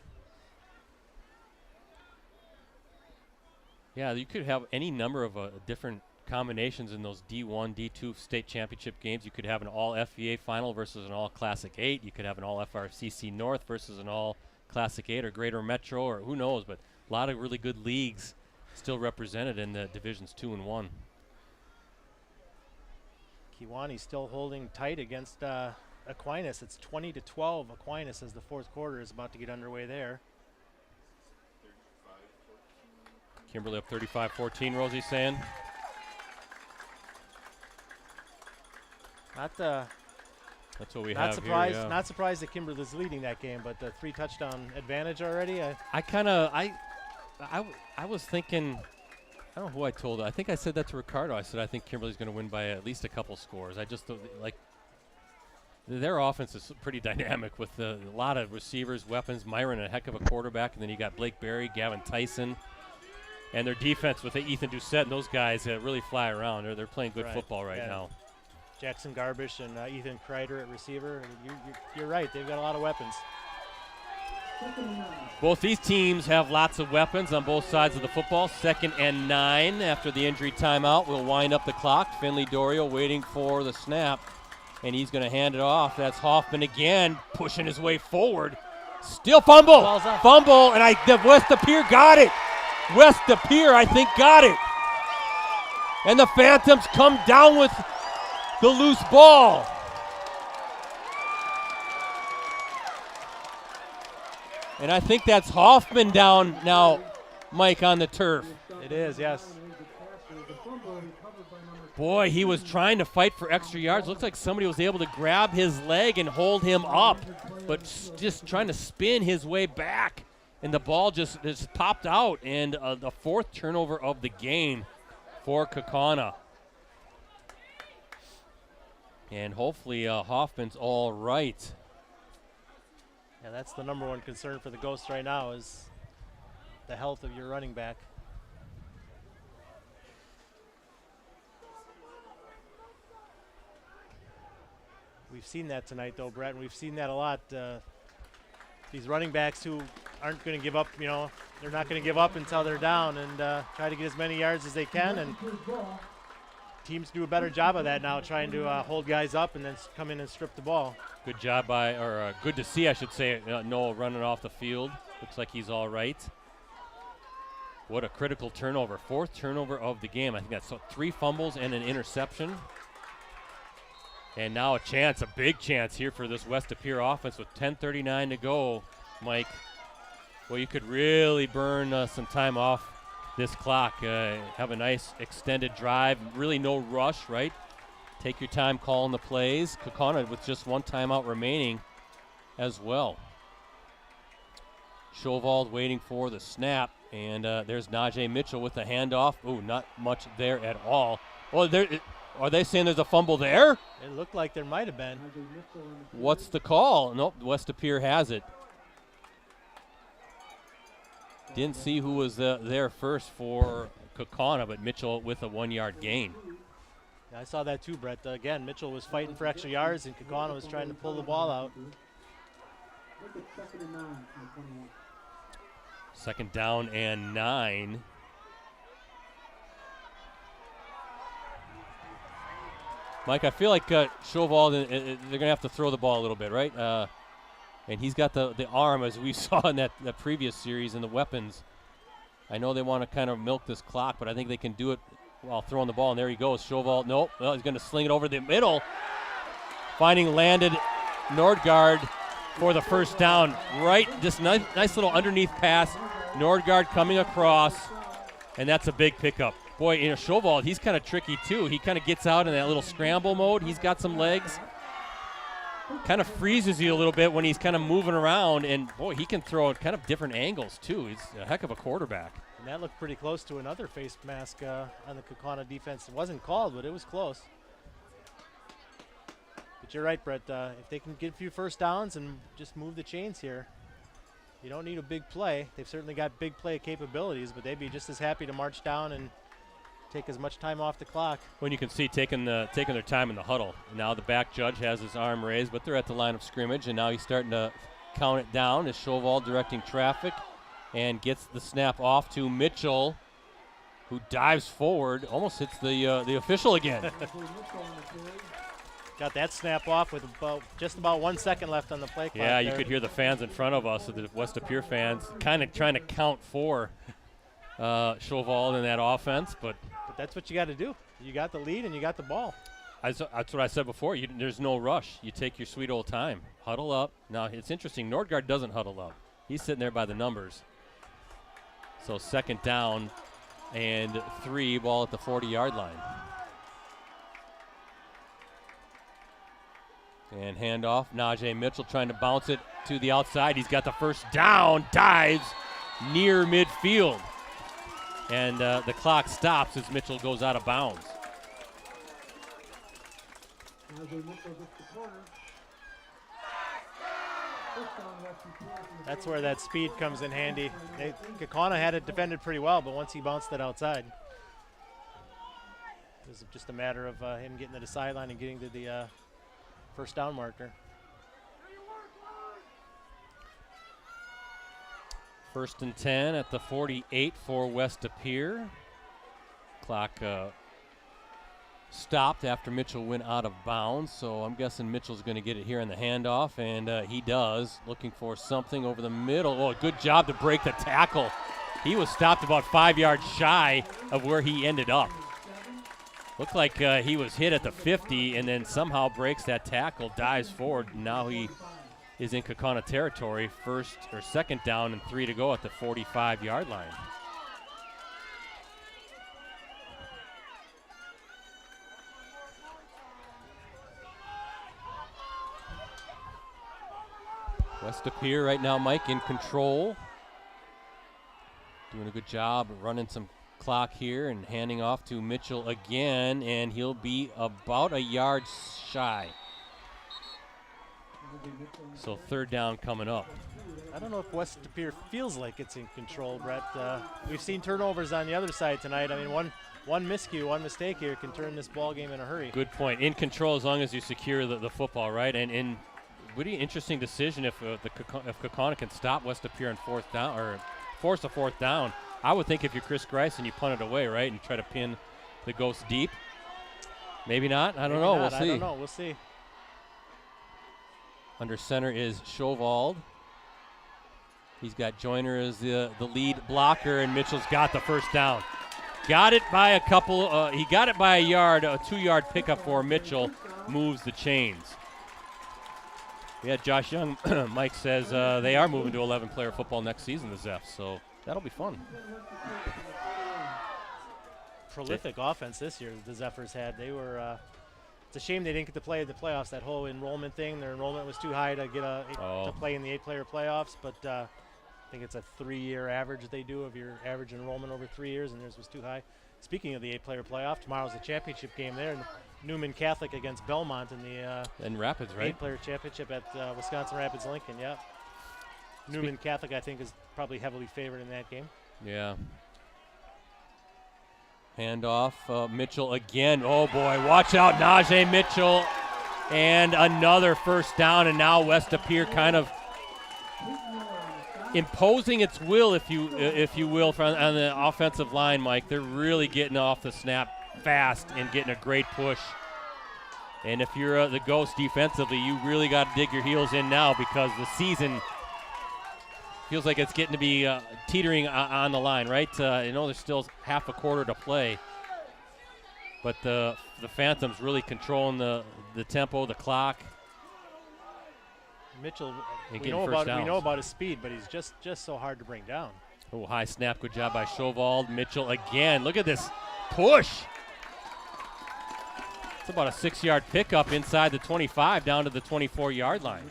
S1: Yeah, you could have any number of different combinations in those D1, D2 state championship games. You could have an all FVA final versus an all Classic 8. You could have an all FRCC North versus an all Classic 8 or Greater Metro, or who knows, but a lot of really good leagues still represented in the divisions 2 and 1.
S2: Kiwani still holding tight against Aquinas. It's 20-12 Aquinas as the fourth quarter is about to get underway there.
S1: Kimberly up 35-14, Rosie's saying. That's what we have
S2: surprised,
S1: here. Yeah.
S2: Not surprised that Kimberly's leading that game, but the 3 touchdown advantage already.
S1: I was thinking, I don't know who I told. I think I said that to Ricardo. I said I think Kimberly's going to win by at least a couple scores. I just like their offense is pretty dynamic with a lot of receivers, weapons. Myron, a heck of a quarterback, and then you got Blake Berry, Gavin Tyson, and their defense with Ethan Doucette and those guys really fly around. They're playing good football right now.
S2: Jackson Garbish and Ethan Kreider at receiver. You're right. They've got a lot of weapons.
S1: Both these teams have lots of weapons on both sides of the football. 2nd and 9 after the injury timeout. We'll wind up the clock. Finley Dorio waiting for the snap, and he's going to hand it off. That's Hoffman again, pushing his way forward. Still fumble. Fumble, and West DePere got it. West DePere, I think, got it. And the Phantoms come down with the loose ball. And I think that's Hoffman down now, Mike, on the turf.
S2: It is, yes.
S1: Boy, he was trying to fight for extra yards. Looks like somebody was able to grab his leg and hold him up, but just trying to spin his way back. And the ball just popped out, and the 4th turnover of the game for Kaukauna. And hopefully Hoffman's all right.
S2: Yeah, that's the number one concern for the Ghosts right now is the health of your running back. We've seen that tonight, though, Brett, and we've seen that a lot. These running backs who aren't going to give up, they're not going to give up until they're down and try to get as many yards as they can. And teams do a better job of that now, trying to hold guys up and then come in and strip the ball.
S1: Good job good to see, I should say, Noah running off the field. Looks like he's all right. What a critical turnover. 4th turnover of the game. I think that's 3 fumbles and an interception. And now a big chance here for this West DePere offense with 10:39 to go, Mike. Well, you could really burn some time off this clock. Have a nice extended drive. Really no rush, right? Take your time calling the plays. Kaukauna with just 1 timeout remaining as well. Shovald waiting for the snap. And there's Najee Mitchell with the handoff. Ooh, not much there at all. Oh, are they saying there's a fumble there?
S2: It looked like there might have been.
S1: What's the call? Nope, West DePere has it. Didn't see who was there first for Kaukauna, but Mitchell with a 1-yard gain.
S2: I saw that too, Brett. Again, Mitchell was fighting for extra yards, and Kaukauna was trying to pull the ball out.
S1: 2nd down and 9. Mike, I feel like Shovald, they're going to have to throw the ball a little bit, right? And he's got the arm, as we saw in that previous series, and the weapons. I know they want to kind of milk this clock, but I think they can do it while throwing the ball. And there he goes. Showald, nope. Well, he's going to sling it over the middle. Finding landed Nordgaard for the first down. Right, just nice little underneath pass. Nordgaard coming across, and that's a big pickup. Boy, Showald, he's kind of tricky too. He kind of gets out in that little scramble mode. He's got some legs. Kind of freezes you a little bit when he's kind of moving around, and boy, he can throw at kind of different angles too. He's a heck of a quarterback.
S2: And that looked pretty close to another face mask on the Kaukauna defense. It wasn't called, but it was close. But you're right, Brett. If they can get a few first downs and just move the chains here, you don't need a big play. They've certainly got big play capabilities, but they'd be just as happy to march down and take as much time off the clock.
S1: When you can see taking their time in the huddle. Now the back judge has his arm raised, but they're at the line of scrimmage, and now he's starting to count it down as Showald directing traffic and gets the snap off to Mitchell, who dives forward, almost hits the official again.
S2: Got that snap off with just about 1 second left on the play clock.
S1: Yeah, you could hear the fans in front of us, the West Appear fans, kind of trying to count for Showald in that offense, but
S2: that's what you got to do. You got the lead and you got the ball.
S1: That's what I said before. There's no rush. You take your sweet old time. Huddle up. Now, it's interesting. Nordgaard doesn't huddle up. He's sitting there by the numbers. So second down and 3, ball at the 40-yard line. And handoff. Najee Mitchell trying to bounce it to the outside. He's got the first down. Dives near midfield. And the clock stops as Mitchell goes out of bounds.
S2: That's where that speed comes in handy. Kaukauna had it defended pretty well, but once he bounced it outside, it was just a matter of him getting to the sideline and getting to the first down marker.
S1: First and 10 at the 48 for West Appear. Clock stopped after Mitchell went out of bounds, so I'm guessing Mitchell's going to get it here in the handoff, and he does. Looking for something over the middle. Oh, good job to break the tackle. He was stopped about 5 yards shy of where he ended up. Looked like he was hit at the 50 and then somehow breaks that tackle, dives forward, and now he is in Kaukauna territory. Second down and 3 to go at the 45-yard line. West Appear right now, Mike, in control. Doing a good job of running some clock here and handing off to Mitchell again, and he'll be about a yard shy. So third down coming up.
S2: I don't know if West Appear feels like it's in control, Brett. We've seen turnovers on the other side tonight. I mean, one miscue, one mistake here can turn this ball game in a hurry.
S1: Good point. In control as long as you secure the football, right? And really interesting decision if Kaukauna can stop West Appear on fourth down or force a fourth down. I would think if you're Chris Grice and you punt it away, right, and try to pin the Ghosts deep. Maybe not. I don't know. We'll see.
S2: I don't know. We'll see.
S1: Under center is Showald. He's got Joyner as the lead blocker, and Mitchell's got the first down. Got it by a couple. He got it by a yard. A 2-yard pickup for Mitchell moves the chains. Yeah, Josh Young, Mike says they are moving to 11-player football next season, the Zeph, so that'll be fun.
S2: Prolific offense this year the Zephyrs had. They were. It's a shame they didn't get to play in the playoffs. That whole enrollment thing, their enrollment was too high to get to play in the 8-player playoffs. But I think it's a 3-year average they do of your average enrollment over 3 years, and theirs was too high. Speaking of the 8-player playoff, tomorrow's a championship game there. Newman Catholic against Belmont in the
S1: and Rapids, right?
S2: 8-player championship at Wisconsin Rapids Lincoln. Yeah. Newman Catholic, I think, is probably heavily favored in that game.
S1: Yeah. Handoff, Mitchell again. Oh, boy, watch out, Najee Mitchell. And another first down, and now West Appear kind of imposing its will, if you will, on the offensive line, Mike. They're really getting off the snap fast and getting a great push. And if you're the Ghost defensively, you really got to dig your heels in now because the season feels like it's getting to be teetering on the line, right? I know there's still half a quarter to play, but the Phantoms really controlling the tempo, the clock.
S2: Mitchell,
S1: And
S2: we
S1: getting
S2: know
S1: first
S2: about
S1: downs.
S2: his speed, but he's just so hard to bring down.
S1: Oh, high snap. Good job by Showald. Mitchell again. Look at this push. It's about a 6-yard pickup inside the 25 down to the 24-yard line.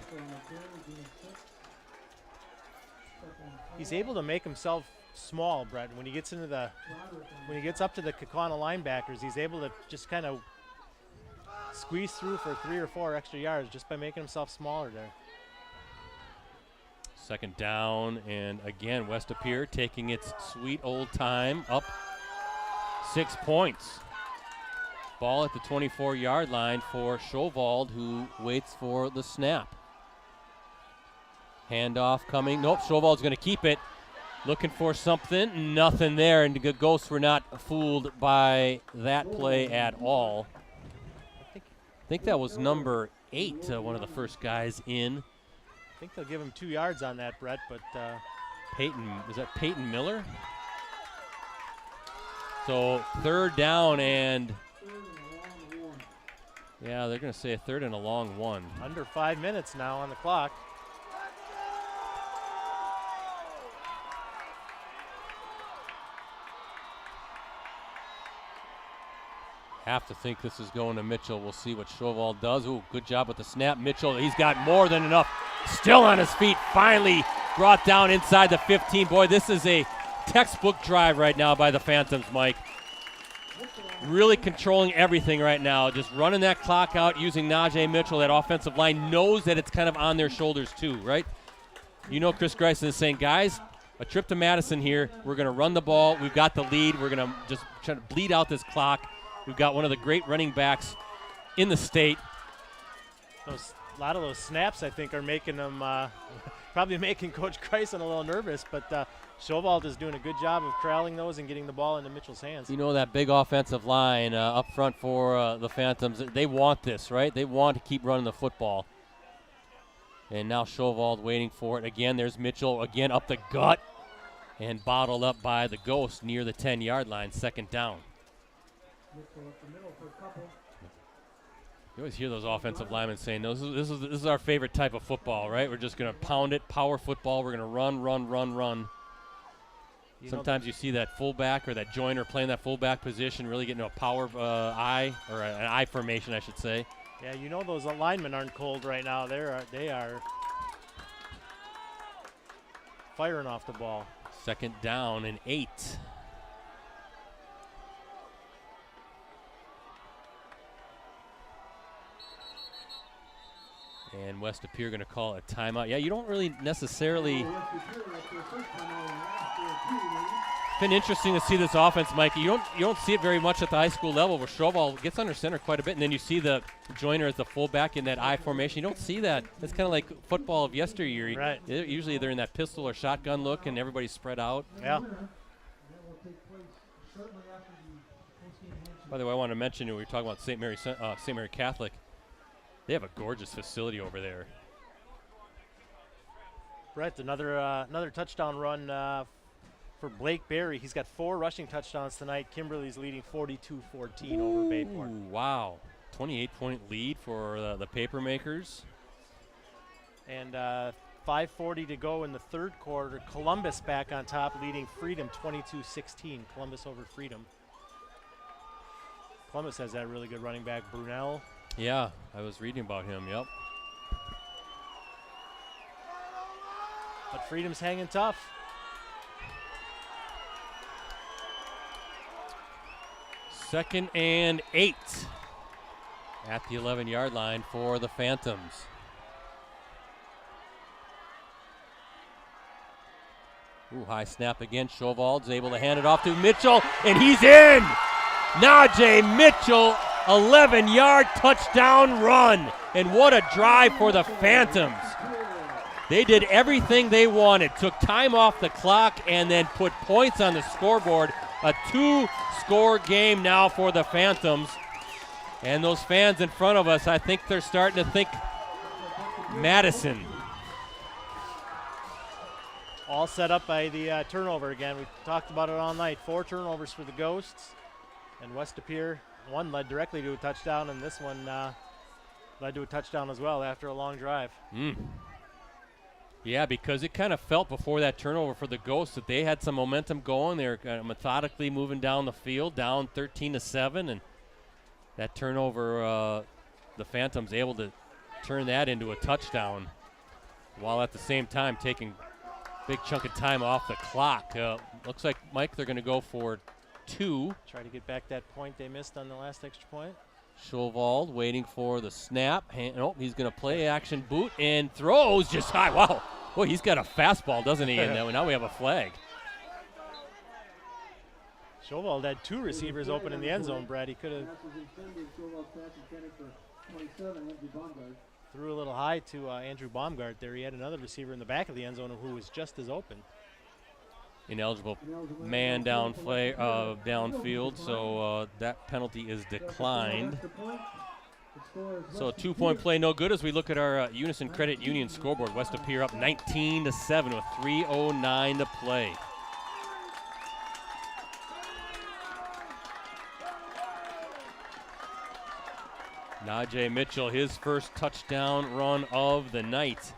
S2: He's able to make himself small, Brett. When he gets up to the Kaukauna linebackers, he's able to just kind of squeeze through for 3 or 4 extra yards just by making himself smaller there.
S1: Second down, and again, West of Pere taking its sweet old time, up 6 points. Ball at the 24-yard line for Showald, who waits for the snap. Handoff coming. Nope, Showald's going to keep it. Looking for something. Nothing there, and the Ghosts were not fooled by that play at all. I think that was number 8, one of the first guys in.
S2: I think they'll give him 2 yards on that, Brett, but
S1: Is that Peyton Miller? So third down, and yeah, they're going to say a third and a long one.
S2: under 5 minutes now on the clock.
S1: Have to think this is going to Mitchell. We'll see what Showald does. Ooh, good job with the snap. Mitchell, he's got more than enough. Still on his feet, finally brought down inside the 15. Boy, this is a textbook drive right now by the Phantoms, Mike. Really controlling everything right now. Just running that clock out using Najee Mitchell. That offensive line knows that it's kind of on their shoulders too, right? You know Chris Greisen is saying, guys, a trip to Madison here. We're going to run the ball. We've got the lead. We're going to just try to bleed out this clock. We've got one of the great running backs in the state.
S2: A lot of those snaps, I think, are making them probably making Coach Greisen a little nervous, but Showald is doing a good job of corralling those and getting the ball into Mitchell's hands.
S1: You know that big offensive line up front for the Phantoms, they want this, right? They want to keep running the football. And now Showald waiting for it. Again, there's Mitchell again up the gut and bottled up by the Ghost near the 10-yard line, second down. You always hear those offensive linemen saying, no, this is our favorite type of football, right? We're just going to pound it, power football. We're going to run. Sometimes you see that fullback or that joiner playing that fullback position, really getting a power eye, or an eye formation, I should say.
S2: Yeah, you know those linemen aren't cold right now. They are firing off the ball.
S1: Second down and 8. And West of Pere going to call a timeout. Yeah, you don't really necessarily. It's been interesting to see this offense, Mike. You don't see it very much at the high school level where Showald gets under center quite a bit, and then you see the joiner as the fullback in that I formation. You don't see that. It's kind of like football of yesteryear.
S2: Right.
S1: Usually they're in that pistol or shotgun look, and everybody's spread out.
S2: Yeah.
S1: By the way, I want to mention, we were talking about St. Mary Catholic. They have a gorgeous facility over there.
S2: Brett, another touchdown run for Blake Berry. He's got 4 rushing touchdowns tonight. Kimberly's leading 42-14 over Bayport.
S1: Wow. 28-point lead for the Papermakers.
S2: And 5:40 to go in the third quarter. Columbus back on top, leading Freedom 22-16. Columbus over Freedom. Columbus has that really good running back, Brunel.
S1: Yeah, I was reading about him, yep.
S2: But Freedom's hanging tough.
S1: Second and 8 at the 11-yard line for the Phantoms. Ooh, high snap again. Showald's able to hand it off to Mitchell, and he's in! Najee Mitchell, 11-yard touchdown run. And what a drive for the Phantoms. They did everything they wanted, took time off the clock, and then put points on the scoreboard. A 2-score game now for the Phantoms. And those fans in front of us, I think they're starting to think Madison.
S2: All set up by the turnover again. We talked about it all night. 4 turnovers for the Ghosts. And West De Pere, one led directly to a touchdown, and this one led to a touchdown as well after a long drive.
S1: Yeah, because it kind of felt before that turnover for the Ghosts that they had some momentum going. They were methodically moving down the field, down 13-7, and that turnover, the Phantoms able to turn that into a touchdown while at the same time taking a big chunk of time off the clock. Looks like, Mike, they're going to go for 2.
S2: Try to get back that point they missed on the last extra point.
S1: Schulwald waiting for the snap. He's going to play action boot and throws just high. Wow. Boy, he's got a fastball, doesn't he? And now we have a flag.
S2: Schulwald had 2 receivers open in the end zone, Brad. He could have threw a little high to Andrew Baumgart there. He had another receiver in the back of the end zone who was just as open.
S1: Ineligible man downfield, so that penalty is declined. So a 2-point play, no good as we look at our Unison Credit Union scoreboard. West De Pere up 19-7 with 3:09 to play. Najee Mitchell, his first touchdown run of the night.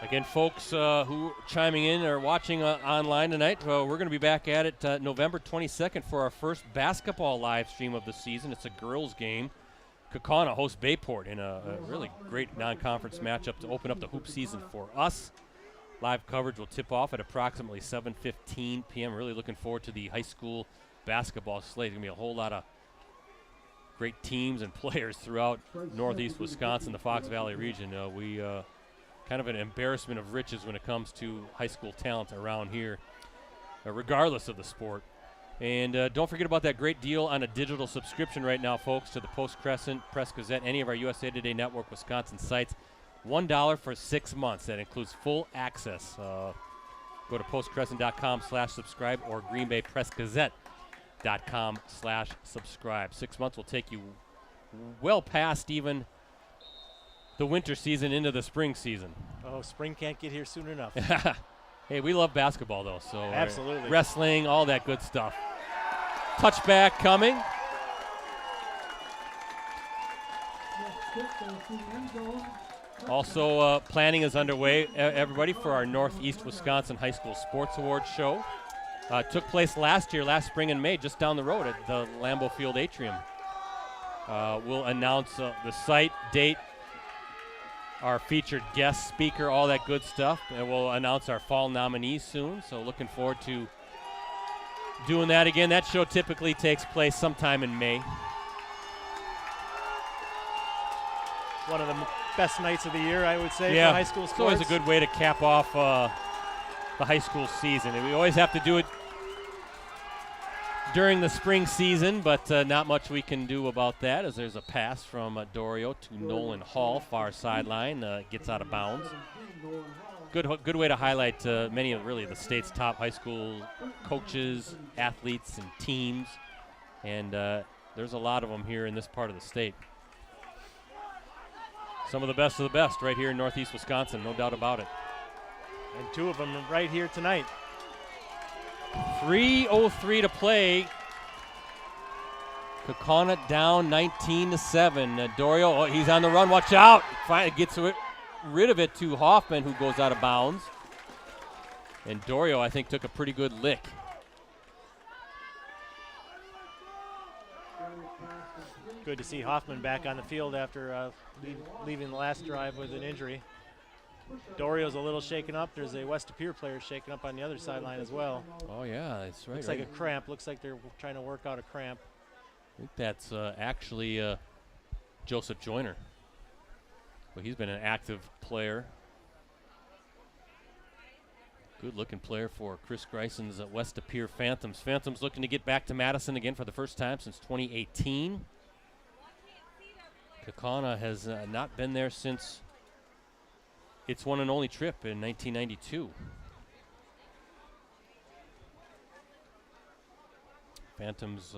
S1: Again, folks who chiming in or watching online tonight, we're going to be back at it November 22nd for our first basketball live stream of the season. It's a girls' game. Kaukauna hosts Bayport in a really great non-conference matchup to open up the hoop season for us. Live coverage will tip off at approximately 7:15 p.m. Really looking forward to the high school basketball slate. There's going to be a whole lot of great teams and players throughout northeast Wisconsin, the Fox Valley region. We kind of an embarrassment of riches when it comes to high school talent around here, regardless of the sport. And don't forget about that great deal on a digital subscription right now, folks, to the Post-Crescent, Press Gazette, any of our USA Today Network Wisconsin sites. $1 for 6 months. That includes full access. Go to postcrescent.com/subscribe or greenbaypressgazette.com/subscribe. 6 months will take you well past even the winter season into the spring season.
S2: Oh, spring can't get here soon enough.
S1: Hey, we love basketball, though. So
S2: absolutely.
S1: Wrestling, all that good stuff. Touchback coming. Also, planning is underway, everybody, for our Northeast Wisconsin High School Sports Awards show. Took place last spring in May, just down the road at the Lambeau Field Atrium. We'll announce the site, date, our featured guest speaker, all that good stuff. And we'll announce our fall nominees soon, so looking forward to doing that again. That show typically takes place sometime in May.
S2: One of the best nights of the year, I would say, for high school sports.
S1: It's always a good way to cap off the high school season. And we always have to do it during the spring season, but not much we can do about that as there's a pass from Dorio to Nolan Hall, far sideline, gets out of bounds. Good way to highlight many of really the state's top high school coaches, athletes, and teams. And there's a lot of them here in this part of the state. Some of the best right here in Northeast Wisconsin, no doubt about it.
S2: And 2 of them right here tonight.
S1: 3:03 to play. Kaukauna down 19-7. Dorio, he's on the run. Watch out! Finally gets rid of it to Hoffman, who goes out of bounds. And Dorio, I think, took a pretty good lick.
S2: Good to see Hoffman back on the field after leaving the last drive with an injury. Dorio's a little shaken up. There's a West De Pere player shaken up on the other sideline as well.
S1: Oh, yeah, that's right.
S2: Looks like a cramp. Looks like they're trying to work out a cramp.
S1: I think that's actually Joseph Joyner. Well, he's been an active player. Good-looking player for Chris Greison's West De Pere Phantoms. Phantoms looking to get back to Madison again for the first time since 2018. Kaukauna has not been there since its one and only trip in 1992. Phantoms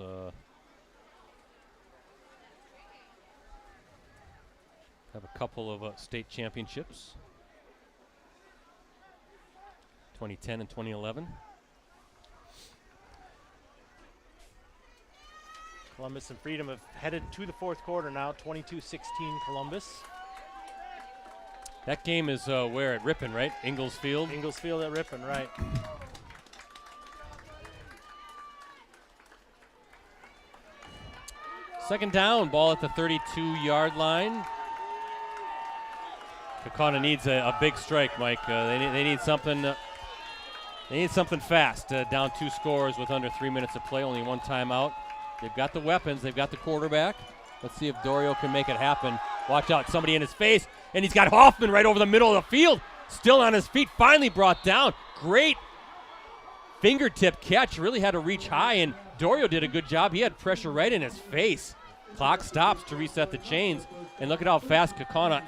S1: have a couple of state championships, 2010 and 2011.
S2: Columbus and Freedom have headed to the fourth quarter now, 22-16 Columbus.
S1: That game is where at Ripon, right? Ingalls Field?
S2: Ingalls Field at Ripon, right.
S1: Second down, ball at the 32-yard line. Kaukauna needs a big strike, Mike. They need something. They need something fast. Down 2 scores with under 3 minutes of play, only 1 timeout. They've got the weapons. They've got the quarterback. Let's see if Dorio can make it happen. Watch out, somebody in his face, and he's got Hoffman right over the middle of the field. Still on his feet, finally brought down. Great fingertip catch. Really had to reach high, and Dorio did a good job. He had pressure right in his face. Clock stops to reset the chains, and look at how fast Kaukauna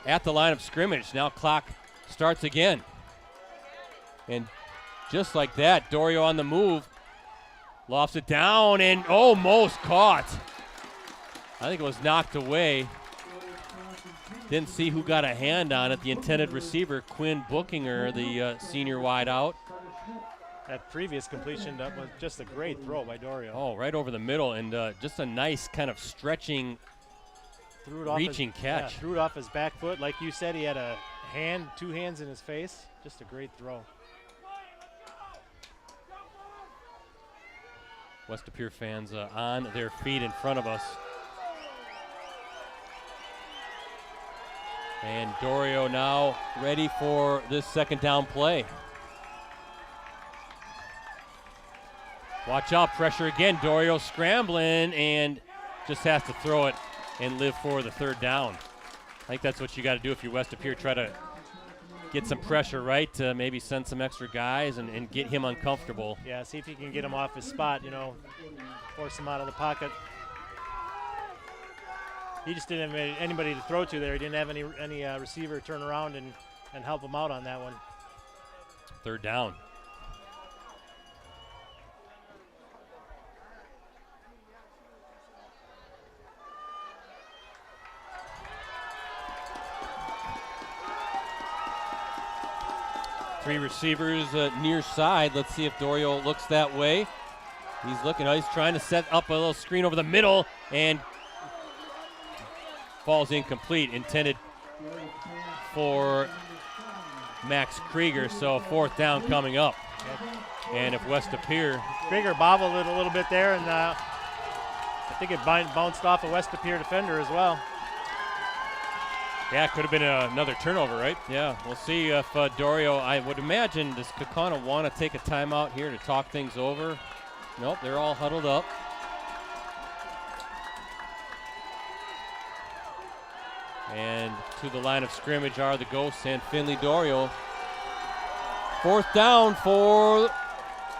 S1: at the line of scrimmage. Now clock starts again. And just like that, Dorio on the move. Lofts it down and almost caught. I think it was knocked away. Didn't see who got a hand on it. The intended receiver, Quinn Bookinger, the senior wide out.
S2: That previous completion, that was just a great throw by Dorio.
S1: Oh, right over the middle, and just a nice kind of stretching, reaching catch.
S2: Yeah, threw it off his back foot. Like you said, he had a hand, 2 hands in his face. Just a great throw.
S1: West Appear fans on their feet in front of us. And Dorio now ready for this second down play. Watch out, pressure again. Dorio scrambling and just has to throw it and live for the third down. I think that's what you got to do if you're West Appear. Try to get some pressure, right? Maybe send some extra guys and get him uncomfortable.
S2: Yeah, see if you can get him off his spot, force him out of the pocket. He just didn't have anybody to throw to there. He didn't have any receiver turn around and help him out on that one.
S1: Third down. Three receivers near side. Let's see if Dorio looks that way. He's looking. He's trying to set up a little screen over the middle and falls incomplete. Intended for Max Krieger. So fourth down coming up. And if West Appear.
S2: Krieger bobbled it a little bit there, and I think it bounced off a West Appear defender as well.
S1: Yeah, it could have been another turnover, right? Yeah, we'll see if Dorio, I would imagine, does Kaukauna want to take a timeout here to talk things over? Nope, they're all huddled up. And to the line of scrimmage are the Ghosts and Finley Dorio. Fourth down for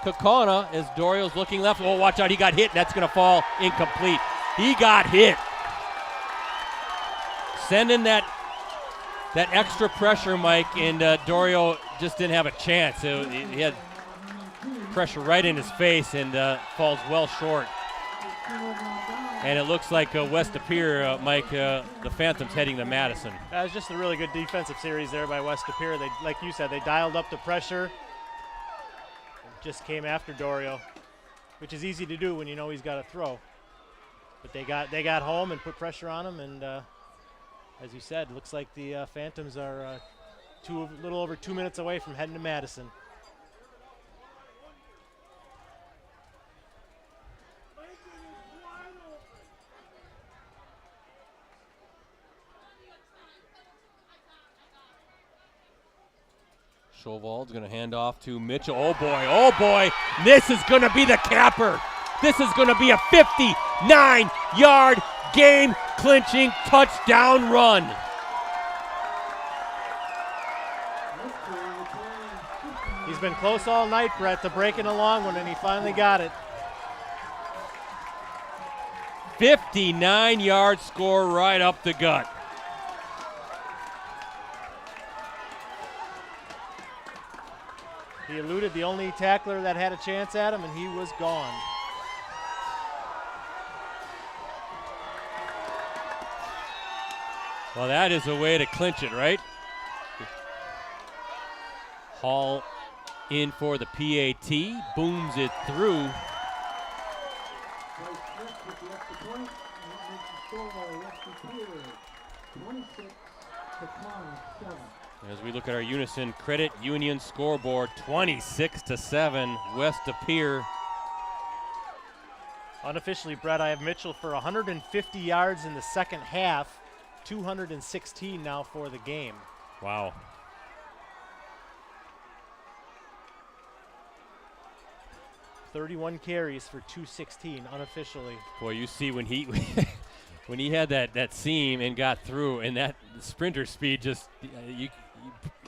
S1: Kaukauna as Dorio's looking left. Oh, watch out, he got hit. That's going to fall incomplete. He got hit. Sending that extra pressure, Mike, and Dorio just didn't have a chance. He had pressure right in his face and falls well short. And it looks like West Appear, Mike, the Phantoms heading to Madison.
S2: That was just a really good defensive series there by West Appear. They, like you said, they dialed up the pressure. Just came after Dorio, which is easy to do when you know he's got to throw. But they got home and put pressure on him, and as you said, looks like the Phantoms are a little over 2 minutes away from heading to Madison.
S1: Schoval's going to hand off to Mitchell. Oh boy, this is going to be the capper. This is going to be a 59-yard game-clinching touchdown run.
S2: He's been close all night, Brett, to breaking a long one, and he finally got it.
S1: 59-yard score right up the gut.
S2: He eluded the only tackler that had a chance at him, and he was gone.
S1: Well, that is a way to clinch it, right? Hall in for the PAT, booms it through.
S3: Bryce Smith with the extra point, and that makes the score West Pere 26 to 7.
S1: As we look at our Unison Credit Union scoreboard, 26-7, West Pere.
S2: Unofficially, Brett, I have Mitchell for 150 yards in the second half, 216 now for the game.
S1: Wow.
S2: .31 carries for 216 unofficially.
S1: Boy, you see when he when he had that seam and got through, and that sprinter speed just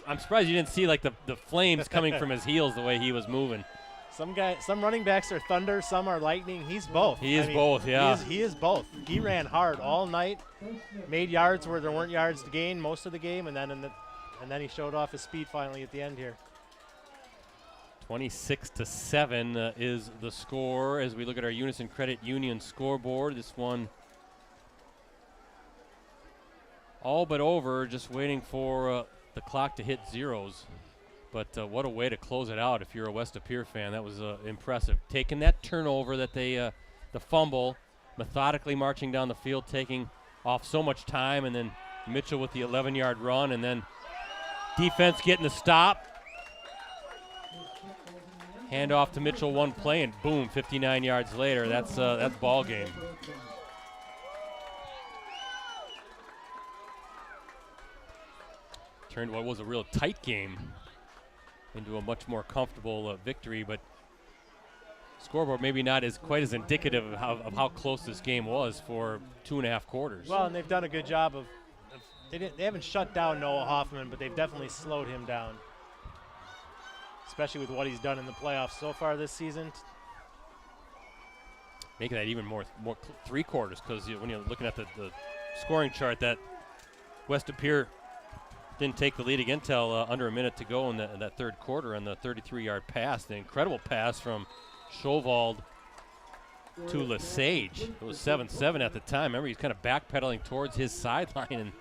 S1: I'm surprised you didn't see like the flames coming from his heels the way he was moving.
S2: Some running backs are thunder, some are lightning. He's both.
S1: He is both, yeah.
S2: He is both. He ran hard all night, made yards where there weren't yards to gain most of the game, and then he showed off his speed finally at the end here.
S1: 26-7 is the score as we look at our Unison Credit Union scoreboard. This one all but over, just waiting for the clock to hit zeros. But what a way to close it out if you're a West Pere fan. That was impressive. Taking that turnover that the fumble, methodically marching down the field, taking off so much time, and then Mitchell with the 11-yard run, and then defense getting the stop. Hand off to Mitchell, one play, and boom, 59 yards later. That's ball game. Turned what was a real tight game into a much more comfortable victory, but scoreboard maybe not quite as indicative of how close this game was for 2.5 quarters.
S2: Well, and they've done a good job of they haven't shut down Noah Hoffman, but they've definitely slowed him down, especially with what he's done in the playoffs so far this season.
S1: Making that even more 3 quarters, because when you're looking at the scoring chart, that West Pere didn't take the lead again until under a minute to go in that third quarter on the 33-yard pass. The incredible pass from Schoewald to Lesage. It was 7-7 at the time. Remember, he's kind of backpedaling towards his sideline, and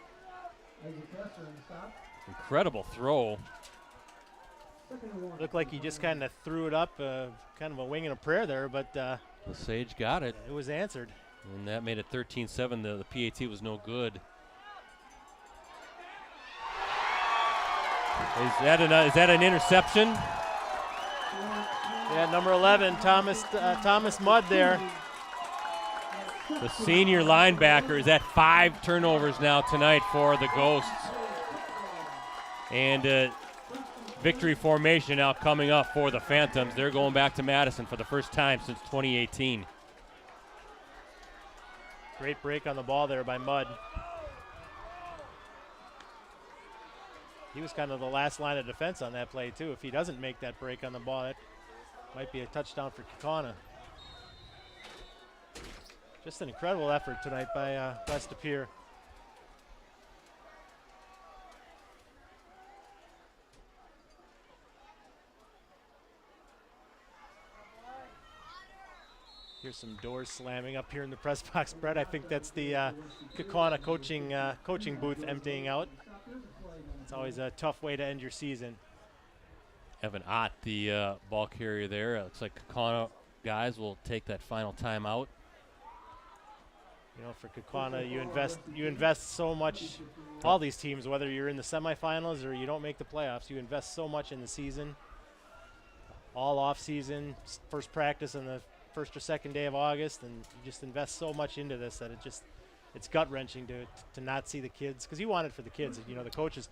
S1: incredible throw.
S2: Looked like he just kind of threw it up, kind of a wing and a prayer there, but
S1: Lesage got it.
S2: It was answered.
S1: And that made it 13-7. The PAT was no good. Is that an interception?
S2: Yeah, number 11, Thomas Mudd there.
S1: The senior linebacker is at 5 turnovers now tonight for the Ghosts. And victory formation now coming up for the Phantoms. They're going back to Madison for the first time since 2018.
S2: Great break on the ball there by Mudd. He was kind of the last line of defense on that play, too. If he doesn't make that break on the ball, that might be a touchdown for Kaukauna. Just an incredible effort tonight by West Pere. Here's some doors slamming up here in the press box, Brett. I think that's the Kaukauna coaching booth emptying out. It's always a tough way to end your season.
S1: Evan Ott, the ball carrier there. Looks like Kaukauna guys will take that final time out.
S2: You know, for Kaukauna, you invest so much. All these teams, whether you're in the semifinals or you don't make the playoffs, you invest so much in the season. All off season, first practice on the first or second day of August, and you just invest so much into this that it's gut wrenching to not see the kids, because you want it for the kids. You know, the coaches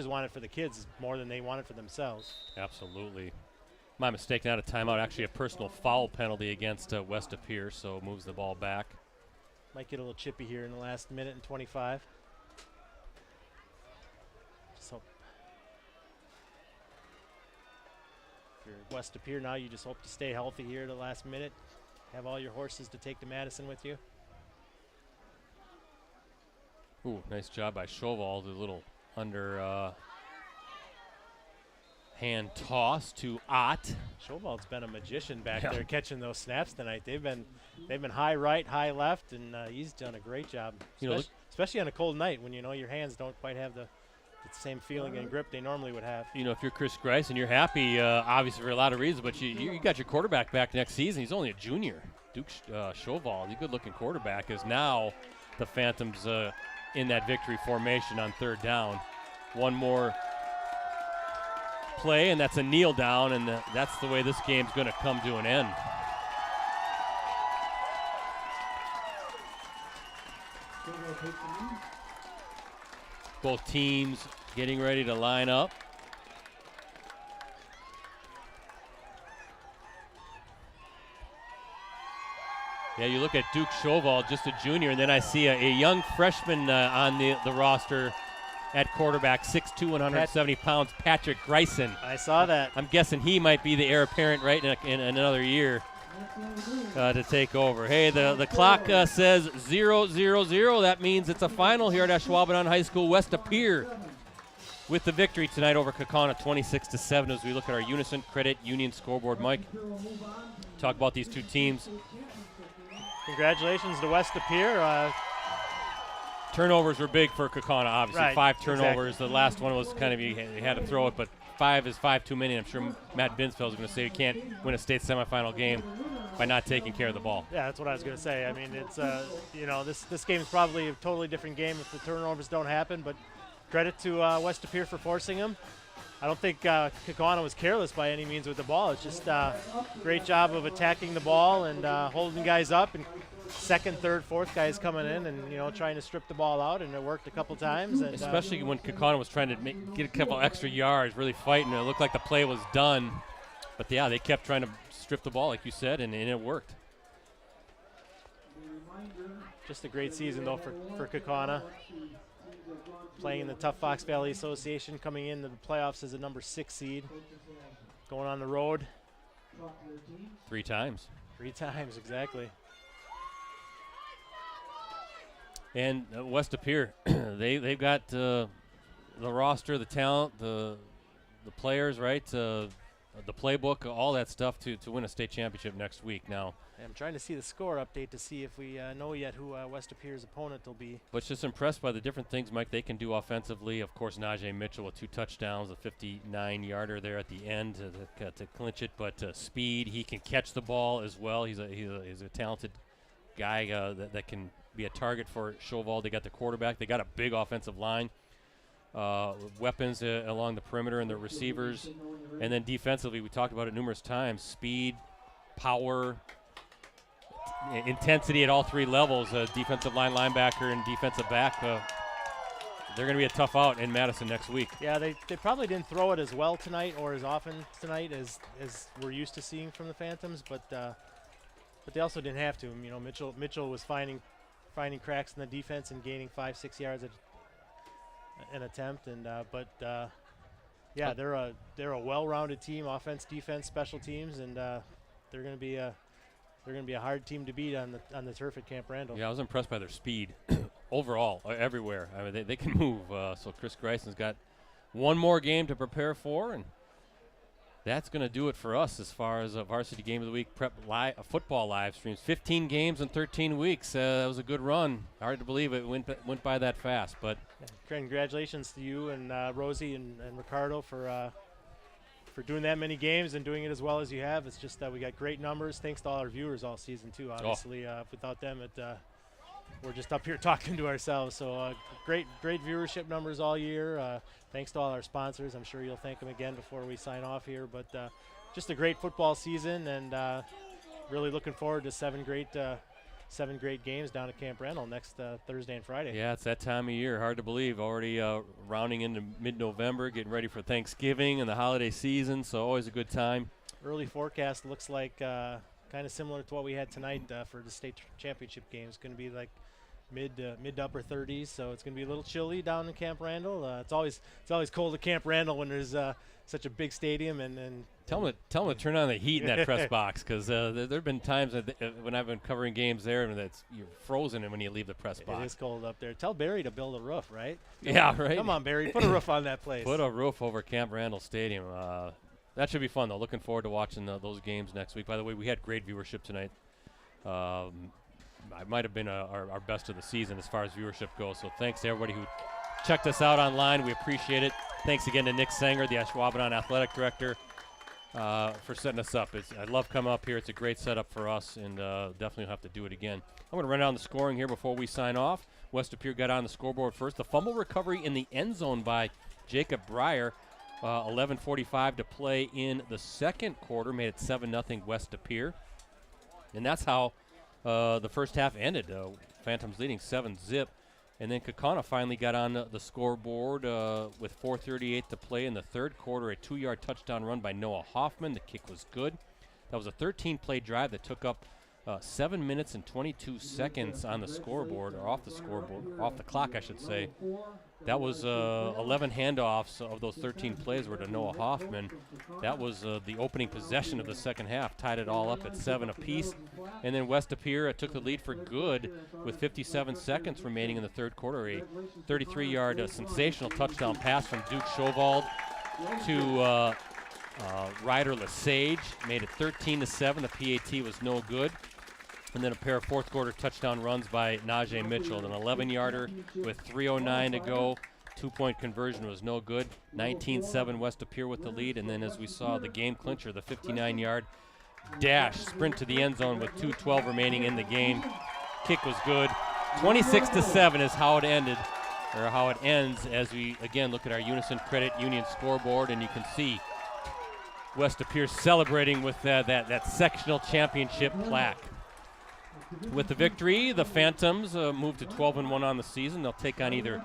S2: want it for the kids more than they want it for themselves.
S1: Absolutely. My mistake, not a timeout, actually a personal foul penalty against West Pere, so moves the ball back.
S2: Might get a little chippy here in the last minute and 25. Just hope. If you're West Pere now, you just hope to stay healthy here the last minute. Have all your horses to take to Madison with you.
S1: Ooh, nice job by Schoewald, a little Hand toss to Ott.
S2: Schobald's been a magician back there catching those snaps tonight. They've been high right, high left, and he's done a great job. Especially on a cold night when your hands don't quite have the same feeling and grip they normally would have.
S1: If you're Chris Grice and you're happy, obviously for a lot of reasons, but you got your quarterback back next season. He's only a junior. Duke Schobald, a good-looking quarterback, is now the Phantoms in that victory formation on third down. One more play, and that's a kneel down, and that's the way this game's going to come to an end. Both teams getting ready to line up. Yeah, you look at Duke Schobald, just a junior, and then I see a young freshman on the roster at quarterback, 6'2", 170 pounds, Patrick Greisen.
S2: I saw that.
S1: I'm guessing he might be the heir apparent right in another year to take over. Hey, the clock says 0-0-0. That means it's a final here at Ashwaubenon High School. West of Pere with the victory tonight over Kaukauna, 26-7. As we look at our Unison Credit Union scoreboard, Mike, talk about these two teams.
S2: Congratulations to West of Pere.
S1: Turnovers were big for Kaukauna, obviously.
S2: Right,
S1: 5 turnovers.
S2: exactly.
S1: The last one was kind of you had to throw it, but 5 is 5 too many. I'm sure Matt Binsfeld is going to say you can't win a state semifinal game by not taking care of the ball.
S2: Yeah, that's what I was going to say. I mean, it's this game is probably a totally different game if the turnovers don't happen. But credit to West of Pere for forcing them. I don't think Kaukauna was careless by any means with the ball. It's just a great job of attacking the ball and holding guys up, and second, third, fourth guys coming in and trying to strip the ball out, and it worked a couple times. And
S1: especially when Kaukauna was trying to get a couple extra yards, really fighting. It looked like the play was done, but yeah, they kept trying to strip the ball, like you said, and it worked.
S2: Just a great season though for Kaukauna. Playing in the tough Fox Valley Association, coming into the playoffs as a number 6 seed, going on the road
S1: 3 times.
S2: 3 times, exactly.
S1: And West of Pere, they've got the roster, the talent, the players, right? The playbook, all that stuff to win a state championship next week. Now,
S2: I'm trying to see the score update to see if we know yet who West of Pere's opponent will be.
S1: But just impressed by the different things, Mike, they can do offensively. Of course, Najee Mitchell with 2 touchdowns, a 59-yarder there at the end to clinch it. But speed, he can catch the ball as well. He's a talented guy that can be a target for Schobald. They got the quarterback. They got a big offensive line. Weapons along the perimeter and the receivers. And then defensively, we talked about it numerous times, speed, power, intensity at all 3 levels, defensive line, linebacker, and defensive back. They're going to be a tough out in Madison next week.
S2: Yeah, they probably didn't throw it as well tonight or as often tonight as we're used to seeing from the Phantoms, but they also didn't have to. Mitchell was finding cracks in the defense and gaining 5-6 yards at an attempt, and yeah, they're a well-rounded team, offense, defense, special teams, and they're going to be a hard team to beat on the turf at Camp Randall.
S1: Yeah, I was impressed by their speed overall, everywhere. I mean, they can move. So Chris Greisen's got one more game to prepare for, and that's going to do it for us as far as a Varsity Game of the Week prep football live streams. 15 games in 13 weeks. That was a good run. Hard to believe it went by that fast, but
S2: congratulations to you and Rosie and Ricardo for doing that many games and doing it as well as you have. It's just that we got great numbers. Thanks to all our viewers all season too. Obviously, without them, we're just up here talking to ourselves. So great viewership numbers all year. Thanks to all our sponsors. I'm sure you'll thank them again before we sign off here. But just a great football season, and really looking forward to 7 great games down at Camp Randall next Thursday and Friday.
S1: Yeah, it's that time of year. Hard to believe. Already rounding into mid-November, getting ready for Thanksgiving and the holiday season, so always a good time.
S2: Early forecast looks like kind of similar to what we had tonight for the state championship game. It's going to be like mid to upper 30s, so it's going to be a little chilly down in Camp Randall. It's always cold at Camp Randall when there's such a big stadium. And
S1: tell them to turn on the heat in that press box, because there have been times when I've been covering games there and you're frozen when you leave the press box.
S2: It is cold up there. Tell Barry to build a roof, right?
S1: Yeah, right.
S2: Come on, Barry, put a roof on that place.
S1: Put a roof over Camp Randall Stadium. That should be fun, though. Looking forward to watching those games next week. By the way, we had great viewership tonight. I might have been our best of the season as far as viewership goes. So thanks to everybody who checked us out online. We appreciate it. Thanks again to Nick Sanger, the Ashwaubenon Athletic Director, for setting us up. I love coming up here. It's a great setup for us, and definitely have to do it again. I'm going to run down the scoring here before we sign off. West De Pere got on the scoreboard first. The fumble recovery in the end zone by Jacob Breyer. 11:45 to play in the second quarter made it 7-0 West De Pere. And that's how the first half ended. Phantoms leading 7-0. And then Kaukauna finally got on the scoreboard with 4:38 to play in the third quarter. A 2-yard touchdown run by Noah Hoffman. The kick was good. That was a 13-play drive that took up 7 minutes and 22 seconds on the scoreboard, or off the clock, I should say. That was 11 handoffs of those 13 plays were to Noah Hoffman. That was the opening possession of the second half, tied it all up at 7 apiece. And then West De Pere took the lead for good with 57 seconds remaining in the third quarter. A 33-yard sensational touchdown pass from Duke Shovald to Ryder Lesage made it 13-7. The PAT was no good. And then a pair of fourth quarter touchdown runs by Najee Mitchell. An 11-yarder with 3:09 to go. 2-point conversion was no good. 19-7 West De Pere with the lead. And then as we saw, the game clincher, the 59-yard dash sprint to the end zone with 2:12 remaining in the game. Kick was good. 26-7 is how it ended, or how it ends, as we again look at our Unison Credit Union scoreboard, and you can see West De Pere celebrating with that sectional championship plaque. With the victory, the Phantoms move to 12-1 on the season. They'll take on either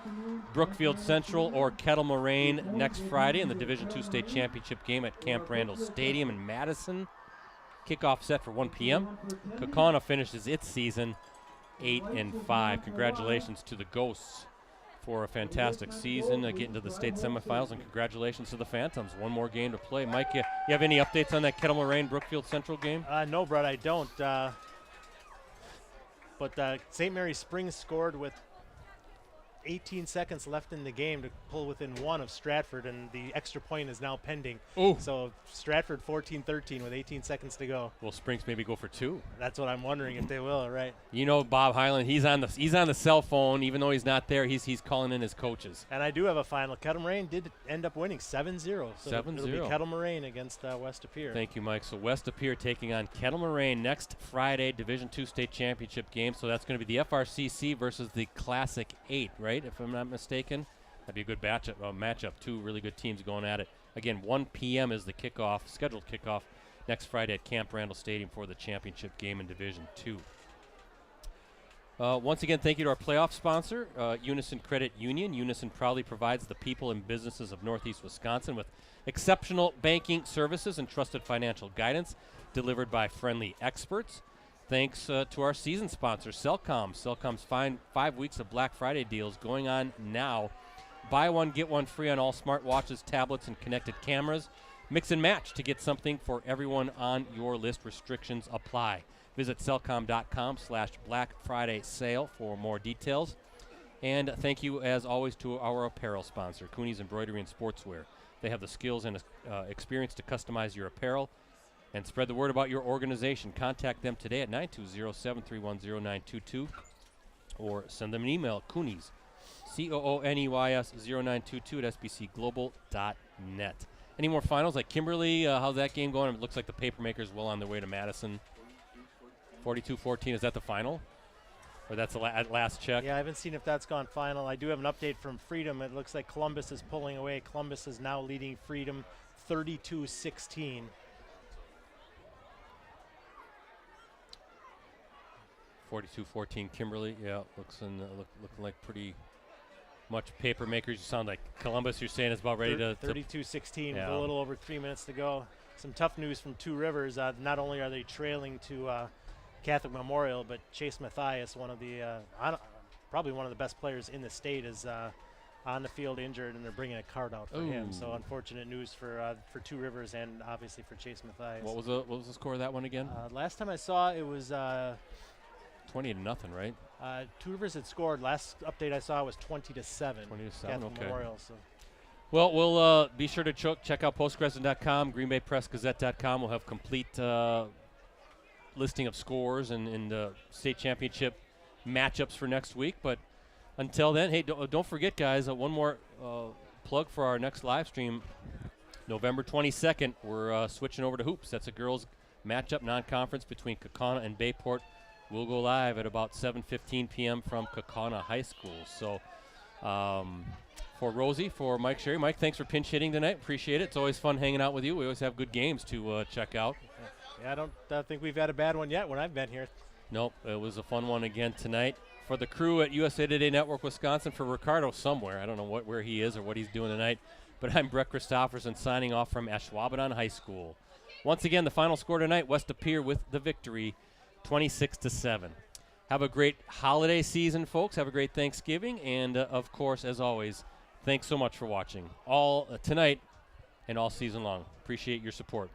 S1: Brookfield Central or Kettle Moraine next Friday in the Division II state championship game at Camp Randall Stadium in Madison. Kickoff set for 1 p.m. Kaukauna finishes its season 8-5. Congratulations to the Ghosts for a fantastic season, getting to the state semifinals, and congratulations to the Phantoms. One more game to play. Mike, you have any updates on that Kettle Moraine Brookfield Central game?
S2: No, Brett, I don't. But St. Mary's Springs scored with 18 seconds left in the game to pull within one of Stratford, and the extra point is now pending.
S1: Ooh.
S2: So Stratford 14-13 with 18 seconds to go.
S1: Will Springs maybe go for 2?
S2: That's what I'm wondering if they will, right?
S1: You know, Bob Highland, he's on the cell phone. Even though he's not there, he's calling in his coaches.
S2: And I do have a final. Kettle Moraine did end up winning 7-0. So
S1: 7-0.
S2: It'll be Kettle Moraine against West De Pere.
S1: Thank you, Mike. So West De Pere taking on Kettle Moraine next Friday, Division II state championship game. So that's going to be the FRCC versus the Classic 8, right? If I'm not mistaken. That'd be a good matchup. Two really good teams going at it. Again, 1 p.m. is the scheduled kickoff next Friday at Camp Randall Stadium for the championship game in Division II. Once again, thank you to our playoff sponsor, Unison Credit Union. Unison proudly provides the people and businesses of Northeast Wisconsin with exceptional banking services and trusted financial guidance delivered by friendly experts. Thanks to our season sponsor, Cellcom. Cellcom's 5 weeks of Black Friday deals going on now. Buy one, get one free on all smartwatches, tablets, and connected cameras. Mix and match to get something for everyone on your list. Restrictions apply. Visit cellcom.com/Black Friday sale for more details. And thank you, as always, to our apparel sponsor, Cooney's Embroidery and Sportswear. They have the skills and experience to customize your apparel and spread the word about your organization. Contact them today at 920-731-0922 or send them an email at Cooney's, COONEYS 0922 at sbcglobal.net. Any more finals? Like Kimberly, how's that game going? It looks like the Papermakers well on their way to Madison. 42-14, is that the final? Or that's the at last check?
S2: Yeah, I haven't seen if that's gone final. I do have an update from Freedom. It looks like Columbus is pulling away. Columbus is now leading Freedom 32-16.
S1: 42-14 Kimberly. Yeah, looking like pretty much Papermakers. You sound like Columbus. You're saying it's about ready to
S2: 32-16 with a little over 3 minutes to go. Some tough news from Two Rivers. Not only are they trailing to Catholic Memorial, but Chase Mathias, one of the probably one of the best players in the state, is on the field injured, and they're bringing a cart out for him. So unfortunate news for Two Rivers and obviously for Chase Mathias.
S1: What was the score of that one again?
S2: Last time I saw it was
S1: 20-0, right?
S2: Two Rivers had scored. Last update I saw was 20-7.
S1: 20-7.
S2: Catholic
S1: Okay.
S2: Memorial. So.
S1: Well, we'll be sure to check out postcrescent.com, greenbaypressgazette.com. We'll have complete listing of scores and state championship matchups for next week. But until then, hey, don't forget, guys, one more plug for our next live stream. November 22nd, we're switching over to hoops. That's a girls' matchup non-conference between Kaukauna and Bayport. We'll go live at about 7:15 p.m. from Kaukauna High School. So for Rosie, for Mike, Sherry. Mike, thanks for pinch hitting tonight. Appreciate it. It's always fun hanging out with you. We always have good games to check out.
S2: Yeah, I don't think we've had a bad one yet when I've been here.
S1: Nope, it was a fun one again tonight. For the crew at USA Today Network Wisconsin, for Ricardo somewhere, I don't know where he is or what he's doing tonight, but I'm Brett Christopherson signing off from Ashwaubenon High School. Once again, the final score tonight, West De Pere with the victory, 26-7. Have a great holiday season, folks. Have a great Thanksgiving. And, of course, as always, thanks so much for watching all tonight and all season long. Appreciate your support.